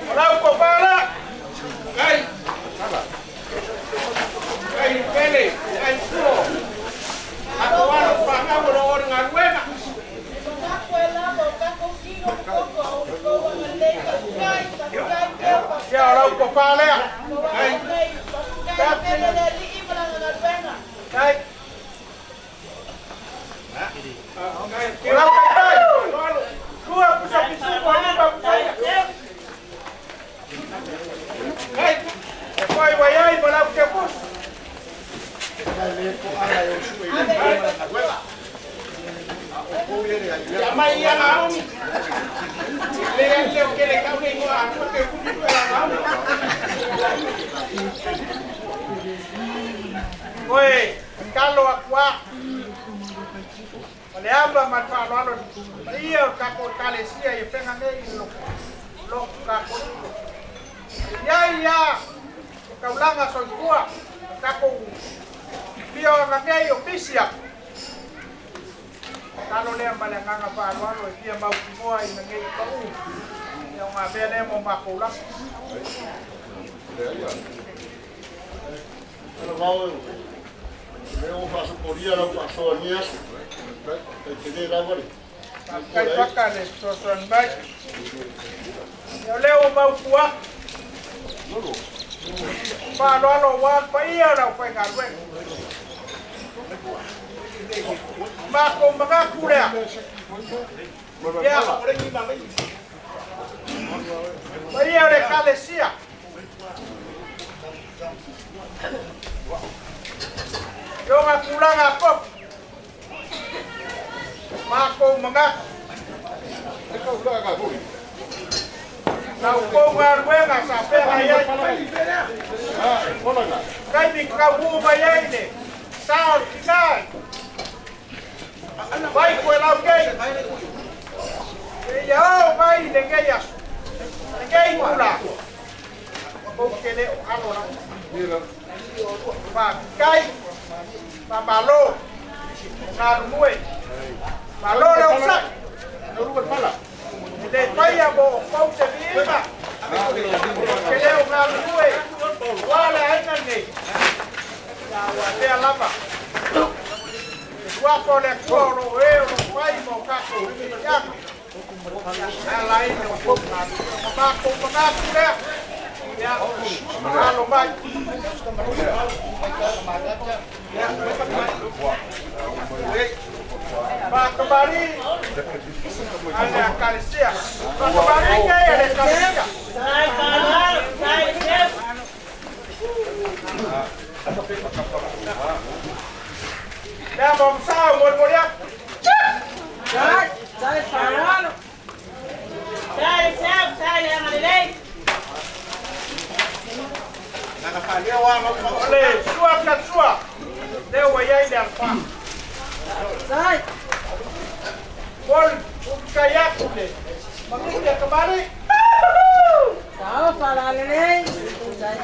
Olau ko para. Kai. Kai pele, kai pro. Ako wano pangau lo orang arwena. Ya orang kepala. Oi, kalau aku Leaba matfalo ia kako kalesia e penga nei lo kako ia kaulanga soikua kako pio ngai o pisia kalau le malanga palo e pia mau moa i ngai ko ia nga bene mo makula Eu faço por dia não passou a minha. Kai pakane soson bai. Eu leo mau kuah. Pa lo wa pa ia ra pa ngarwe. Ma ko mga kure. Ya, pa ia re kalesia. Yo nga kulang ako. Mako mga. Ikaw lang ka boy. Now ko ngarwenga sa pera yan. Wala na. Kay di ka buba yan eh. Sao kinay. Bay ko lao kay. Yo bay dengay ya. Dengay mula. Ko kele ano na. Ba kay. Ba balo. Ngarmuy. Balo le usak. Naruan pala. Hindi kaya mo pau sa biba. Kaya ngarmuy. Wala ay nani. Yawa te alaba. Wapo le koro eo pai mo kako. Ya. Alai no kokna. Mako mako le. Ya. Halo bai. Ya. Pak kembali ada kalisia. Pak kembali ada kalisia. Saya kalah, saya siap. Dah bom sao mau lihat. Saya kalah. Saya siap, saya yang ada. Nakakalia wa oleh suap na suap. Leo wayai dan pa. Sai. Bol kayak boleh. Makanya kembali. Tahu falale.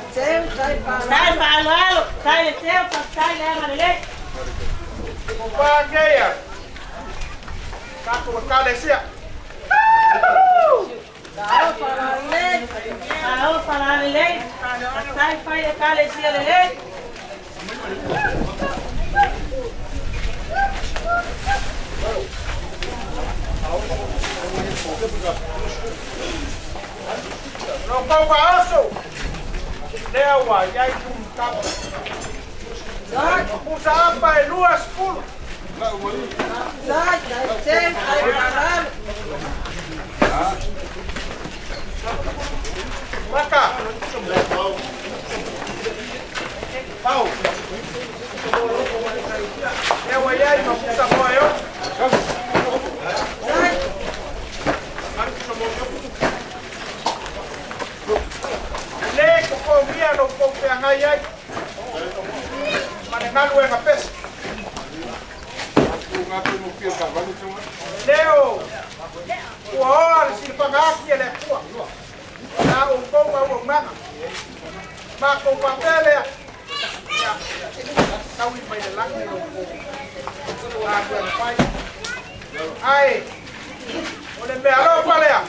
Saya falalo. Saya saya malele. Kupage ya. Kaku kale sia. Tahu falale. Ao whanare lei. Tai whai e kale sia le lei. No kau aso. Lea wa yai kum kapa. Zai pusa apa e luas pul. Zai, tem, ai caralho. Maka. Pau. Lea yai no pusa moyo. Zai. Le ko ko mia no ko pe ngai ai. Mane ngalu e ngapes. Leo. Uoa si pangaki ele kwa. Na ungo wa mama. Ma ko papele. Ya. Kau i mai lang ni. Ah, ko pai. Ai. Ole me alo pale ya.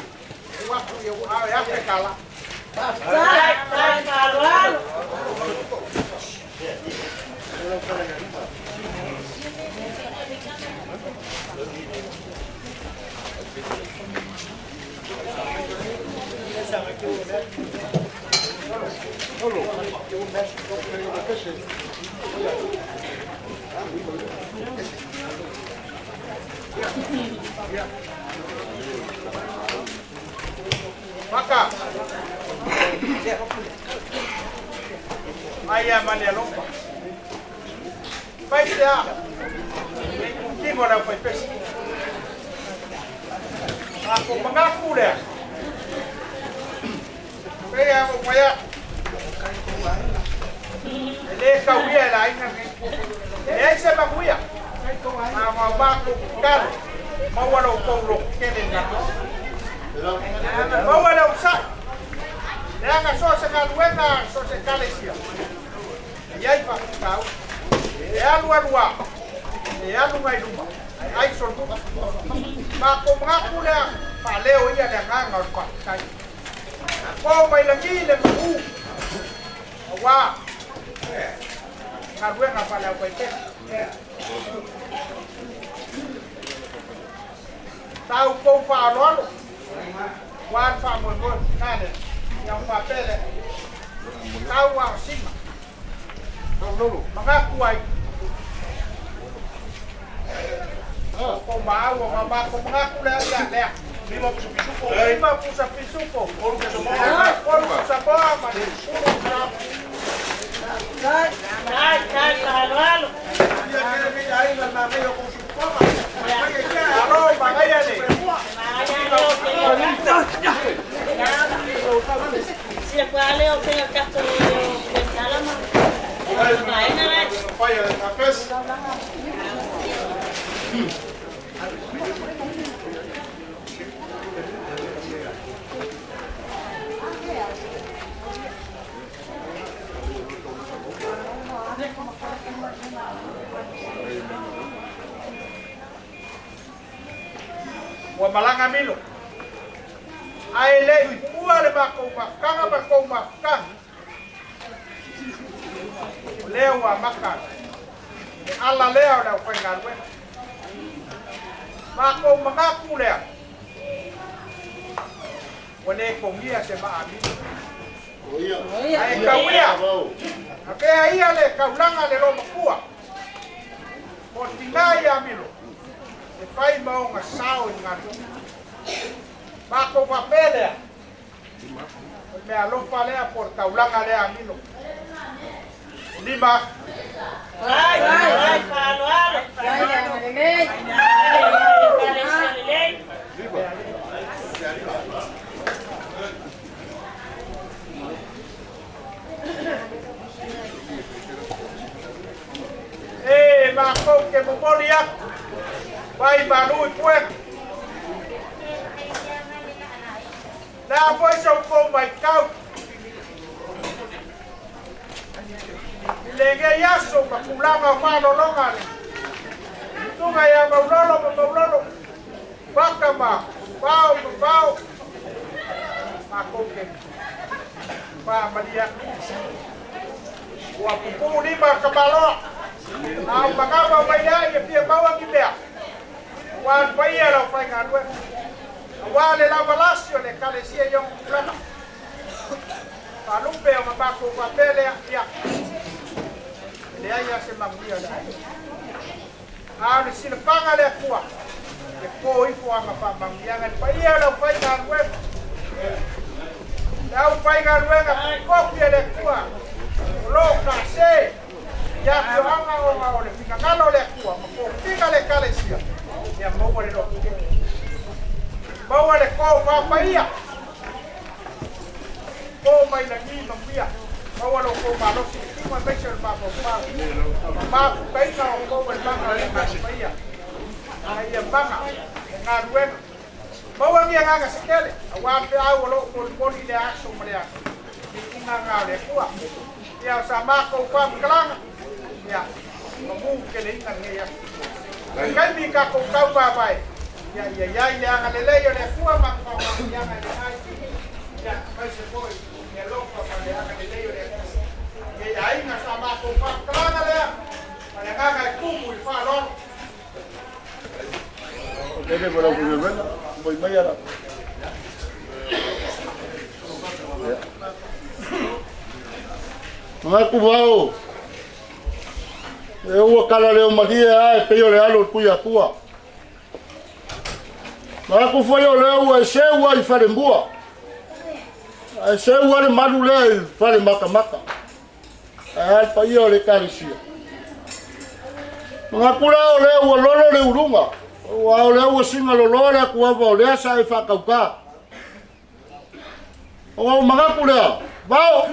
Wa ku yo ya ke kala. Tai karualo. Maka. Ayah mana lomba. Baik ya. Kimo na pai pes. Aku mengaku dia. Kaya mo kaya. Ele kawia la ina. Ele se bakuya. Ma baku kal. Mawala ko lo kenen na. Mawala usa. Leanga so se kaluena so se kalesia. Yai fa tau. E alua. E alu mai luma. Ai so tu. Ma ko ngaku le pa leo ia le nganga pa kai. Ko mai la ki le ku. Wa. Kaluena pa le ko ke. Tau ko fa lo. Wan fa mo kane. Yang papele. Kau wa sima. Mengaku ai. Kau mau mama kau mengaku le. Lima pusa pisupo. Orang pusa apa? Tai karualo. Dia kena dia ai na na yo ko supo. Alo bagaya ni. Sia kuale o tenga kato de salama. Vaina la. Fire na pes. Wa malanga milo. Ai le ua le bako makanga bako makanga. Leo wa maka. Ala leo da kwenga we. Bako mangaku leo. Wale komia se ba ami. Ai kawia. Ake ai ale kaulanga le ro makua. Motinai amilo. E fai mau nga sao ngatu. Bako papele. Me alofa lea por kaulanga lea amilo. Lima. Ai karualo. Eh, bako ke momolia. Vai manu pue. Na foi so ko mai kau. Lege yaso ka kulanga falo longa. Tunga ya maulolo. Baka ma. Pau. makoke pa malia wa pupu ni ba kabalo au bakaba waya ya pia bawa kibea wa paya la fa ngadwe wa le la balasio le kalesia yo plata palumpe o mabako kwa pele ya le aya se mamia la a le sila panga le kuwa e ko ifo anga pa mamia ngal paya la fa ngadwe Lau painga ruenga kopia le kua loka se ya kuanga o maole fika kalo le kua ko fika le kalesia ya maua le lo maua le ko fa paia ko mai na ni no pia maua lo ko ma lo si ma mecha el papo pa painga o ko el banga le paia ai ya banga na ruenga Bawa ni nga sekele, awape au lo pon ile aso mlea. Kinga ngale kwa. Ya sama ko kwa mklanga. Ya. Mamu kele inga ngeya. Kai mi ka ko ka ba bai. Ya ngalele yo le kwa ma ko ya ngalele. Ya, mai se foi. Ya lo ko pa ya ngalele yo le. Ya inga sama ko kwa mklanga le. Para nga ku mu fa lo. Dede para kujuan, boy mayara. Mengaku bau. Eu kala leo madia e peio le alo kuia tua. Mengaku foi o leo e seu ai farembua. E seu ai malu le fare maka maka. E paio le karisia. Mengaku leo o lolo le urunga. Wa ole o singa lo lora ku ava ole sa e fa kauka. O maga kula. Bao.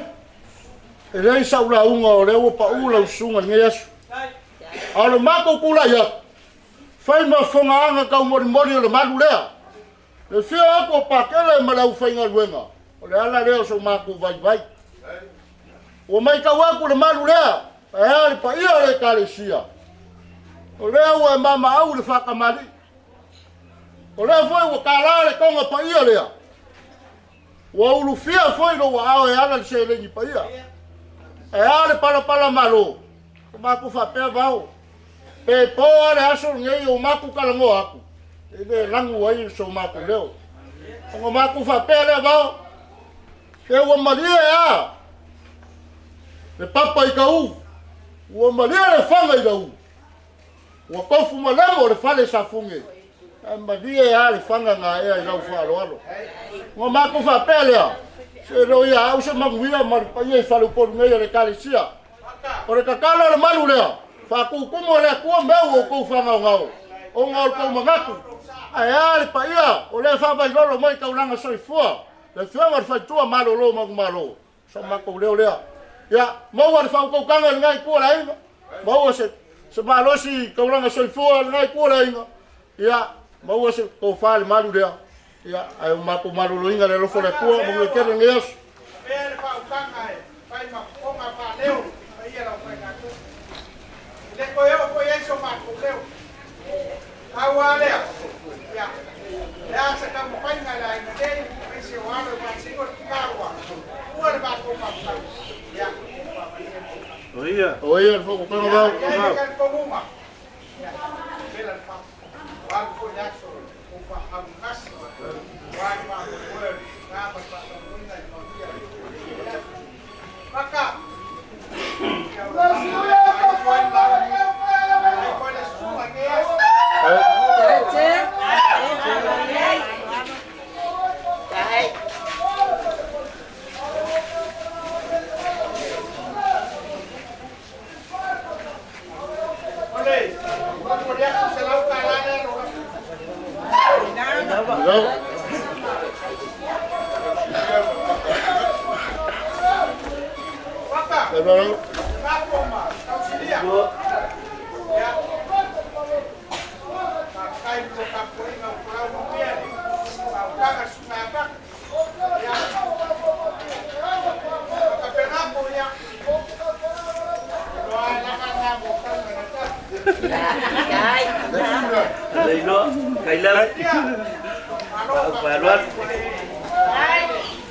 E rei sa ula unga ole o pa ula usunga nge yesu. Alo mako kula ya. Fai ma fonga anga ka mori mori le malu lea. Le fio ako pa kele ma lau fainga luenga. Ole ala leo so mako vai vai. O mai ka waku le malu lea. E ali pa ia le kalesia. O leo e mama au le whakamari. O leo foi o karare konga pa ia lea. Wa ulu fia foi lo wa au e ala le se lengi pa ia. E ale pala malo. O maku whapea vau. Pe po ale aso ngei o maku kalango aku. E le langu ai so maku leo. O maku whapea le vau. E ua maria e a. Le papa i ka u. Ua maria le whanga i ka u. Wa kofu malamo le fale sa funge. Madia ya le fanga nga e ai lau falo alo. Ngo mako fa pelea. Se ro ya au se maguia mar pa ye falo por meio le kalesia. Ore ka kala le malu lea. Fa ku kumo le ku meu ko fanga ngao. O ngao ko mangaku. Ai ai pa ia o le fa vai lolo mai ka unanga soifua. Le fanga fa tua malo lo magumalo. Sa mako leo lea. Ya, mau ar fa ko kanga ngai ku la inga. Mau se malosi ka unanga soifua ngai ku la inga. Ya, mau se ko fa le malu lea. Ya, ai mako malu lo inga le lo fo le ku mo le kere ngeas. Ele fa ukanga e vai ma konga pa leo ai era o fanga tu le ko yeso ma ko leo awa leo ya ya se ka mo fanga la ina dei ai se wa lo ma singo karwa o le ba ko ma ya Oia fo ko panga ba ya ka ko uma ya bela fa wa ko ya so ko fa amnas wa ma ko na ba pa Maka.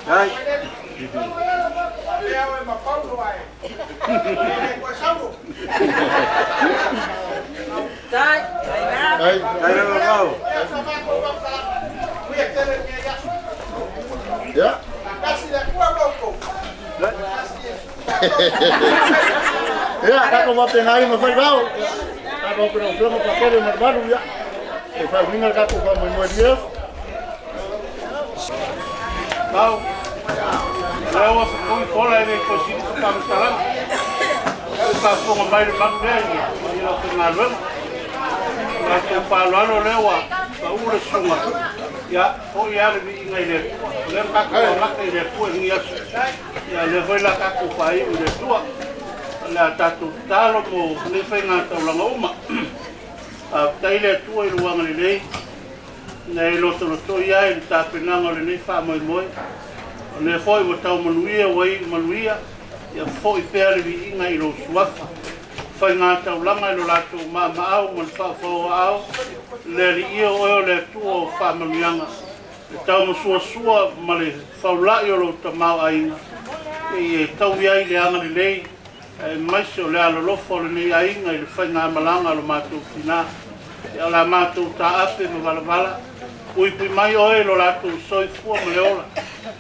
Ai. Leo e mapaulo ai. Ko sabu. Tai, Ai, Ai no kau. Kuya tere me ya. ya. Kasi la kuwa boko. Ya, ako mapengai mafai bau. Ako pero flama papel na baru ya. E fa vinga ka ko fa mo dia. Kau. Leo se kong kola e ko si ka mstara. Ka ko mai le mangeni. Ni lo ke ngalo. Ka ko pa lo lewa. Ka ure sunga. Ya, o ya le vi ngai le. Le ka ko la ke le ko ni ya. Ya le voi la ka ko fa i le tua. La tatu talo mo le fenga tau langa uma. Taile tua i luanga le nei. Nei loto loto ia i tāpenanga le nei wha moi moi. Ne foi wa tau manuia wai manuia. Ia foi pēr vi inga i lo suafa. Whai ngā tau langa i lo lato ma au man wha whao au. Le li ia oeo le tua o wha manuianga. Le tau masua sua ma le whaulai o lo tamau ainga. E tau iai le anga le nei. Mai se o le alolofo le nei ainga i le whai ngā malanga lo mātou tina. Ia la mātou tā ape me wala. Ui pui mai oe lo lātou soi fua ma le ola.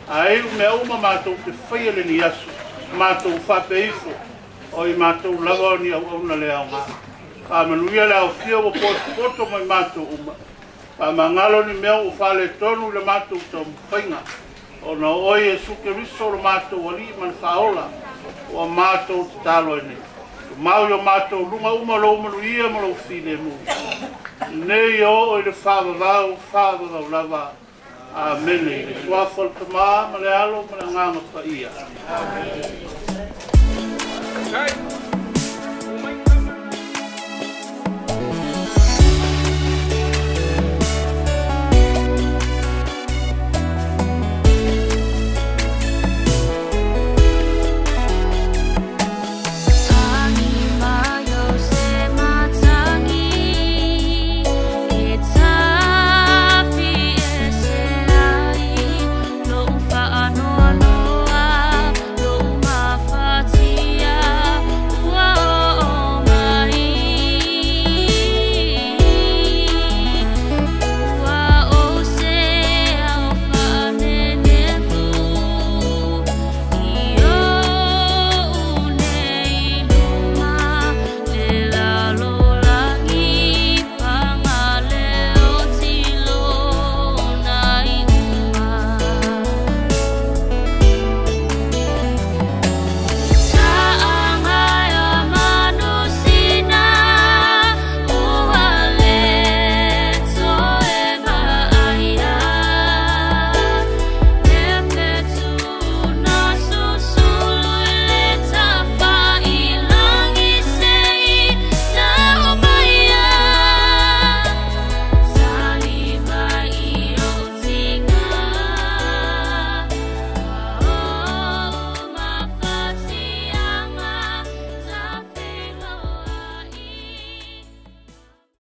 A eiru mea uma mātou te whaia le ni asu. Mātou whape ifo. Oi mātou lawa ni au auna le au ngā. Pa manuia le au fia wa poto mai mātou uma. Pa mangalo ni mea o whale tonu le mātou tau mwhainga. O na oe e suke riso lo mātou wali man whaola. O mātou te talo e nei. Mau yo mātou lunga uma lo manuia ma lo fine mu. Nei o le whāwawau lava. Amen. Le suafol te maa ma le alo ma le nganga pa ia. Amen.